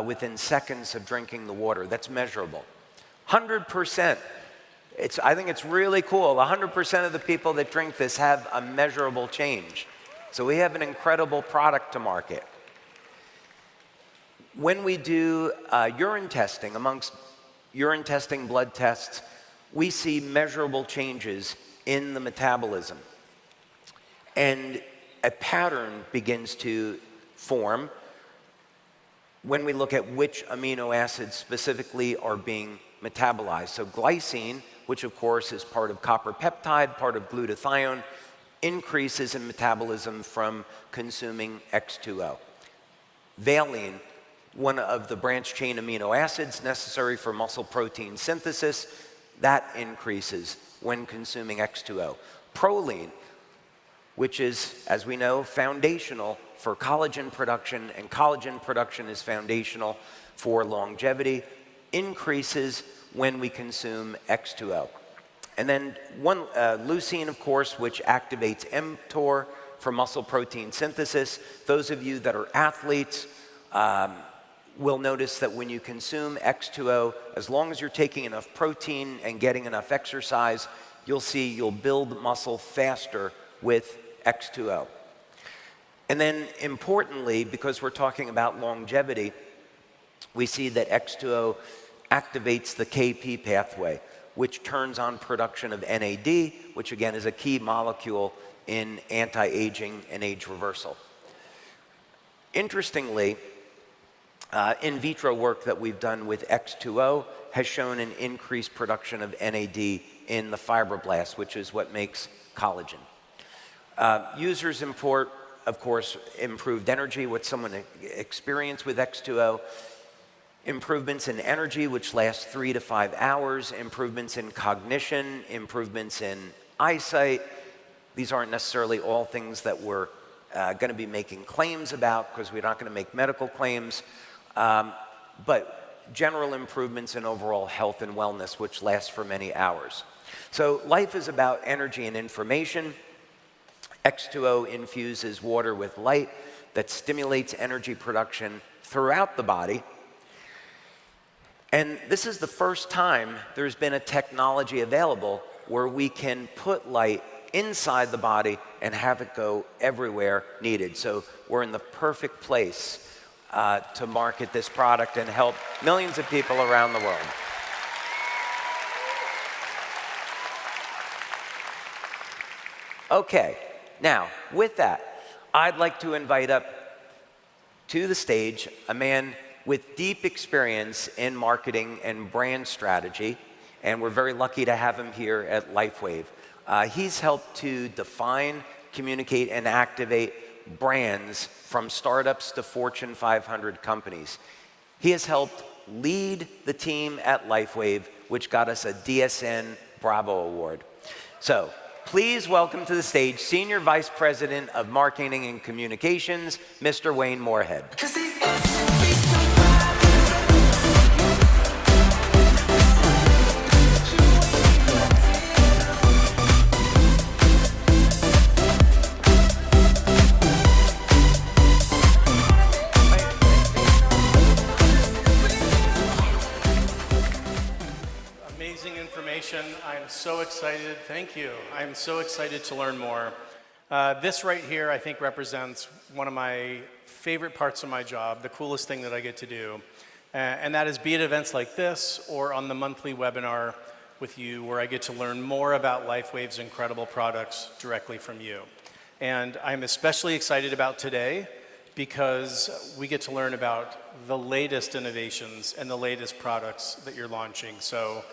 within seconds of drinking the water. That's measurable. 100%. I think it's really cool. 100% of the people that drink this have a measurable change. So we have an incredible product to market. When we do urine testing, amongst urine testing, blood tests, we see measurable changes in the metabolism. And a pattern begins to form when we look at which amino acids specifically are being metabolized. So glycine, which of course is part of copper peptide, part of glutathione, increases in metabolism from consuming X2O. Valine, one of the branched chain amino acids necessary for muscle protein synthesis, that increases when consuming X2O. Proline, which is, as we know, foundational for collagen production, and collagen production is foundational for longevity, increases when we consume X2O. And then leucine, of course, which activates mTOR for muscle protein synthesis. Those of you that are athletes will notice that when you consume X2O, as long as you're taking enough protein and getting enough exercise, you'll see you'll build muscle faster with X2O. And then importantly, because we're talking about longevity, we see that X2O activates the KP pathway, which turns on production of NAD, which again is a key molecule in anti-aging and age reversal. Interestingly, in vitro work that we've done with X2O has shown an increased production of NAD in the fibroblasts, which is what makes collagen. Users report, of course, improved energy, what someone experienced with X2O, improvements in energy, which lasts 3 to 5 hours, improvements in cognition, improvements in eyesight. These aren't necessarily all things that we're going to be making claims about, because we're not going to make medical claims, but general improvements in overall health and wellness, which lasts for many hours. So life is about energy and information. X2O infuses water with light that stimulates energy production throughout the body. And this is the first time there's been a technology available where we can put light inside the body and have it go everywhere needed. So we're in the perfect place to market this product and help millions of people around the world. Okay, now with that, I'd like to invite up to the stage a man with deep experience in marketing and brand strategy, and we're very lucky to have him here at Lifewave. He's helped to define, communicate, and activate brands from startups to Fortune 500 companies. He has helped lead the team at Lifewave, which got us a DSN Bravo Award. So please welcome to the stage Senior Vice President of Marketing and Communications, Mr. Wayne Moorhead. I'm so excited. Thank you. I'm so excited to learn more. This right here, I think, represents one of my favorite parts of my job, the coolest thing that I get to do. And that is be at events like this or on the monthly webinar with you, where I get to learn more about Lifewave's incredible products directly from you. And I'm especially excited about today because we get to learn about the latest innovations and the latest products that you're launching. So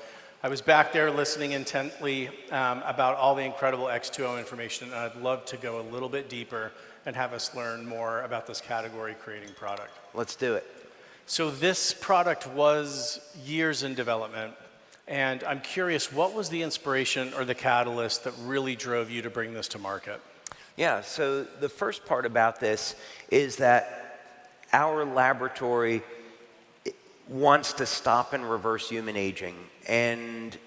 I was back there listening intently about all the incredible X2O information, and I'd love to go a little bit deeper and have us learn more about this category-creating product. Let's do it. So this product was years in development, and I'm curious, what was the inspiration or the catalyst that really drove you to bring this to market? Yeah, so the first part about this is that our laboratory wants to stop and reverse human aging. And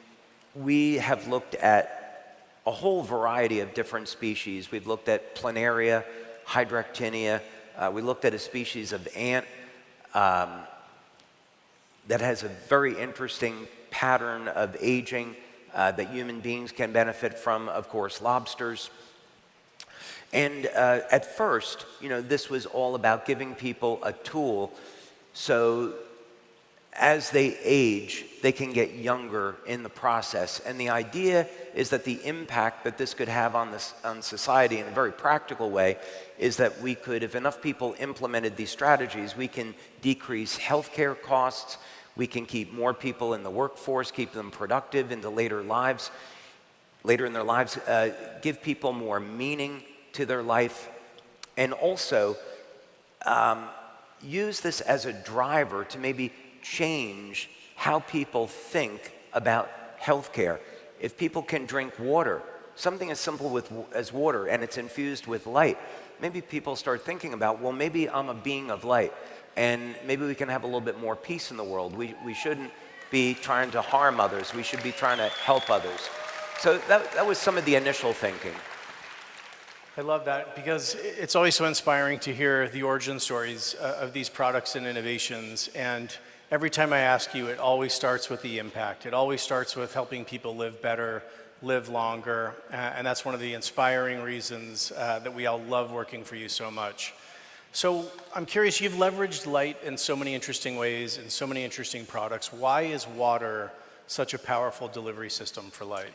we have looked at a whole variety of different species. We've looked at planaria, hydractinia. We looked at a species of ant that has a very interesting pattern of aging that human beings can benefit from, of course, lobsters. And at first, this was all about giving people a tool so as they age, they can get younger in the process. And the idea is that the impact that this could have on society in a very practical way is that we could, if enough people implemented these strategies, we can decrease healthcare costs, we can keep more people in the workforce, keep them productive into later in their lives, give people more meaning to their life, and also use this as a driver to maybe change how people think about healthcare. If people can drink water, something as simple as water, and it's infused with light, maybe people start thinking about, well, maybe I'm a being of light, and maybe we can have a little bit more peace in the world. We shouldn't be trying to harm others. We should be trying to help others. So that was some of the initial thinking. I love that because it's always so inspiring to hear the origin stories of these products and innovations. And every time I ask you, it always starts with the impact. It always starts with helping people live better, live longer. And that's one of the inspiring reasons that we all love working for you so much. So I'm curious, you've leveraged light in so many interesting ways and so many interesting products. Why is water such a powerful delivery system for light?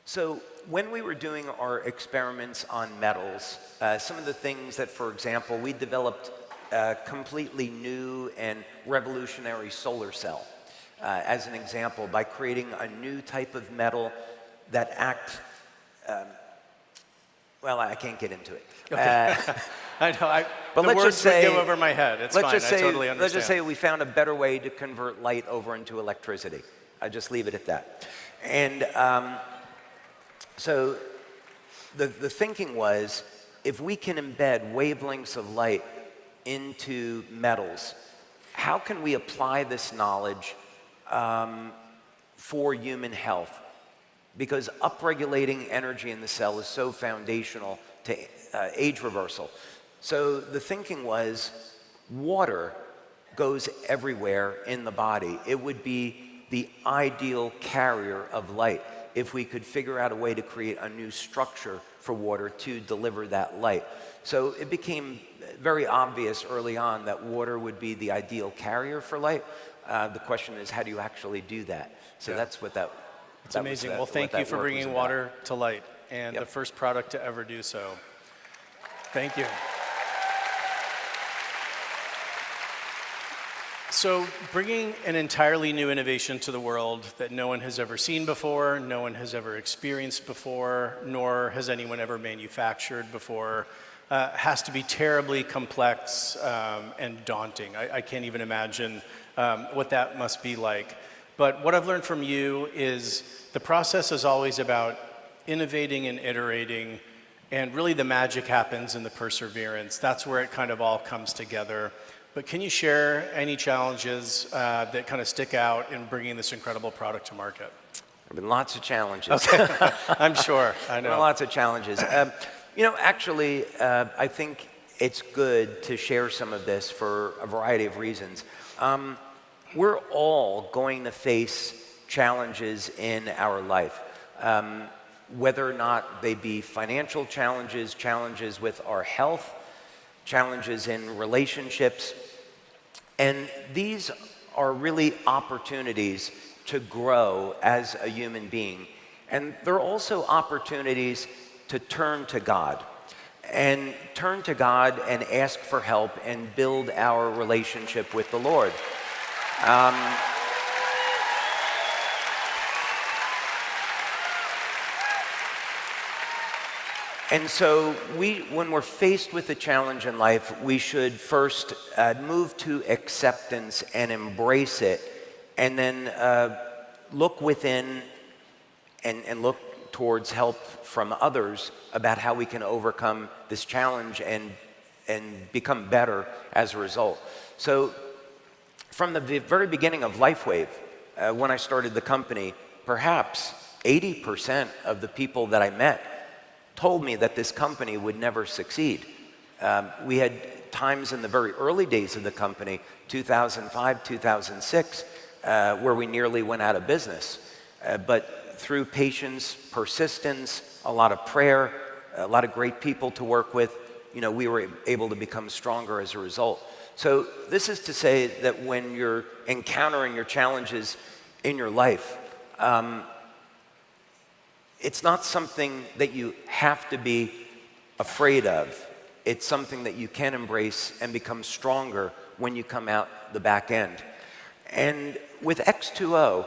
So when we were doing our experiments on metals, some of the things that, for example, we developed a completely new and revolutionary solar cell, as an example, by creating a new type of metal that acts, well, I can't get into it. Okay. I know, but the let's words just say, would go over my head. It's fine, I totally understand. Let's just say we found a better way to convert light over into electricity. I just leave it at that. And so the thinking was, if we can embed wavelengths of light into metals, how can we apply this knowledge for human health? Because upregulating energy in the cell is so foundational to age reversal. So the thinking was, water goes everywhere in the body. It would be the ideal carrier of light if we could figure out a way to create a new structure for water to deliver that light. So it became very obvious early on that water would be the ideal carrier for light. The question is, how do you actually do that? So that's what that. It's amazing. Well, thank you for bringing water to light and Yep. the first product to ever do so. Thank you. So bringing an entirely new innovation to the world that no one has ever seen before, no one has ever experienced before, nor has anyone ever manufactured before, has to be terribly complex and daunting. I can't even imagine what that must be like. But what I've learned from you is the process is always about innovating and iterating, and really the magic happens in the perseverance. That's where it kind of all comes together. But can you share any challenges that kind of stick out in bringing this incredible product to market? There have been lots of challenges. Okay. I'm sure, I know. Lots of challenges. You know, actually, I think it's good to share some of this for a variety of reasons. We're all going to face challenges in our life, whether or not they be financial challenges, challenges with our health, challenges in relationships. And these are really opportunities to grow as a human being. And they're also opportunities to turn to God and ask for help and build our relationship with the Lord. And so when we're faced with a challenge in life, we should first move to acceptance and embrace it, and then look within and look towards help from others about how we can overcome this challenge and become better as a result. So from the very beginning of Lifewave, when I started the company, perhaps 80% of the people that I met told me that this company would never succeed. We had times in the very early days of the company, 2005, 2006, where we nearly went out of business. But through patience, persistence, a lot of prayer, a lot of great people to work with, you know, we were able to become stronger as a result. So this is to say that when you're encountering your challenges in your life, it's not something that you have to be afraid of. It's something that you can embrace and become stronger when you come out the back end. And with X2O,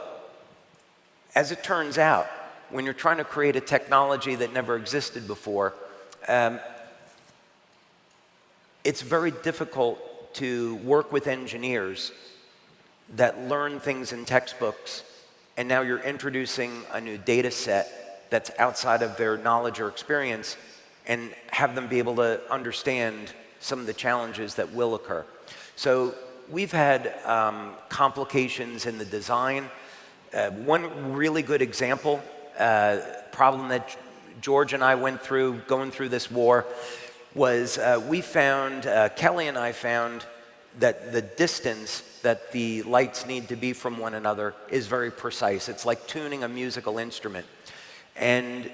as it turns out, when you're trying to create a technology that never existed before, it's very difficult to work with engineers that learn things in textbooks, and now you're introducing a new data set that's outside of their knowledge or experience, and have them be able to understand some of the challenges that will occur. So we've had complications in the design. One really good example, problem that George and I went through, going through this war, was we found, Kelly and I found that the distance that the lights need to be from one another is very precise. It's like tuning a musical instrument. And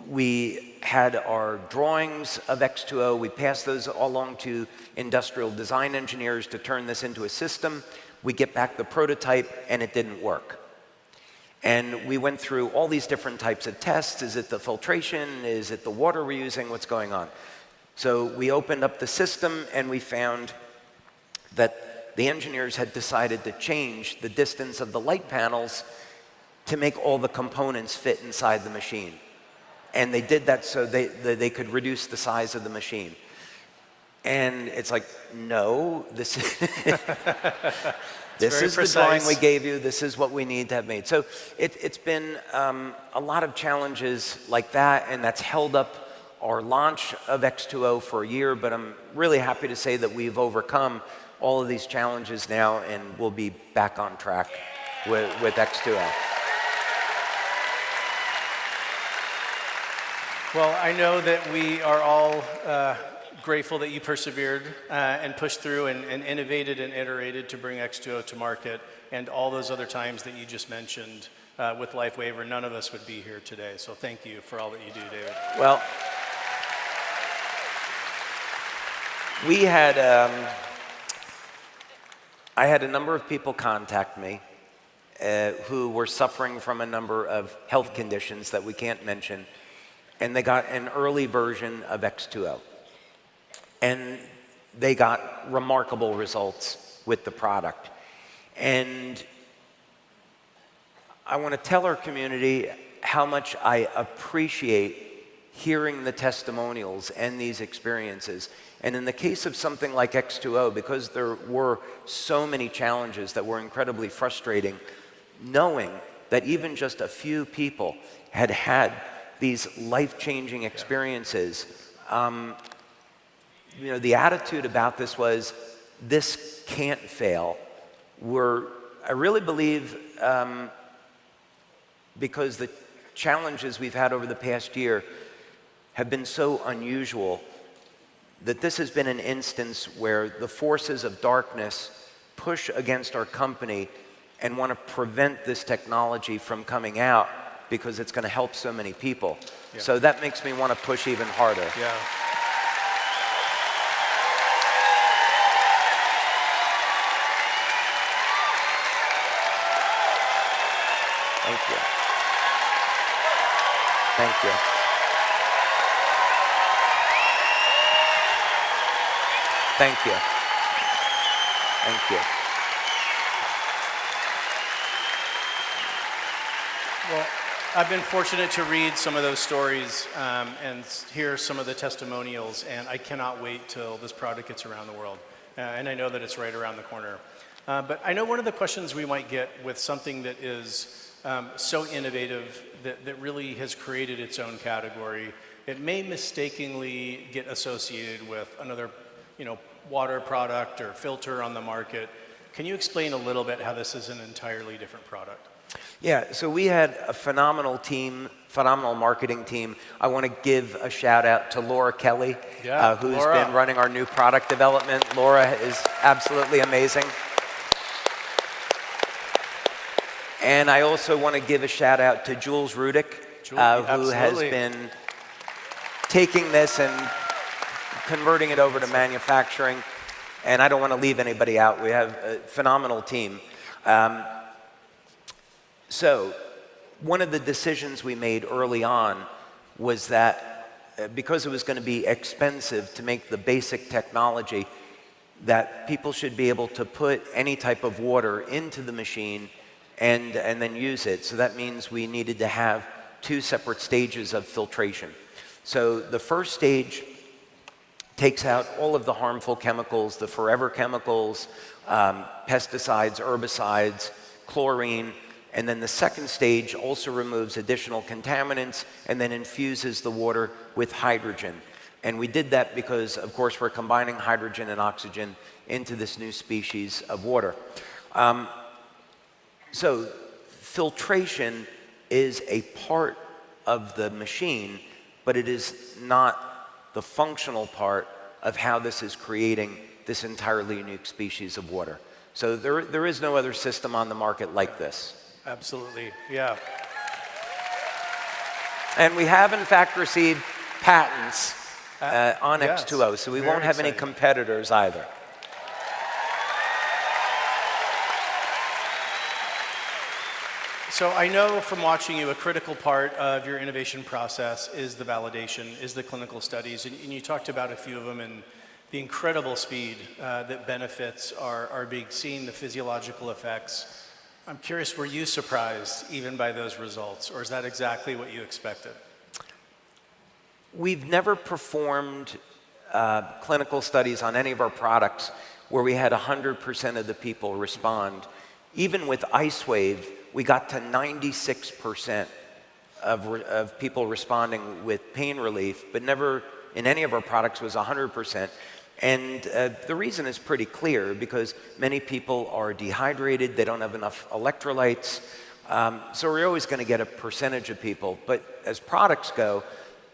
we had our drawings of X2O. We passed those along to industrial design engineers to turn this into a system. We get back the prototype, and it didn't work. And we went through all these different types of tests. Is it the filtration? Is it the water we're using? What's going on? So we opened up the system, and we found that the engineers had decided to change the distance of the light panels to make all the components fit inside the machine. And they did that so they could reduce the size of the machine. And it's like, no, this is the drawing we gave you. This is what we need to have made. So it's been a lot of challenges like that, and that's held up our launch of X2O for a year. But I'm really happy to say that we've overcome all of these challenges now, and we'll be back on track with X2O. Well, I know that we are all grateful that you persevered and pushed through and innovated and iterated to bring X2O to market, and all those other times that you just mentioned with Lifewave, or none of us would be here today. So thank you for all that you do, David. Well, we had, I had a number of people contact me who were suffering from a number of health conditions that we can't mention, and they got an early version of X2O. And they got remarkable results with the product. And I want to tell our community how much I appreciate hearing the testimonials and these experiences. And in the case of something like X2O, because there were so many challenges that were incredibly frustrating, knowing that even just a few people had had these life-changing experiences, you know, the attitude about this was, this can't fail. I really believe, because the challenges we've had over the past year have been so unusual, that this has been an instance where the forces of darkness push against our company and want to prevent this technology from coming out because it's going to help so many people. Yeah. So that makes me want to push even harder. Yeah. Thank you. Thank you. Thank you. Thank you. Well, I've been fortunate to read some of those stories and hear some of the testimonials, and I cannot wait till this product gets around the world. And I know that it's right around the corner. But I know one of the questions we might get with something that is so innovative, that really has created its own category, it may mistakenly get associated with another, water product or filter on the market. Can you explain a little bit how this is an entirely different product? Yeah, so we had a phenomenal team, phenomenal marketing team. I want to give a shout out to Laura Kelly, who's been running our new product development. Laura is absolutely amazing. And I also want to give a shout out to Jules Rudick, who has been taking this and converting it over to manufacturing. And I don't want to leave anybody out. We have a phenomenal team. So one of the decisions we made early on was that because it was going to be expensive to make the basic technology, that people should be able to put any type of water into the machine and then use it. So that means we needed to have two separate stages of filtration. So the first stage takes out all of the harmful chemicals, the forever chemicals, pesticides, herbicides, chlorine, and then the second stage also removes additional contaminants and then infuses the water with hydrogen. And we did that because, of course, we're combining hydrogen and oxygen into this new species of water. So filtration is a part of the machine, but it is not the functional part of how this is creating this entirely unique species of water. So there is no other system on the market like this. Absolutely, yeah. And we have, in fact, received patents on yes, X2O, so we very won't have any exciting. competitors either. So I know from watching you, a critical part of your innovation process is the validation, is the clinical studies, and you talked about a few of them and the incredible speed that benefits are being seen, the physiological effects. I'm curious, were you surprised even by those results, or is that exactly what you expected? We've never performed clinical studies on any of our products where we had 100% of the people respond. Even with Icewave, we got to 96% of people responding with pain relief, but never in any of our products was 100%. And the reason is pretty clear, because many people are dehydrated, they don't have enough electrolytes, so we're always going to get a percentage of people. But as products go,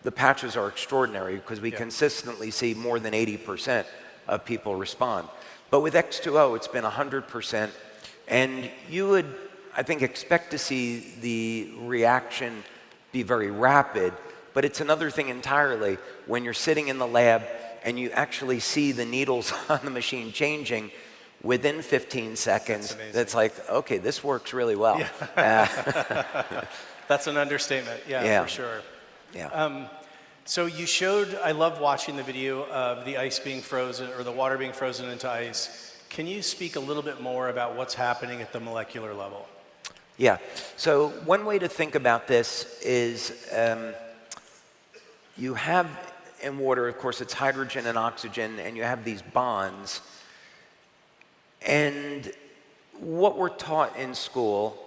the patches are extraordinary, because we consistently see more than 80% of people respond. But with X2O, it's been 100%, and you would, I think, expect to see the reaction be very rapid, but it's another thing entirely when you're sitting in the lab and you actually see the needles on the machine changing within 15 seconds. That's like, okay, this works really well. Yeah. That's an understatement, yeah, for sure. Yeah. So you showed, I love watching the video of the ice being frozen, or the water being frozen into ice. Can you speak a little bit more about what's happening at the molecular level? Yeah, so one way to think about this is you have in water, of course, it's hydrogen and oxygen, and you have these bonds. And what we're taught in school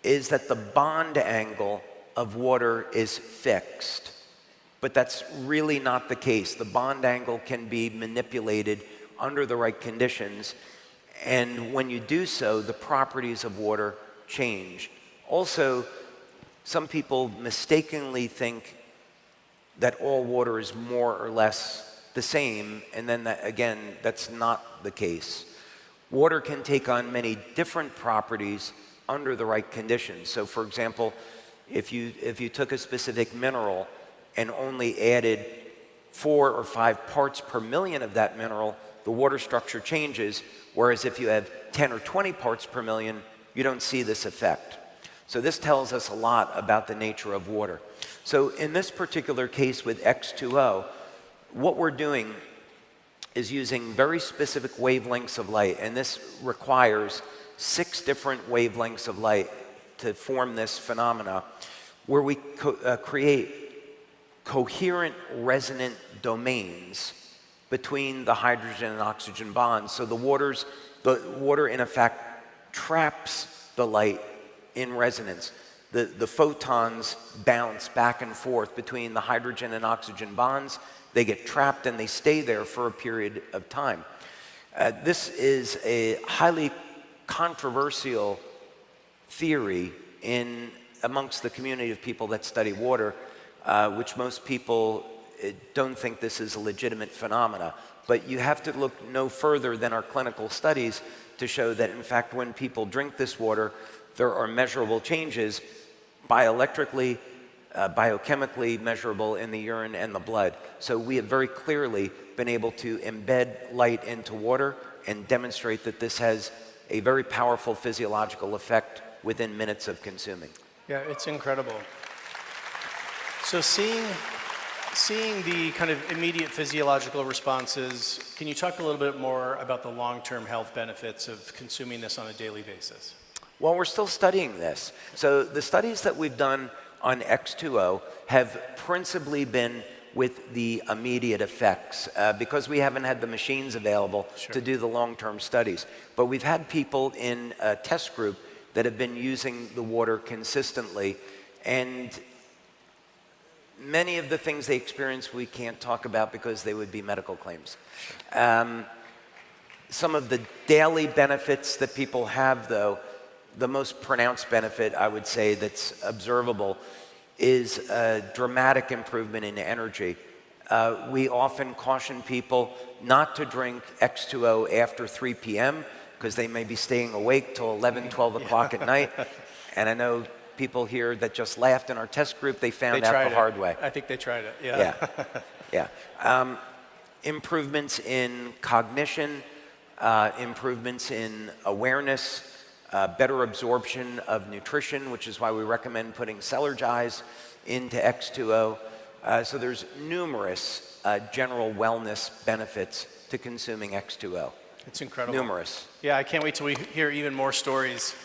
is that the bond angle of water is fixed. But that's really not the case. The bond angle can be manipulated under the right conditions. And when you do so, the properties of water change. Also, some people mistakenly think that all water is more or less the same, and then again, that's not the case. Water can take on many different properties under the right conditions. So for example, if you took a specific mineral and only added 4 or 5 parts per million of that mineral, the water structure changes, whereas if you have 10 or 20 parts per million, you don't see this effect. So this tells us a lot about the nature of water. So in this particular case with X2O, what we're doing is using very specific wavelengths of light, and this requires 6 different wavelengths of light to form this phenomena, where we create coherent resonant domains between the hydrogen and oxygen bonds. So the water in effect traps the light in resonance. The photons bounce back and forth between the hydrogen and oxygen bonds. They get trapped and they stay there for a period of time. This is a highly controversial theory amongst the community of people that study water, which most people don't think this is a legitimate phenomena. But you have to look no further than our clinical studies to show that, in fact, when people drink this water, there are measurable changes bioelectrically, biochemically measurable in the urine and the blood. So we have very clearly been able to embed light into water and demonstrate that this has a very powerful physiological effect within minutes of consuming. Yeah, it's incredible. So seeing the kind of immediate physiological responses, can you talk a little bit more about the long-term health benefits of consuming this on a daily basis? Well, we're still studying this. So the studies that we've done on X2O have principally been with the immediate effects because we haven't had the machines available to do the long-term studies. But we've had people in a test group that have been using the water consistently, and many of the things they experience we can't talk about because they would be medical claims. Some of the daily benefits that people have, though, the most pronounced benefit, I would say, that's observable is a dramatic improvement in energy. We often caution people not to drink X2O after 3 p.m. because they may be staying awake till 11, 12 o'clock at night. And I know people here that just laughed in our test group, they found out the hard way. I think they tried it, yeah. Yeah. Improvements in cognition, improvements in awareness, better absorption of nutrition, which is why we recommend putting Surjono into X2O. So there's numerous general wellness benefits to consuming X2O. It's incredible. Numerous. Yeah, I can't wait till we hear even more stories,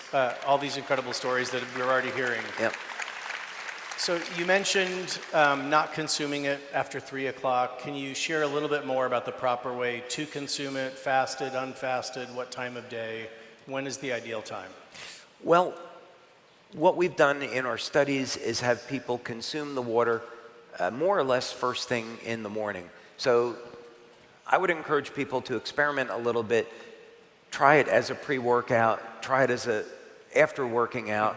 all these incredible stories that we're already hearing. Yep. So you mentioned not consuming it after 3 o'clock. Can you share a little bit more about the proper way to consume it, fasted, unfasted, what time of day? When is the ideal time? Well, what we've done in our studies is have people consume the water more or less first thing in the morning. So I would encourage people to experiment a little bit, try it as a pre-workout, try it as after working out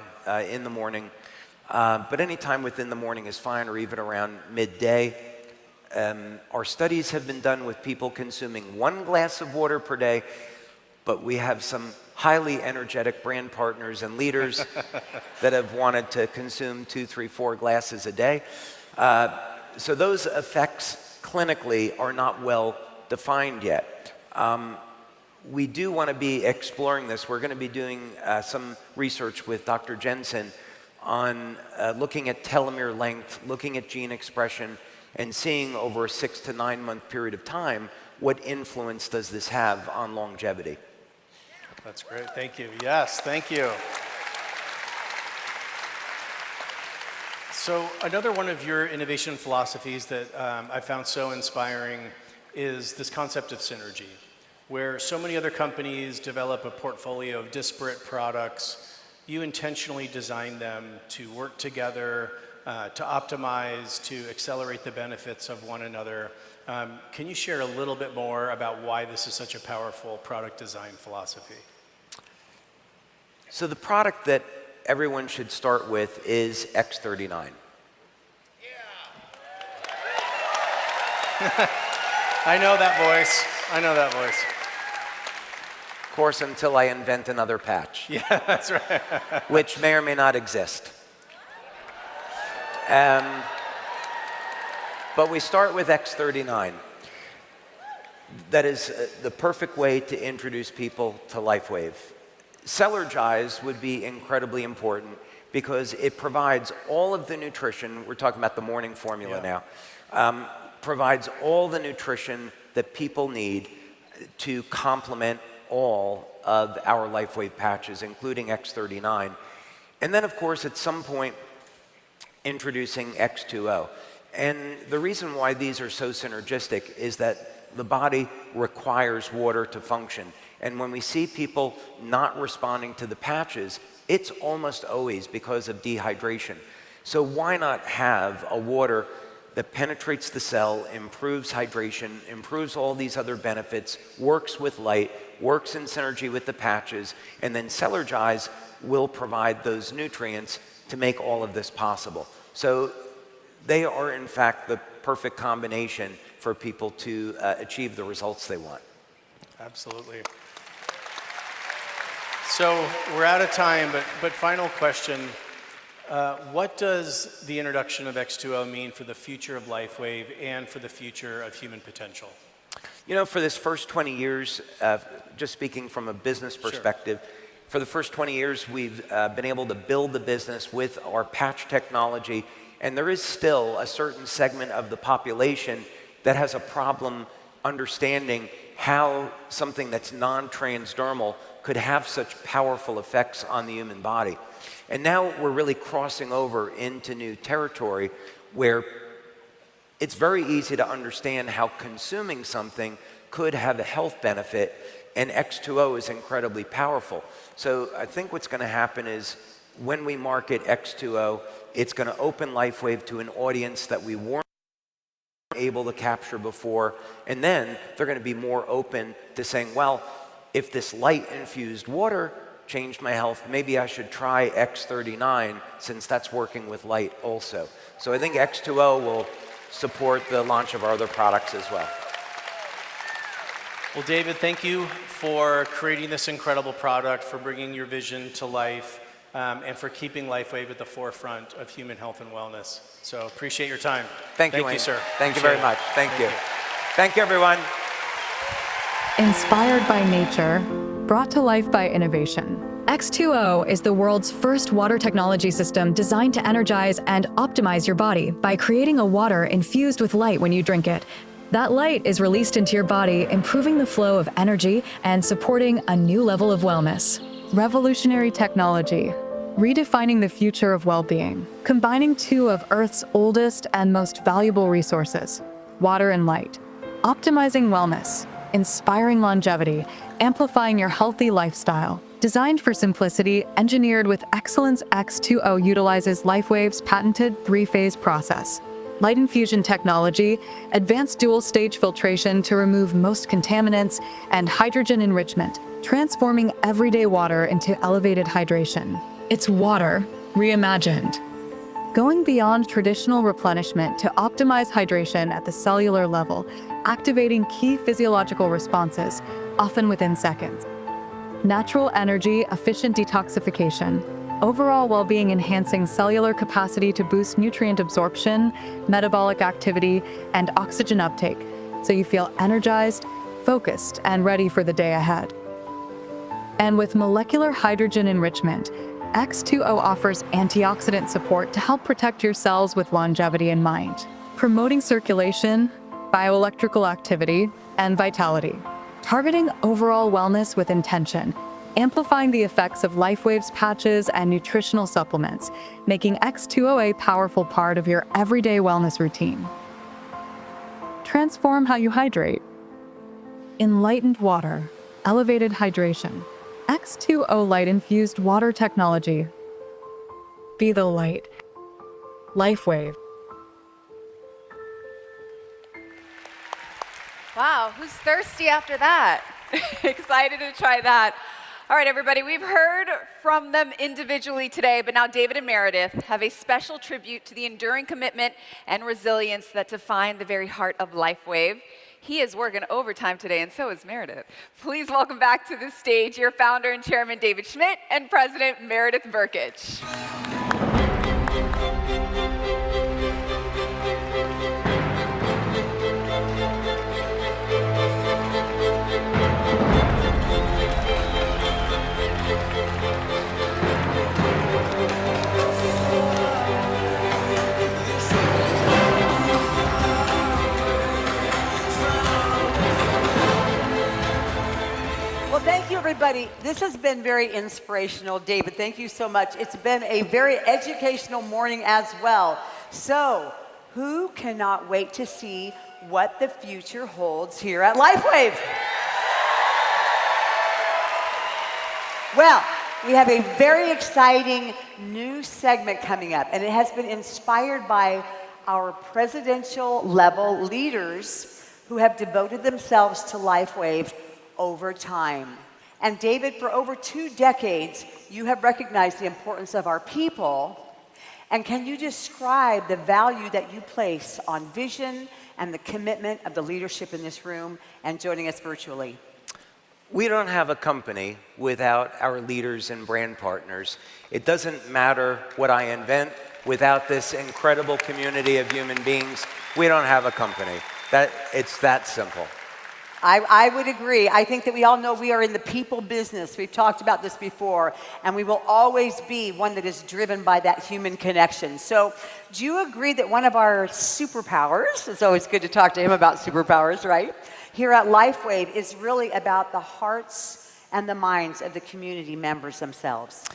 in the morning, but any time within the morning is fine, or even around midday. Our studies have been done with people consuming 1 glass of water per day, but we have some highly energetic brand partners and leaders that have wanted to consume 2, 3, 4 glasses a day. So those effects clinically are not well defined yet. We do want to be exploring this. We're going to be doing some research with Dr. Jensen on looking at telomere length, looking at gene expression, and seeing over a 6 to 9 month period of time what influence does this have on longevity. That's great. Thank you. Yes, thank you. So another one of your innovation philosophies that I found so inspiring is this concept of synergy, where so many other companies develop a portfolio of disparate products. You intentionally design them to work together, to optimize, to accelerate the benefits of one another. Can you share a little bit more about why this is such a powerful product design philosophy? So the product that everyone should start with is X39. I know that voice. I know that voice. Of course, until I invent another patch. Yeah, that's right. Which may or may not exist. But we start with X39. That is the perfect way to introduce people to Lifewave. Surjono would be incredibly important because it provides all of the nutrition. We're talking about the morning formula now. Provides all the nutrition that people need to complement all of our Lifewave patches, including X39. And then, of course, at some point, introducing X2O. And the reason why these are so synergistic is that the body requires water to function. And when we see people not responding to the patches, it's almost always because of dehydration. So why not have a water that penetrates the cell, improves hydration, improves all these other benefits, works with light, works in synergy with the patches, and then Surjono will provide those nutrients to make all of this possible. So they are, in fact, the perfect combination for people to achieve the results they want. Absolutely. So we're out of time, but final question. What does the introduction of X2O mean for the future of Lifewave and for the future of human potential? You know, for this first 20 years, just speaking from a business perspective, for the first 20 years, we've been able to build the business with our patch technology, and there is still a certain segment of the population that has a problem understanding how something that's non-transdermal could have such powerful effects on the human body. And now we're really crossing over into new territory where it's very easy to understand how consuming something could have a health benefit, and X2O is incredibly powerful. So I think what's going to happen is when we market X2O, it's going to open Lifewave to an audience that we weren't able to capture before, and then they're going to be more open to saying, well, if this light-infused water changed my health. Maybe I should try X39 since that's working with light also. So I think X2O will support the launch of our other products as well. Well, David, thank you for creating this incredible product, for bringing your vision to life, and for keeping Lifewave at the forefront of human health and wellness. So appreciate your time. Thank you, Wayne. sir. Thank you very much. Thank you. Thank you, everyone. Inspired by nature, brought to life by innovation. X2O is the world's first water technology system designed to energize and optimize your body by creating a water infused with light when you drink it. That light is released into your body, improving the flow of energy and supporting a new level of wellness. Revolutionary technology, redefining the future of well-being, combining two of Earth's oldest and most valuable resources, water and light, optimizing wellness, inspiring longevity, amplifying your healthy lifestyle. Designed for simplicity, engineered with excellence, X2O utilizes Lifewave's patented three-phase process. Light infusion technology, advanced dual-stage filtration to remove most contaminants, and hydrogen enrichment, transforming everyday water into elevated hydration. It's water reimagined. Going beyond traditional replenishment to optimize hydration at the cellular level, activating key physiological responses, often within seconds. Natural energy, efficient detoxification, overall well-being enhancing cellular capacity to boost nutrient absorption, metabolic activity, and oxygen uptake, so you feel energized, focused, and ready for the day ahead. And with molecular hydrogen enrichment, X2O offers antioxidant support to help protect your cells with longevity in mind, promoting circulation, bioelectrical activity, and vitality, targeting overall wellness with intention, amplifying the effects of Lifewave's patches and nutritional supplements, making X2O a powerful part of your everyday wellness routine. Transform how you hydrate. Enlightened water, elevated hydration. X2O light-infused water technology. Be the light. Lifewave. Wow, who's thirsty after that? Excited to try that. All right, everybody, we've heard from them individually today, but now David and Meredith have a special tribute to the enduring commitment and resilience that define the very heart of Lifewave. He is working overtime today, and so is Meredith. Please welcome back to the stage your founder and chairman, David Schmidt, and president, Meredith Burkich. Thank you, everybody. This has been very inspirational. David, thank you so much. It's been a very educational morning as well. So, who cannot wait to see what the future holds here at Lifewave? Well, we have a very exciting new segment coming up, and it has been inspired by our presidential level leaders who have devoted themselves to Lifewave over time. And David, for over 2 decades, you have recognized the importance of our people. And can you describe the value that you place on vision and the commitment of the leadership in this room and joining us virtually? We don't have a company without our leaders and brand partners. It doesn't matter what I invent. Without this incredible community of human beings, we don't have a company. It's that simple. I would agree. I think that we all know we are in the people business. We've talked about this before, and we will always be one that is driven by that human connection. So do you agree that one of our superpowers, it's always good to talk to him about superpowers, right? Here at Lifewave is really about the hearts and the minds of the community members themselves.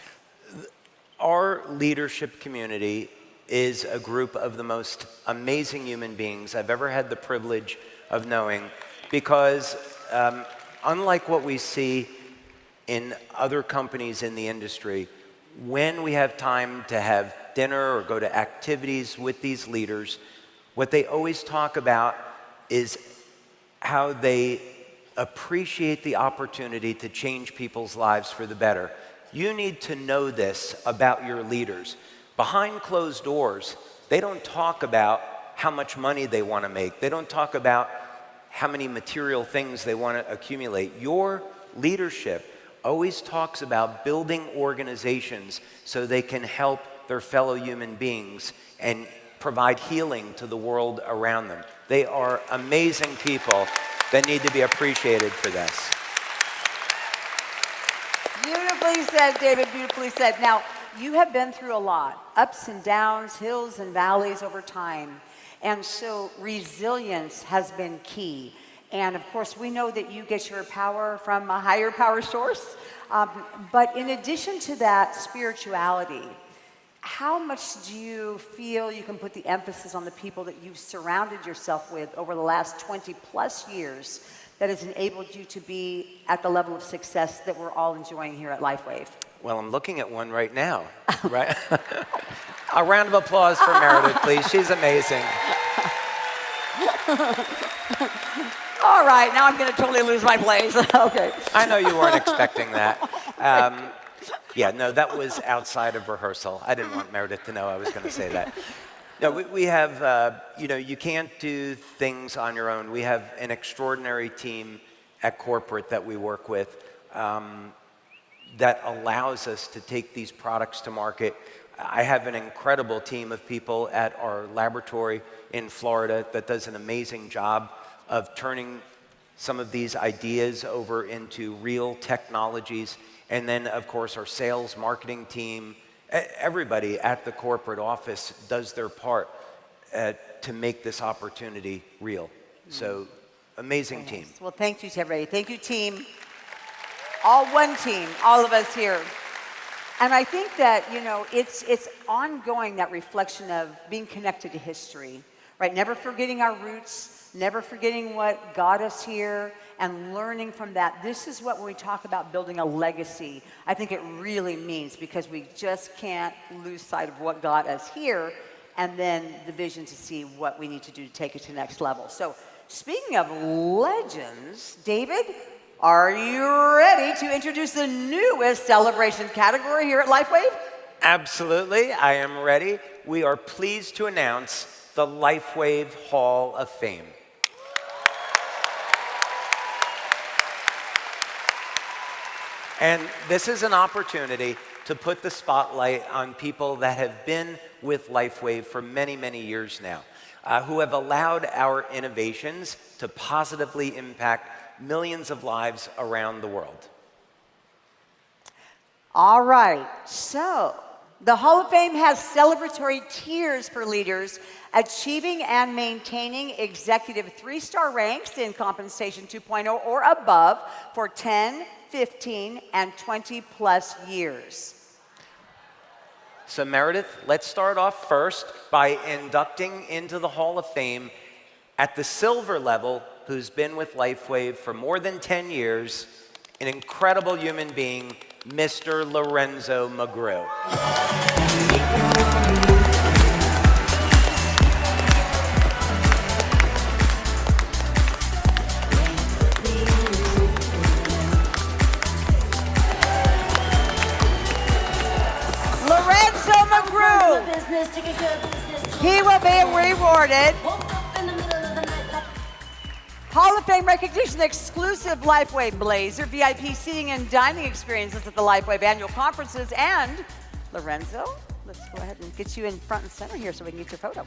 Our leadership community is a group of the most amazing human beings I've ever had the privilege of knowing. Because unlike what we see in other companies in the industry, when we have time to have dinner or go to activities with these leaders, what they always talk about is how they appreciate the opportunity to change people's lives for the better. You need to know this about your leaders. Behind closed doors, they don't talk about how much money they want to make. They don't talk about how many material things they want to accumulate. Your leadership always talks about building organizations so they can help their fellow human beings and provide healing to the world around them. They are amazing people that need to be appreciated for this. Beautifully said, David, beautifully said. Now, you have been through a lot, ups and downs, hills and valleys over time. And so resilience has been key. And of course, we know that you get your power from a higher power source. But in addition to that spirituality, how much do you feel you can put the emphasis on the people that you've surrounded yourself with over the last 20 plus years that has enabled you to be at the level of success that we're all enjoying here at Lifewave? Well, I'm looking at one right now, right? A round of applause for Meredith, please. She's amazing. All right, now I'm going to totally lose my place. Okay. I know you weren't expecting that. Yeah, no, that was outside of rehearsal. I didn't want Meredith to know I was going to say that. No, we have, you can't do things on your own. We have an extraordinary team at corporate that we work with that allows us to take these products to market. I have an incredible team of people at our laboratory in Florida that does an amazing job of turning some of these ideas over into real technologies. And then, of course, our sales marketing team, everybody at the corporate office does their part to make this opportunity real. So, amazing team. Well, thank you to everybody. Thank you, team. All one team, all of us here. And I think that, it's ongoing, that reflection of being connected to history, right? Never forgetting our roots, never forgetting what got us here, and learning from that. This is what, when we talk about building a legacy, I think it really means, because we just can't lose sight of what got us here, and then the vision to see what we need to do to take it to the next level. So, speaking of legends, David, are you ready to introduce the newest celebration category here at Lifewave? Absolutely, I am ready. We are pleased to announce the Lifewave Hall of Fame. And this is an opportunity to put the spotlight on people that have been with Lifewave for many, many years now, who have allowed our innovations to positively impact millions of lives around the world. All right, so the Hall of Fame has celebratory tiers for leaders achieving and maintaining executive 3-star ranks in compensation 2.0 or above for 10, 15, and 20 plus years. So Meredith, let's start off first by inducting into the Hall of Fame at the silver level, who's been with Lifewave for more than 10 years, an incredible human being, Mr. Lorenzo McGrew. Lorenzo McGrew. He will be rewarded Hall of Fame recognition, exclusive Lifewave Blazer, VIP seating and dining experiences at the Lifewave annual conferences. And Lorenzo, let's go ahead and get you in front and center here so we can get your photo.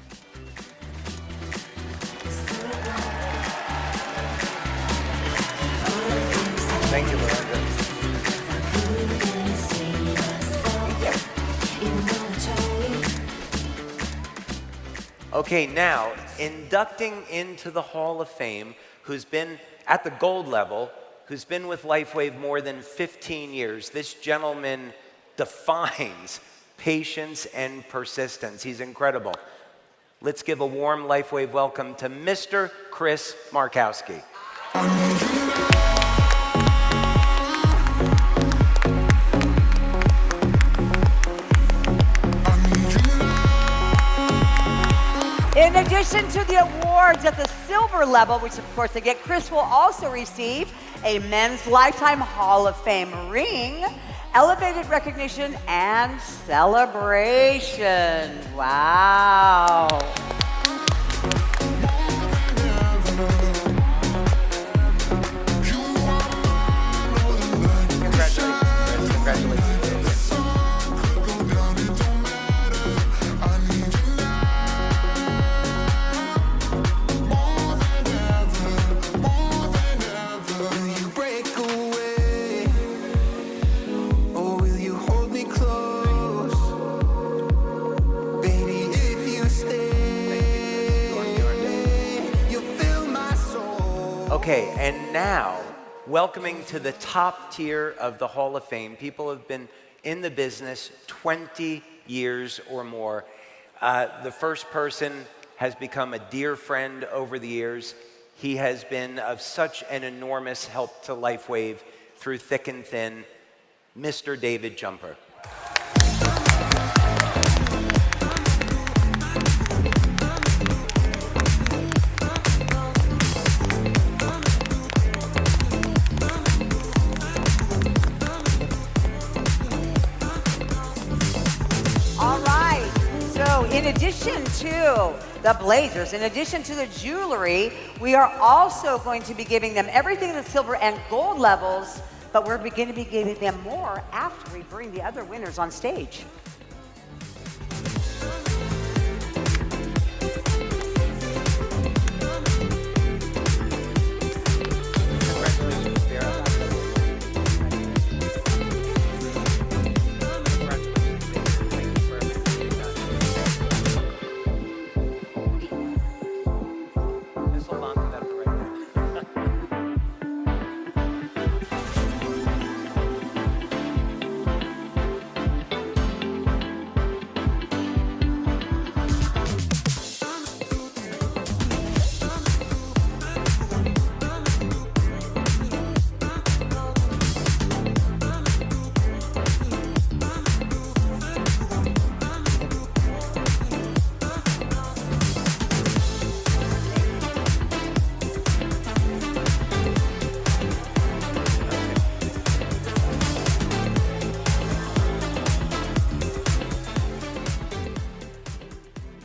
Thank you, Lorenzo. Okay, now, inducting into the Hall of Fame, who's been at the gold level, who's been with Lifewave more than 15 years. This gentleman defines patience and persistence. He's incredible. Let's give a warm Lifewave welcome to Mr. Chris Markowski. In addition to the awards at the silver level, which of course they get, Chris will also receive a Men's Lifetime Hall of Fame ring, elevated recognition and celebration. Wow. Congratulations. Okay, and now, welcoming to the top tier of the Hall of Fame, people who have been in the business 20 years or more. The first person has become a dear friend over the years. He has been of such an enormous help to Lifewave through thick and thin, Mr. David Jumper. In addition to the blazers, in addition to the jewelry, we are also going to be giving them everything at the silver and gold levels, but we're going to be giving them more after we bring the other winners on stage.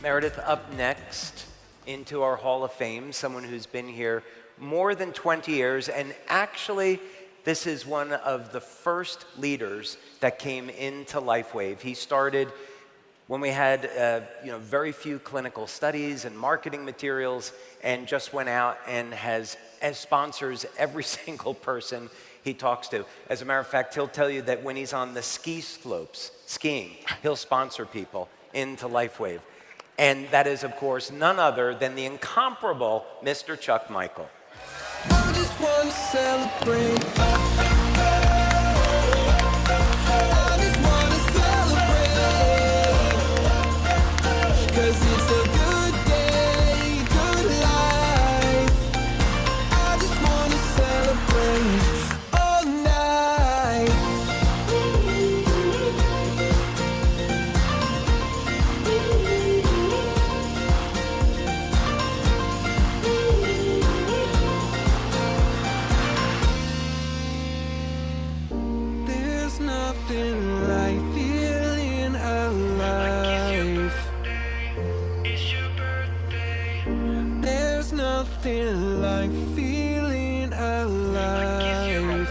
Meredith, up next into our Hall of Fame, someone who's been here more than 20 years, and actually this is one of the first leaders that came into Lifewave. He started when we had very few clinical studies and marketing materials, and just went out and has as sponsors every single person he talks to. As a matter of fact, he'll tell you that when he's on the ski slopes skiing, he'll sponsor people into Lifewave. And that is, of course, none other than the incomparable Mr. Chuck Michael. I just want to celebrate. I just want to celebrate. 'Cause it's a good day, good life. I just want to celebrate all night. There's nothing like feeling alive. There's nothing like feeling alive.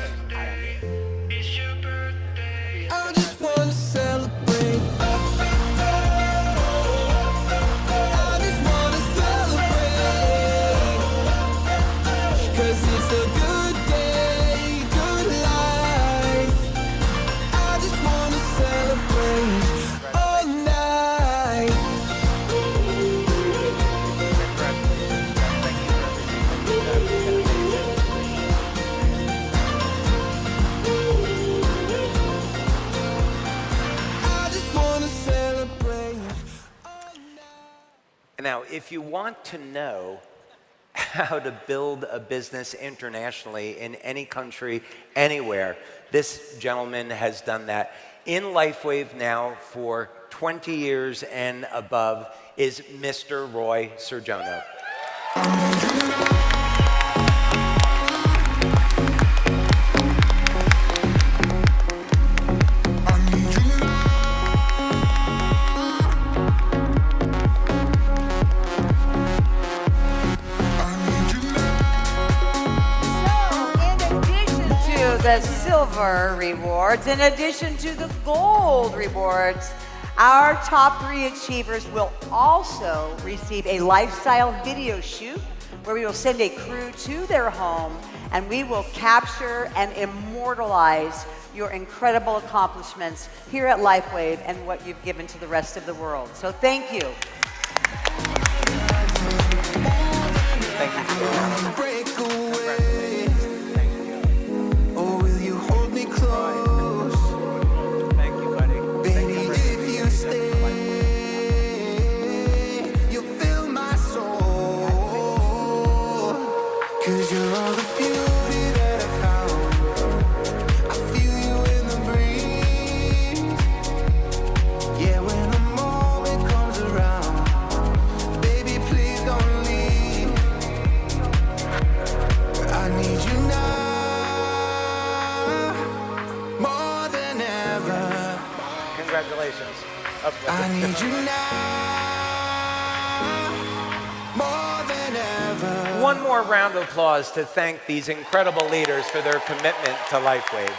I just want to celebrate. I just want to celebrate. 'Cause it's a good day, good life. I just want to celebrate all night. I just want to celebrate. Now, if you want to know how to build a business internationally in any country, anywhere, this gentleman has done that. In Lifewave now for 20 years and above is Mr. Roy Surjono. the silver rewards, in addition to the gold rewards, our top 3 achievers will also receive a lifestyle video shoot where we will send a crew to their home and we will capture and immortalize your incredible accomplishments here at Lifewave and what you've given to the rest of the world. So thank you. Break away. Or will you hold me close? Thank you, buddy. Baby, if you stay, you'll fill my soul. 'Cause you're all the beauty that I found. I feel you in the breeze. Yeah, when the moment comes around, baby, please don't leave. I need you now, more than ever. Congratulations. Uplift. I need you now, more than ever. One more round of applause to thank these incredible leaders for their commitment to Lifewave.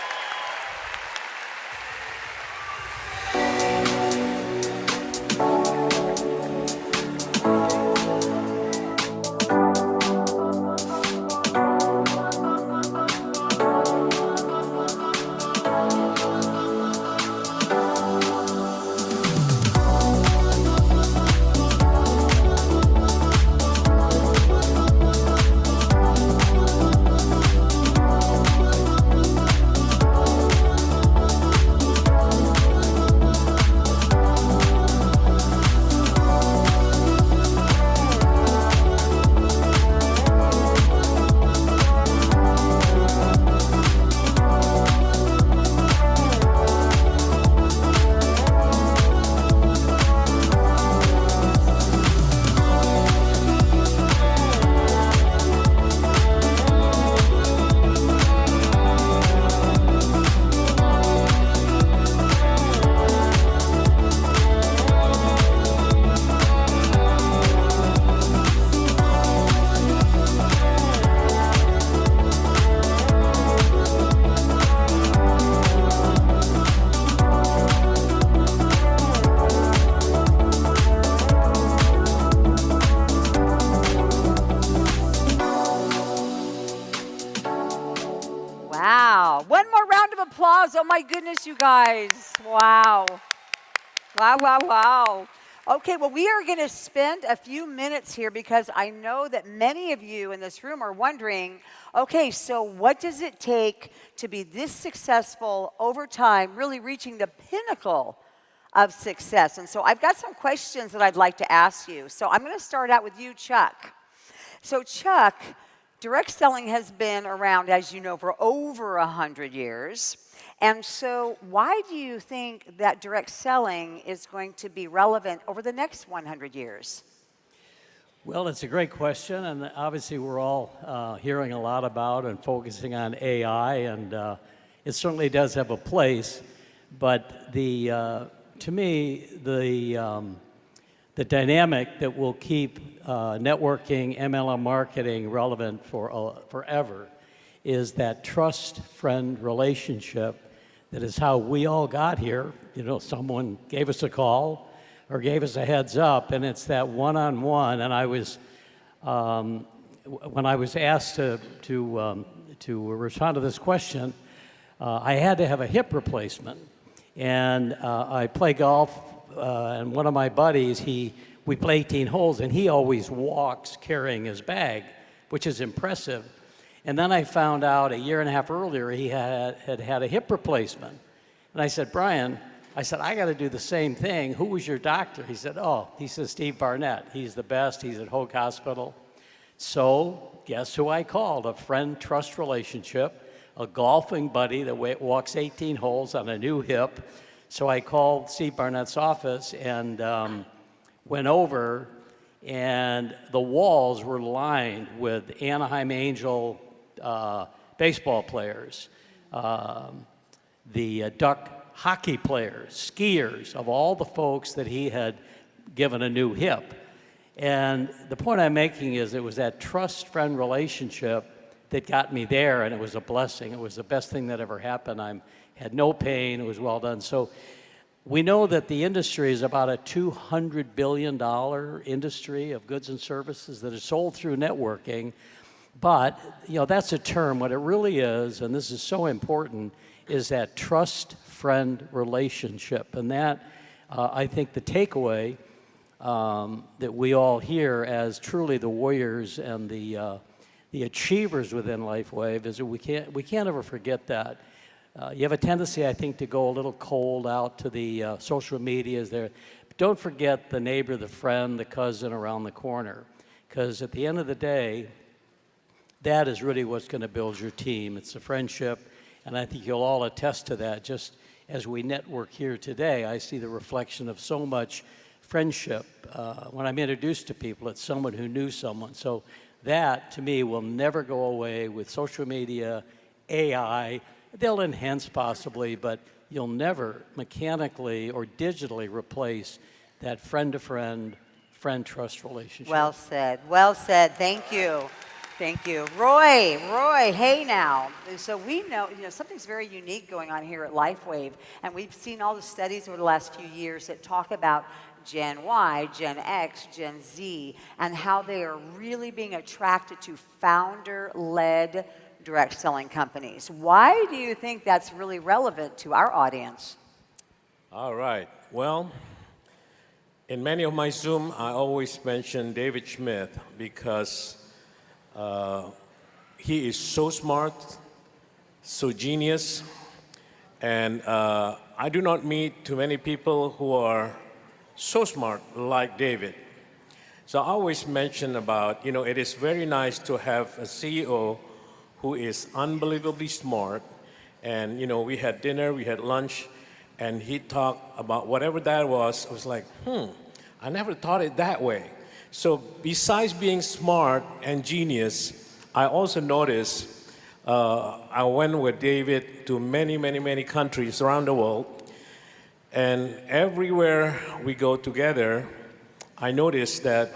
Wow. One more round of applause. Oh my goodness, you guys. Wow. Wow, wow, wow. Okay, well, we are going to spend a few minutes here because I know that many of you in this room are wondering, okay, so what does it take to be this successful over time, really reaching the pinnacle of success? And so I've got some questions that I'd like to ask you. So I'm going to start out with you, Chuck. So Chuck, direct selling has been around, as you know, for over 100 years. And so why do you think that direct selling is going to be relevant over the next 100 years? Well, it's a great question, and obviously we're all hearing a lot about and focusing on AI, and it certainly does have a place. But to me, the dynamic that will keep networking, MLM marketing relevant for forever is that trust-friend relationship. That is how we all got here. You know, someone gave us a call or gave us a heads up, and it's that one-on-one. And I was, when I was asked to respond to this question, I had to have a hip replacement. And I play golf, and one of my buddies, we play 18 holes, and he always walks carrying his bag, which is impressive. And then I found out a year and a half earlier he had a hip replacement. And I said, Brian, I got to do the same thing. Who was your doctor? He said, Steve Barnett. He's the best. He's at Hoag Hospital. So guess who I called? A friend trust relationship, a golfing buddy that walks 18 holes on a new hip. So I called Steve Barnett's office and went over, and the walls were lined with Anaheim Angel baseball players, the Duck hockey players, skiers, of all the folks that he had given a new hip. And the point I'm making is it was that trust-friend relationship that got me there, and it was a blessing. It was the best thing that ever happened. I had no pain. It was well done. So we know that the industry is about a $200 billion industry of goods and services that is sold through networking. But, you know, that's a term. What it really is, and this is so important, is that trust-friend relationship. And that, I think the takeaway that we all hear as truly the warriors and the achievers within Lifewave is that we can't ever forget that. You have a tendency, I think, to go a little cold out to the social medias there. But don't forget the neighbor, the friend, the cousin around the corner. Because at the end of the day, that is really what's going to build your team. It's a friendship, and I think you'll all attest to that. Just as we network here today, I see the reflection of so much friendship. When I'm introduced to people, it's someone who knew someone. So that, to me, will never go away with social media, AI. They'll enhance possibly, but you'll never mechanically or digitally replace that friend-to-friend, friend-trust relationship. Well said. Well said. Thank you. Thank you. Roy, hey now. So we know, something's very unique going on here at Lifewave, and we've seen all the studies over the last few years that talk about Gen Y, Gen X, Gen Z, and how they are really being attracted to founder-led direct selling companies. Why do you think that's really relevant to our audience? All right. Well, in many of my Zoom, I always mention David Schmidt because he is so smart, so genius, and I do not meet too many people who are so smart like David. So I always mention about, it is very nice to have a CEO who is unbelievably smart, and we had dinner, we had lunch, and he talked about whatever that was. I was like, I never thought it that way. So besides being smart and genius, I also noticed I went with David to many, many, many countries around the world, and everywhere we go together, I noticed that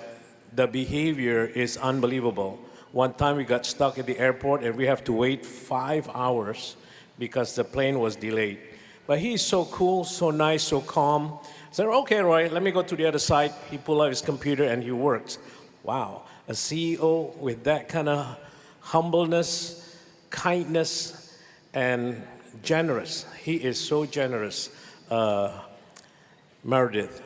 the behavior is unbelievable. One time we got stuck at the airport and we have to wait 5 hours because the plane was delayed. But he's so cool, so nice, so calm. I said, okay, Roy, let me go to the other side. He pulled out his computer and he works. Wow, a CEO with that kind of humbleness, kindness, and generous. He is so generous, Meredith.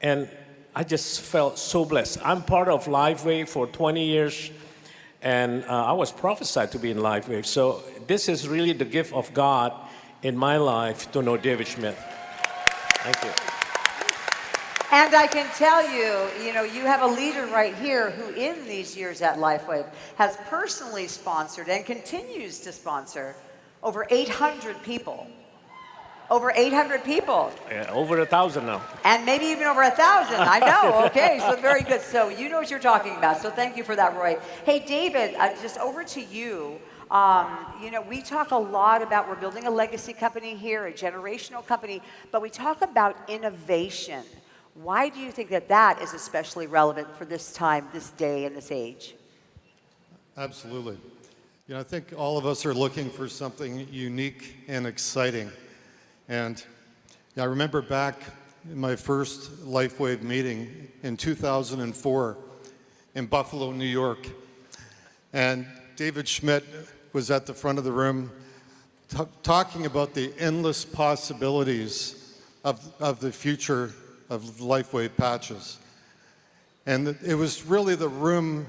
And I just felt so blessed. I'm part of Lifewave for 20 years, and I was prophesied to be in Lifewave. So this is really the gift of God in my life to know David Schmidt. Thank you. And I can tell you, you have a leader right here who in these years at Lifewave has personally sponsored and continues to sponsor over 800 people. Over 800 people. Yeah, over 1,000 now. And maybe even over 1,000. I know. Okay, so very good. So you know what you're talking about. So thank you for that, Roy. Hey, David, just over to you. We talk a lot about we're building a legacy company here, a generational company, but we talk about innovation. Why do you think that that is especially relevant for this time, this day, and this age? Absolutely. I think all of us are looking for something unique and exciting. And I remember back in my first Lifewave meeting in 2004 in Buffalo, New York. And David Schmidt was at the front of the room talking about the endless possibilities of the future of Lifewave patches. And it was really the room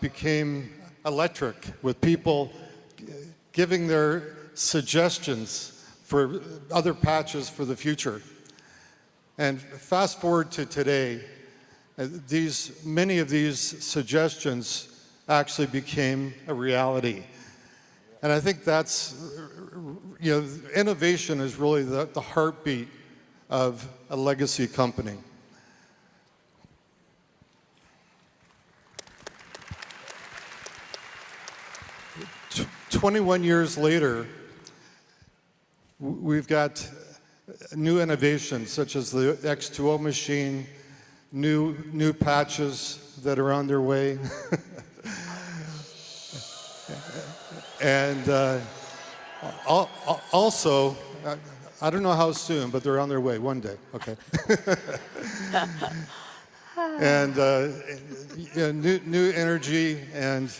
became electric with people giving their suggestions for other patches for the future. And fast forward to today, many of these suggestions actually became a reality. And I think that's, innovation is really the heartbeat of a legacy company. 21 years later, we've got new innovations such as the X2O machine, new patches that are on their way. And also, I don't know how soon, but they're on their way one day. Okay. And new energy and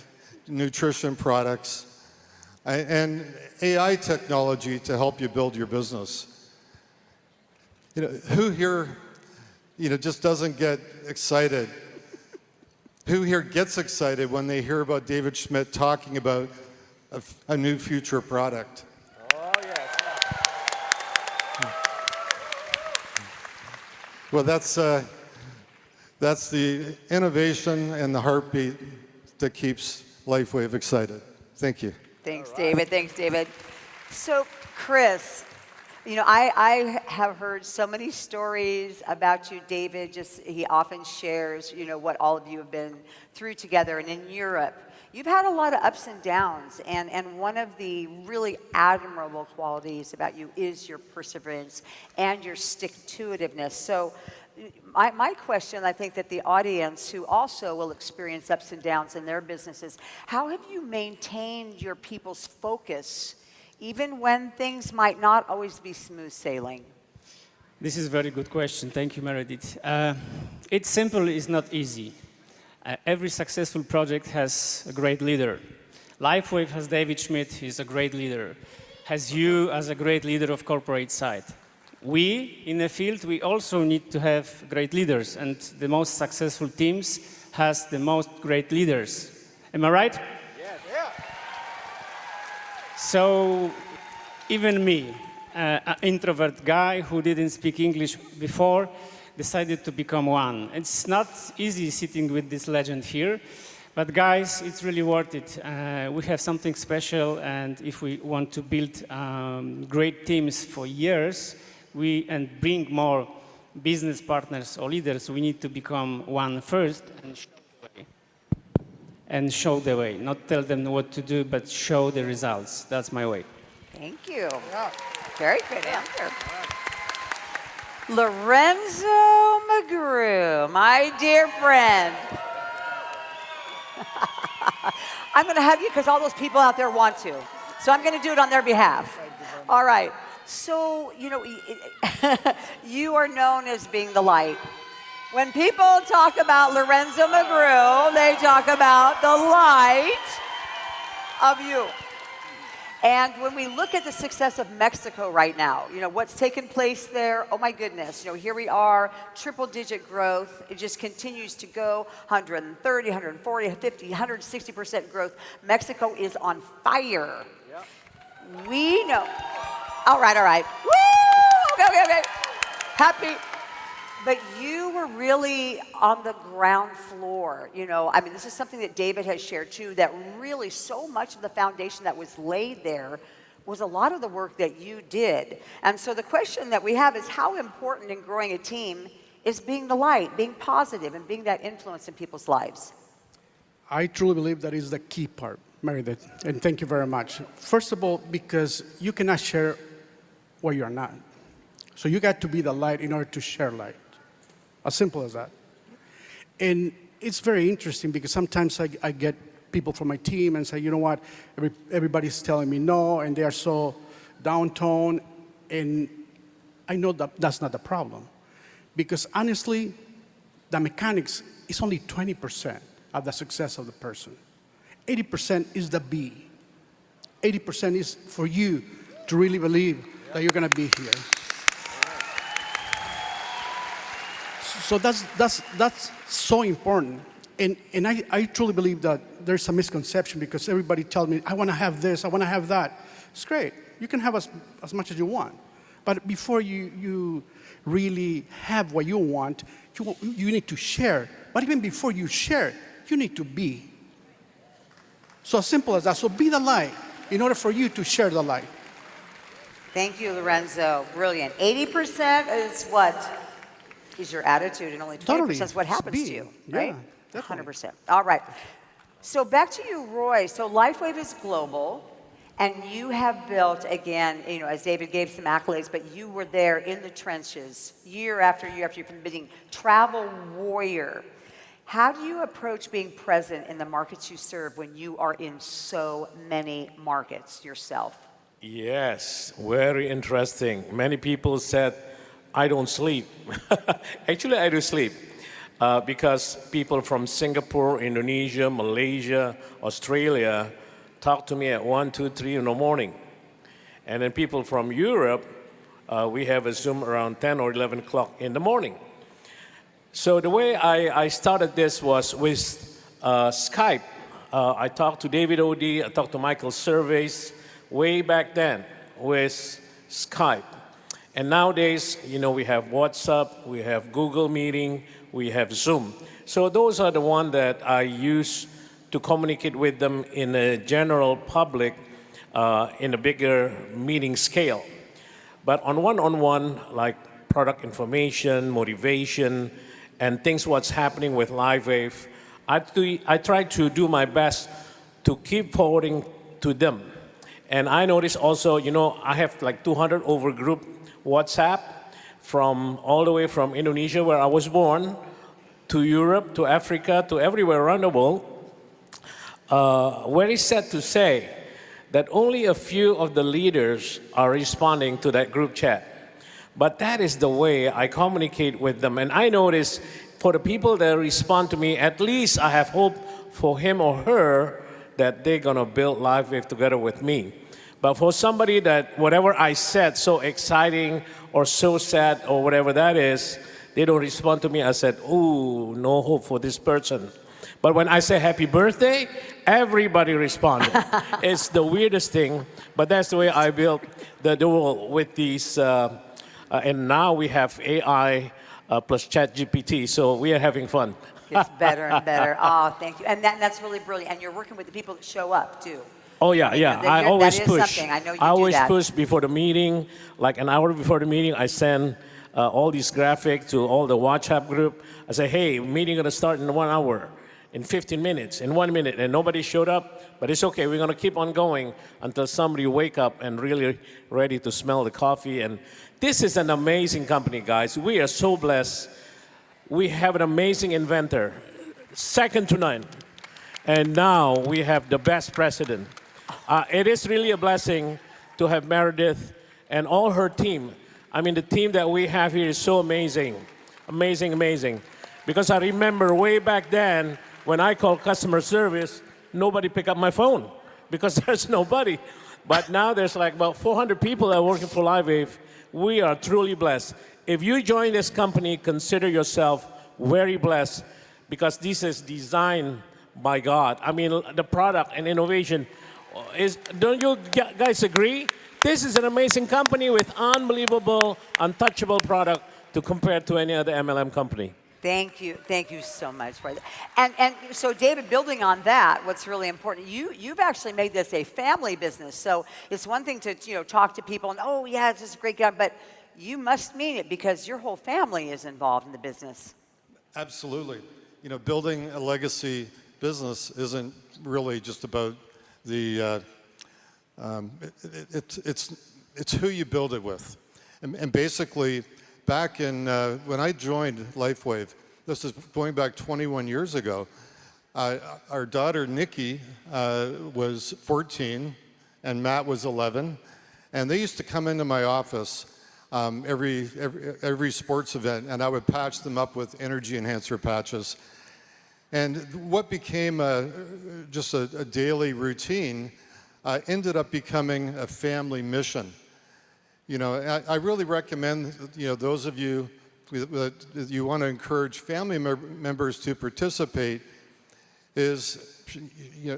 nutrition products, and AI technology to help you build your business. Who here, just doesn't get excited? Who here gets excited when they hear about David Schmidt talking about a new future product? Oh, yes. Well, that's the innovation and the heartbeat that keeps Lifewave excited. Thank you. Thanks, David. Thanks, David. So, Chris, I have heard so many stories about you, David. He often shares, what all of you have been through together. And in Europe, you've had a lot of ups and downs. And one of the really admirable qualities about you is your perseverance and your stick-to-itiveness. So, my question, I think that the audience who also will experience ups and downs in their businesses, how have you maintained your people's focus even when things might not always be smooth sailing? This is a very good question. Thank you, Meredith. It's simple, it's not easy. Every successful project has a great leader. Lifewave has David Schmidt, he's a great leader. Has you as a great leader of corporate side. We, in the field, we also need to have great leaders, and the most successful teams has the most great leaders. Am I right? Yeah. So, even me, an introvert guy who didn't speak English before, decided to become one. It's not easy sitting with this legend here, but guys, it's really worth it. We have something special, and if we want to build great teams for years, and bring more business partners or leaders, we need to become one first and show the way. Not tell them what to do, but show the results. That's my way. Thank you. Very good answer. Lorenzo McGrew, my dear friend. I'm going to have you because all those people out there want to. So I'm going to do it on their behalf. All right. So, you are known as being the light. When people talk about Lorenzo McGrew, they talk about the light of you. And when we look at the success of Mexico right now, what's taken place there, oh my goodness, here we are, triple-digit growth. It just continues to go, 130, 140, 50, 160% growth. Mexico is on fire. Yep. We know. All right. Woo! Okay. Happy. But you were really on the ground floor. This is something that David has shared too, that really so much of the foundation that was laid there was a lot of the work that you did. And so the question that we have is how important in growing a team is being the light, being positive, and being that influence in people's lives? I truly believe that is the key part, Meredith, and thank you very much. First of all, because you cannot share what you're not. So you got to be the light in order to share light. As simple as that. And it's very interesting because sometimes I get people from my team and say, you know what, everybody's telling me no, and they are so downtoned, and I know that that's not the problem. Because honestly, the mechanics is only 20% of the success of the person. 80% is the B. 80% is for you to really believe that you're going to be here. So that's so important. And I truly believe that there's a misconception because everybody tells me, I want to have this, I want to have that. It's great. You can have as much as you want. But before you really have what you want, you need to share. But even before you share, you need to be. So as simple as that. So be the light in order for you to share the light. Thank you, Lorenzo. Brilliant. 80% is what is your attitude, and only 20% is what happens to you, right? Yeah, 100%. All right. So back to you, Roy. So Lifewave is global, and you have built, again, as David gave some accolades, but you were there in the trenches year after year after year from the beginning. Travel warrior. How do you approach being present in the markets you serve when you are in so many markets yourself? Yes, very interesting. Many people said, I don't sleep. Actually, I do sleep because people from Singapore, Indonesia, Malaysia, Australia talk to me at 1, 2, 3 in the morning. And then people from Europe, we have a Zoom around 10 or 11 o'clock in the morning. So the way I started this was with Skype. I talked to David Odie, I talked to Michael Surveys way back then with Skype. And nowadays, you know, we have WhatsApp, we have Google Meeting, we have Zoom. So those are the ones that I use to communicate with them in a general public, in a bigger meeting scale. But on one-on-one, like product information, motivation, and things what's happening with Lifewave, I try to do my best to keep forwarding to them. And I notice also, you know, I have like 200 over group WhatsApp from all the way from Indonesia, where I was born, to Europe, to Africa, to everywhere around the world. Very sad to say that only a few of the leaders are responding to that group chat. But that is the way I communicate with them. And I notice for the people that respond to me, at least I have hope for him or her that they're gonna build Lifewave together with me. But for somebody that whatever I said, so exciting or so sad or whatever that is, they don't respond to me, I said, ooh, no hope for this person. But when I say happy birthday, everybody responded. It's the weirdest thing, but that's the way I built the duel with these, and now we have AI plus ChatGPT, so we are having fun. It's better and better. Oh, thank you. And that's really brilliant. And you're working with the people that show up, too. Oh, yeah, yeah. I always that is push. something. I know you I always do that. push before the meeting. Like an hour before the meeting, I send all these graphics to all the WhatsApp group. I say, hey, meeting going to start in 1 hour, in 15 minutes, in 1 minute. And nobody showed up, but it's okay. We're going to keep on going until somebody wake up and really ready to smell the coffee. And this is an amazing company, guys. We are so blessed. We have an amazing inventor, second to none. And now we have the best president. It is really a blessing to have Meredith and all her team. I mean, the team that we have here is so amazing. Amazing, amazing. Because I remember way back then, when I called customer service, nobody picked up my phone because there's nobody. But now there's like about 400 people that are working for Lifewave. We are truly blessed. If you join this company, consider yourself very blessed because this is designed by God. I mean, the product and innovation is, don't you guys agree? This is an amazing company with unbelievable, untouchable product to compare to any other MLM company. Thank you so much for that. And so, David, building on that, what's really important, you've actually made this a family business. So it's one thing to talk to people and oh yeah, this is a great guy, but you must mean it because your whole family is involved in the business. Absolutely. You know, building a legacy business isn't really just about the. It's who you build it with, and basically. Back in, when I joined Lifewave, this is going back 21 years ago, our daughter Nikki was 14 and Matt was 11, and they used to come into my office every sports event, and I would patch them up with energy enhancer patches. And what became just a daily routine ended up becoming a family mission. You know, I really recommend, those of you that you want to encourage family members to participate is,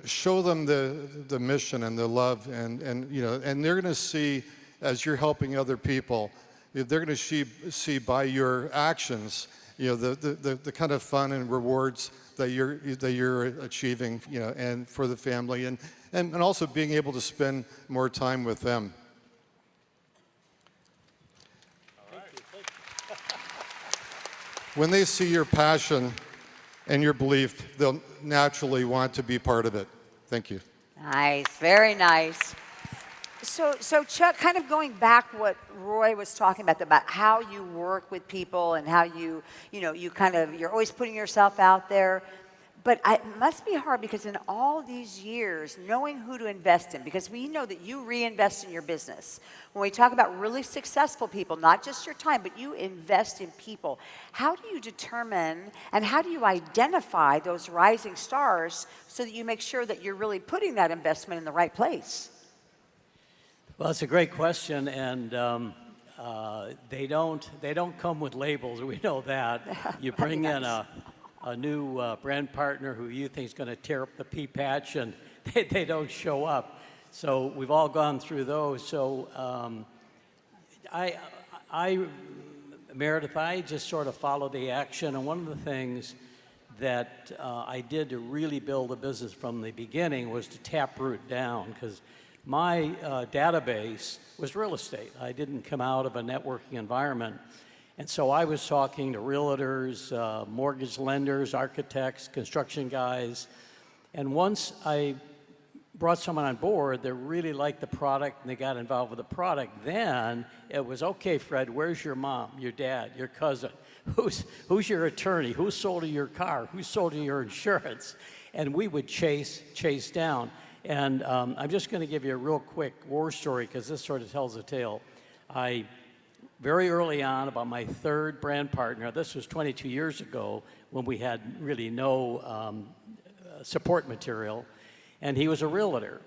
show them the mission and the love and they're going to see as you're helping other people, they're going to see by your actions, the kind of fun and rewards that you're achieving, and for the family and also being able to spend more time with them. When they see your passion and your belief, they'll naturally want to be part of it. Thank you. Nice, very nice. So Chuck, kind of going back what Roy was talking about how you work with people and how you you're always putting yourself out there. But it must be hard because in all these years, knowing who to invest in, because we know that you reinvest in your business. When we talk about really successful people, not just your time, but you invest in people. How do you determine and how do you identify those rising stars so that you make sure that you're really putting that investment in the right place? Well, it's a great question, and they don't come with labels. We know that. You bring in a new brand partner who you think is going to tear up the pea patch, and they don't show up. So we've all gone through those. So Meredith, I just sort of follow the action, and one of the things that I did to really build a business from the beginning was to taproot down, because my database was real estate. I didn't come out of a networking environment. And so I was talking to realtors, mortgage lenders, architects, construction guys. And once I brought someone on board that really liked the product and they got involved with the product, then it was, okay, Fred, where's your mom, your dad, your cousin? Who's your attorney? Who sold you your car? Who sold you your insurance? And we would chase down. And I'm just going to give you a real quick war story because this sort of tells a tale. Very early on, about my third brand partner, this was 22 years ago when we had really no support material, and he was a realtor.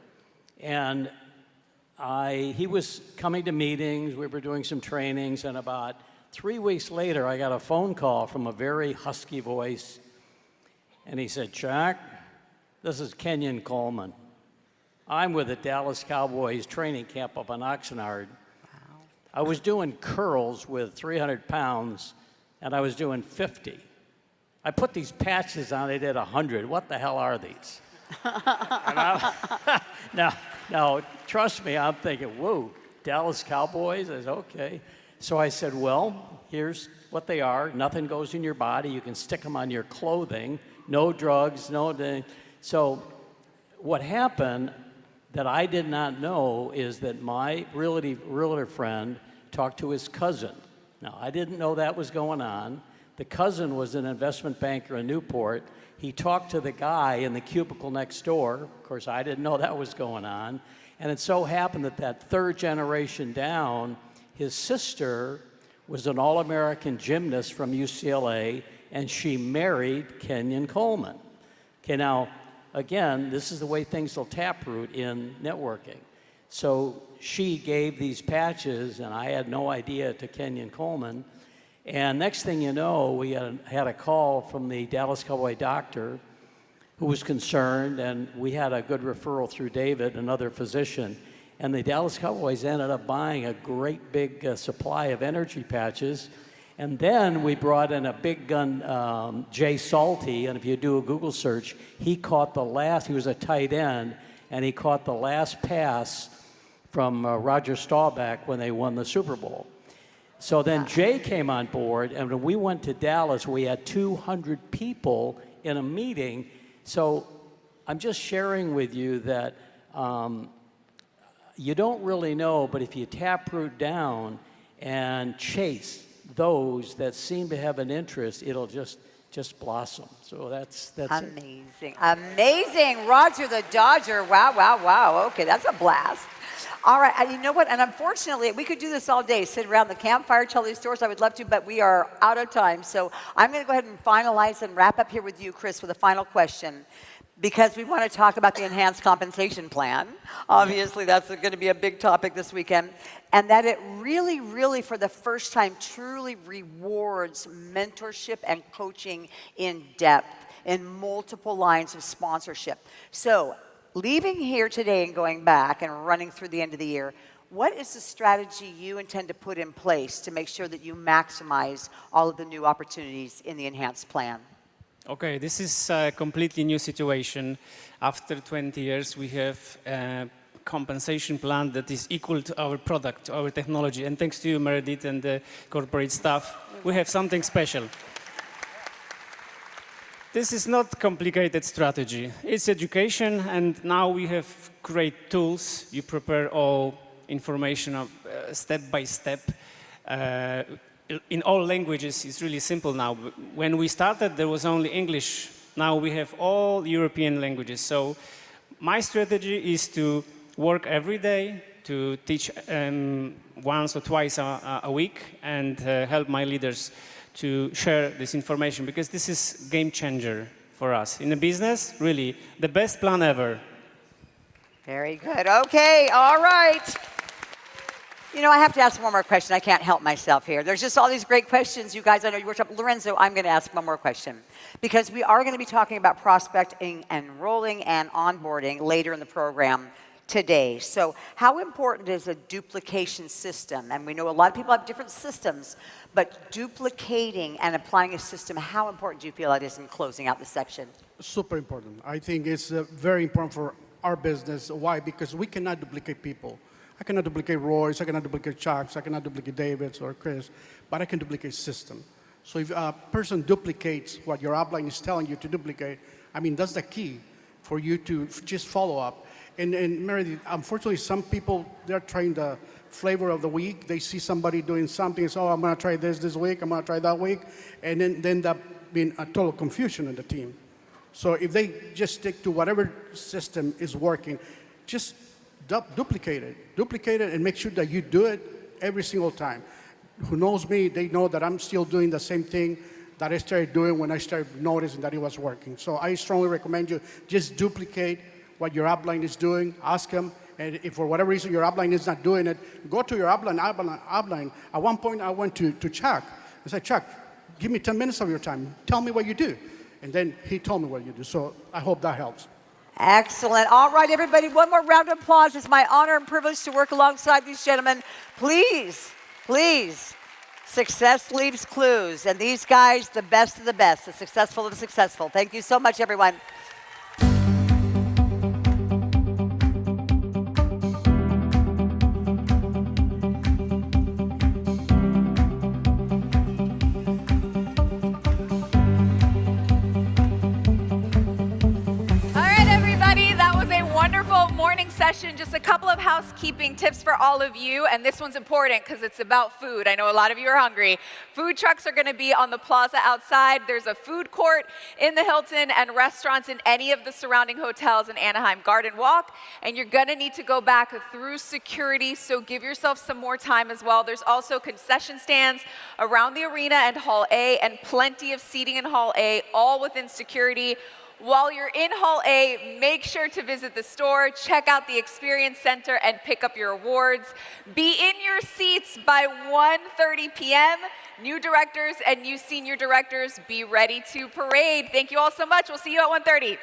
And he was coming to meetings, we were doing some trainings, and about 3 weeks later, I got a phone call from a very husky voice, and he said, Chuck, this is Kenyon Coleman. I'm with the Dallas Cowboys training camp up in Oxnard. I was doing curls with 300 pounds, and I was doing 50. I put these patches on, they did 100. What the hell are these? Now, trust me, I'm thinking, whoa, Dallas Cowboys? I said, okay. So I said, well, here's what they are. Nothing goes in your body. You can stick them on your clothing. No drugs, no thing. So what happened that I did not know is that my realtor friend talked to his cousin. Now, I didn't know that was going on. The cousin was an investment banker in Newport. He talked to the guy in the cubicle next door. Of course, I didn't know that was going on. And it so happened that third generation down, his sister was an all-American gymnast from UCLA, and she married Kenyon Coleman. Okay, now, again, this is the way things will taproot in networking. So she gave these patches, and I had no idea, to Kenyon Coleman. And next thing you know, we had a call from the Dallas Cowboy doctor who was concerned, and we had a good referral through David, another physician. And the Dallas Cowboys ended up buying a great big supply of energy patches. And then we brought in a big gun, Jay Salty, and if you do a Google search, he was a tight end, and he caught the last pass from Roger Staubach when they won the Super Bowl. So then Jay came on board, and when we went to Dallas, we had 200 people in a meeting. So I'm just sharing with you that you don't really know, but if you taproot down and chase those that seem to have an interest, it'll just blossom. So that's amazing. Amazing. Roger the Dodger. Wow. Okay, that's a blast. All right, you know what? And unfortunately, we could do this all day, sit around the campfire, tell these stories. I would love to, but we are out of time. So I'm going to go ahead and finalize and wrap up here with you, Chris, with a final question. Because we want to talk about the enhanced compensation plan. Obviously, that's going to be a big topic this weekend. And that it really, really, for the first time, truly rewards mentorship and coaching in depth in multiple lines of sponsorship. So, leaving here today and going back and running through the end of the year, what is the strategy you intend to put in place to make sure that you maximize all of the new opportunities in the enhanced plan? Okay, this is a completely new situation. After 20 years, we have a compensation plan that is equal to our product, our technology. And thanks to you, Meredith, and the corporate staff, we have something special. This is not complicated strategy. It's education, and now we have great tools. You prepare all information of, step by step. In all languages, it's really simple now. When we started, there was only English. Now we have all European languages. So my strategy is to work every day, to teach once or twice a week, and help my leaders to share this information, because this is game changer for us. In the business, really, the best plan ever. Very good. Okay, all right. You know, I have to ask one more question. I can't help myself here. There's just all these great questions. You guys, I know you worked up. Lorenzo, I'm going to ask one more question, because we are going to be talking about prospecting, enrolling, and onboarding later in the program today. So how important is a duplication system? And we know a lot of people have different systems, but duplicating and applying a system, how important do you feel that is in closing out the section? Super important. I think it's very important for our business. Why? Because we cannot duplicate people. I cannot duplicate Royce, I cannot duplicate Chuck's, I cannot duplicate David's or Chris, but I can duplicate system. So if a person duplicates what your upline is telling you to duplicate, I mean, that's the key for you to just follow up. And Meredith, unfortunately, some people, they're trying the flavor of the week. They see somebody doing something, so, oh, I'm going to try this week, I'm going to try that week, and then end up being a total confusion in the team. So if they just stick to whatever system is working, just duplicate it, and make sure that you do it every single time. Who knows me, they know that I'm still doing the same thing that I started doing when I started noticing that it was working. So I strongly recommend you just duplicate what your upline is doing, ask them, and if for whatever reason your upline is not doing it, go to your upline. At one point I went to Chuck. I said, Chuck, give me 10 minutes of your time. Tell me what you do. And then he told me what you do. So I hope that helps. Excellent. All right, everybody, one more round of applause. It's my honor and privilege to work alongside these gentlemen. Please, please, success leaves clues. And these guys, the best of the best, the successful of the successful. Thank you so much, everyone. Session, just a couple of housekeeping tips for all of you, and this one's important because it's about food. I know a lot of you are hungry. Food trucks are going to be on the plaza outside. There's a food court in the Hilton and restaurants in any of the surrounding hotels in Anaheim. Garden Walk, and you're going to need to go back through security, so give yourself some more time as well. There's also concession stands around the arena and Hall A, and plenty of seating in Hall A, all within security. While you're in Hall A, make sure to visit the store, check out the Experience Center, and pick up your awards. Be in your seats by 1:30 p.m. New directors and new senior directors, be ready to parade. Thank you all so much. We'll see you at 1:30.